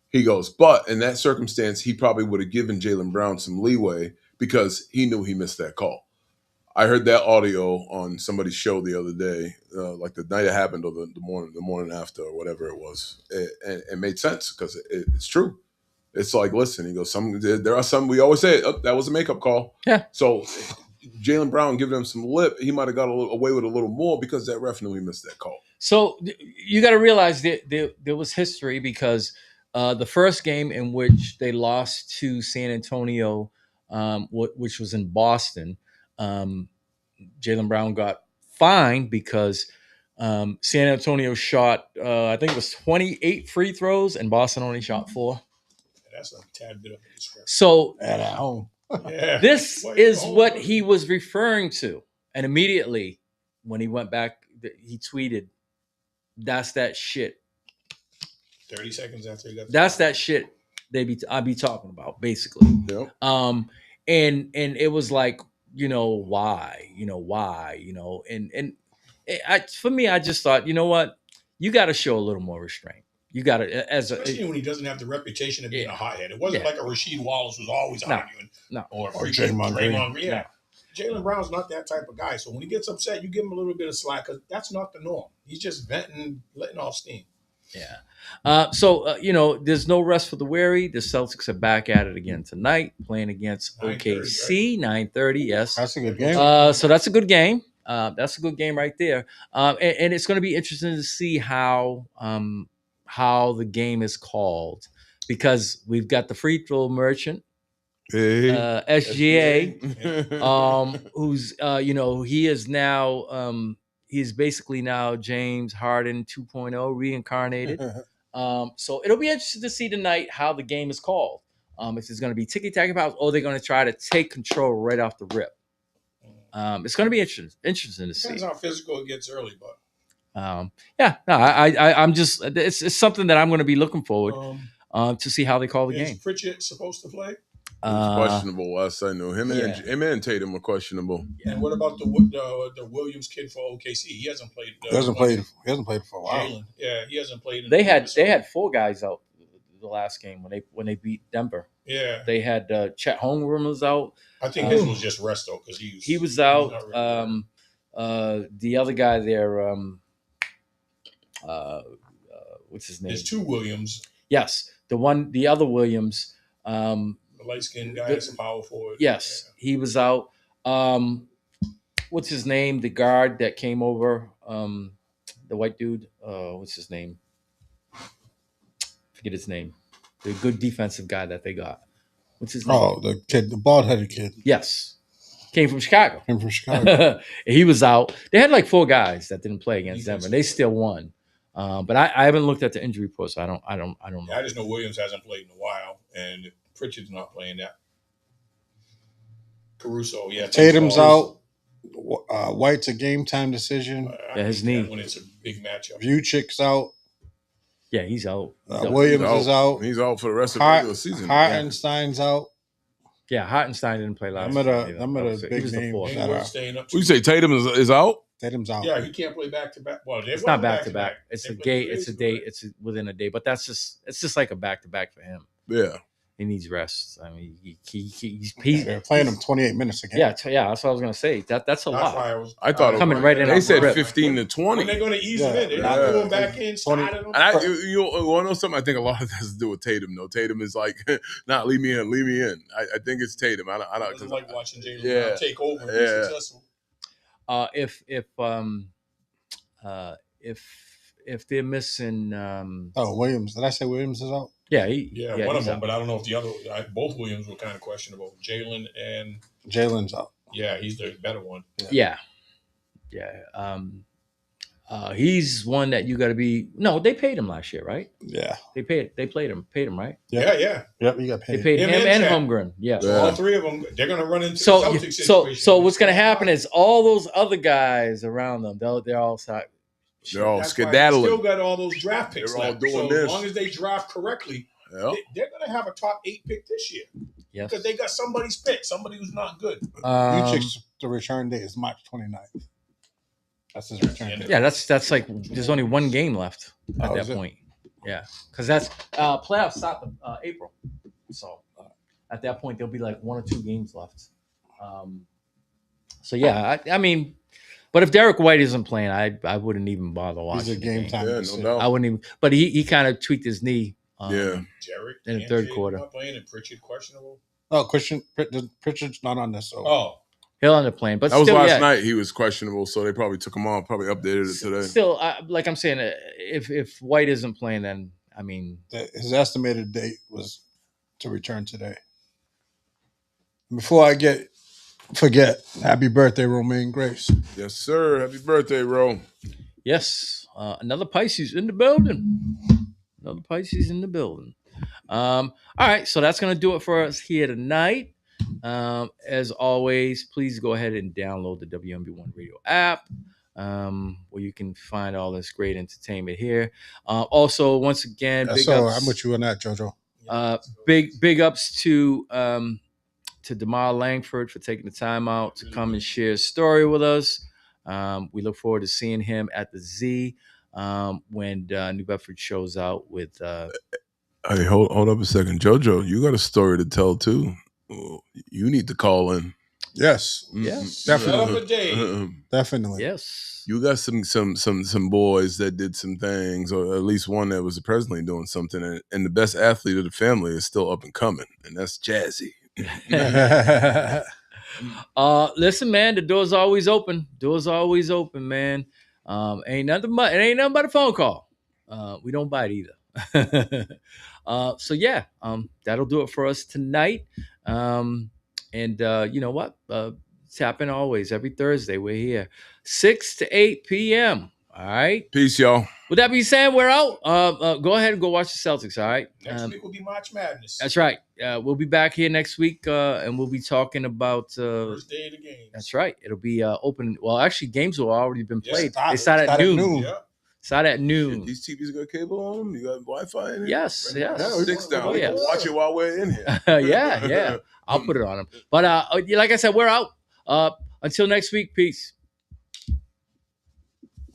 He goes, but in that circumstance, he probably would have given Jaylen Brown some leeway because he knew he missed that call. I heard that audio on somebody's show the other day, like the night it happened or the morning after or whatever it was. It made sense because it's true. It's like, listen, he goes, there are some, we always say, that was a makeup call. Yeah. So Jaylen Brown giving him some lip, he might have got away with a little more because that ref knew he missed that call. So you got to realize that there was history because the first game in which they lost to San Antonio, which was in Boston, Jaylen Brown got fined because San Antonio shot, I think it was 28 free throws, and Boston only shot 4. That's a tad bit of a discrepancy. So at home. This is what he was referring to. And immediately when he went back, he tweeted, "That's that shit." 30 seconds after he got that's that shit I'd be talking about, basically. Yep. And it was like, why, and for me, I just thought, you know what, you got to show a little more restraint. You got to, especially when he doesn't have the reputation of being a hothead. It wasn't like a Rasheed Wallace was always arguing, or Draymond Green. Yeah. Jaylen Brown's not that type of guy. So when he gets upset, you give him a little bit of slack because that's not the norm. He's just venting, letting off steam. Yeah. So there's no rest for the weary. The Celtics are back at it again tonight, playing against OKC, 9:30. Yes. That's a good game. So that's a good game. That's a good game right there. And it's going to be interesting to see how the game is called, because we've got the free throw merchant, SGA, who's he is now he's basically now James Harden 2.0 reincarnated. So it'll be interesting to see tonight how the game is called. If it's going to be ticky-tacky bounce, or they're going to try to take control right off the rip. It's going to be interesting to see. Depends how physical it gets early, but I'm just, it's something that I'm going to be looking forward. to see how they call the Is game. Pritchett supposed to play? He was questionable last I knew. Him and Tatum were questionable. And what about the Williams kid for OKC? He hasn't played. He hasn't played for a while. Jalen. Yeah, he hasn't played. They had 4 guys out the last game when they beat Denver. Yeah, they had Chet Holmgren was out. I think his was just rest though because he was out. The other guy there, what's his name? There's 2 Williams. Yes, the other Williams. The light skinned guy is a power forward. Yes, he was out. What's his name? The guard that came over, the white dude. What's his name? Forget his name. The good defensive guy that they got. What's his name? Oh, the kid, the bald-headed kid. Yes, came from Chicago. He was out. They had like 4 guys that didn't play against Denver. They still won. But I haven't looked at the injury report, so I don't know. I just know Williams hasn't played in a while, and Pritchard's not playing that. Caruso, yeah. Tatum's out. White's a game time decision. His knee. When it's a big matchup. Vucic's out. Yeah, he's out. Williams is out. He's out for the rest of the regular season. Hartenstein's out. Yeah, Hartenstein didn't play last year. Them are the big names. You say Tatum is out? Tatum's out. Yeah, he can't play back to back. Well, it's not back to back. It's a day. It's a day. It's within a day. But it's just like a back to back for him. Yeah. He needs rest. I mean, they're playing him 28 minutes again. Yeah, that's what I was gonna say. That's a lot. I thought coming right in. They said 15 to 20. When they're going to ease him in, they're not going back in. You want to know something? I think a lot of that has to do with Tatum. Though Tatum is like, "Not leave me in." I think it's Tatum. I don't like watching Jalen take over and be successful. If they're missing, Williams. Did I say Williams is out? Yeah, one of them, but I don't know if the other. Both Williams were kind of questionable. Jalen's out. Yeah, he's the better one. Yeah. He's one that you got to be. No, they paid him last year, right? Yeah, they paid him, right? Yeah. Yep, he got paid. They paid him and Holmgren. Yeah, so all 3 of them, they're going to run into the Celtics situation. So what's going to happen is all those other guys around them, they're all skedaddling. Still got all those draft picks. They're all doing so this. As long as they draft correctly, they're going to have a top 8 pick this year. Yes, because they got somebody's pick, somebody who's not good. The return date is March 29th. That's his return date. Yeah, that's like there's only 1 game left at that point. Yeah, because that's playoffs start April, so at that point there'll be like 1 or 2 games left. So yeah, I mean. But if Derek White isn't playing, I wouldn't even bother watching. He's a game time. Yeah, no doubt. I wouldn't even. But he kind of tweaked his knee. Jarrett in the third quarter. Not playing and Pritchard questionable. Oh, Pritchard's not on this. So. He'll end up playing. But that was still, last night. He was questionable, so they probably took him off. Probably updated it today. Still, like I'm saying, if White isn't playing, then I mean, his estimated date was to return today. Before I forget, happy birthday, Romaine Grace. Yes, sir. Happy birthday, Ro. Yes. Another Pisces in the building. All right. So that's going to do it for us here tonight. As always, please go ahead and download the WNB1 Radio app, where you can find all this great entertainment here. Also, once again, big ups. I'm with you on that, JoJo. Big ups to Damar Langford for taking the time out to come and share his story with us. We look forward to seeing him at the Z when New Bedford shows out with. Hey, hold up a second, JoJo. You got a story to tell too. You need to call in. Yes, definitely. Definitely. Yes. You got some boys that did some things, or at least one that was presently doing something, and the best athlete of the family is still up and coming, and that's Jazzy. Listen, man, the door's always open. Man. It ain't nothing but a phone call. We don't bite either. So yeah, that'll do it for us tonight. And you know what? Tap in always every Thursday. We're here 6 to 8 p.m. All right. Peace, y'all. With that being said, we're out. Go ahead and go watch the Celtics. All right. Next week will be March Madness. That's right. We'll be back here next week, and we'll be talking about first day of the game. That's right. It'll be open. Well, actually, games will already been played. Yeah, they start at noon. Yeah. It's out at noon. These TVs got cable on them? You got Wi-Fi in here? Yes, yes. Yeah, sticks down. Oh, We can yes. watch it while we're in here. yeah. I'll put it on them. But like I said, we're out. Until next week, peace.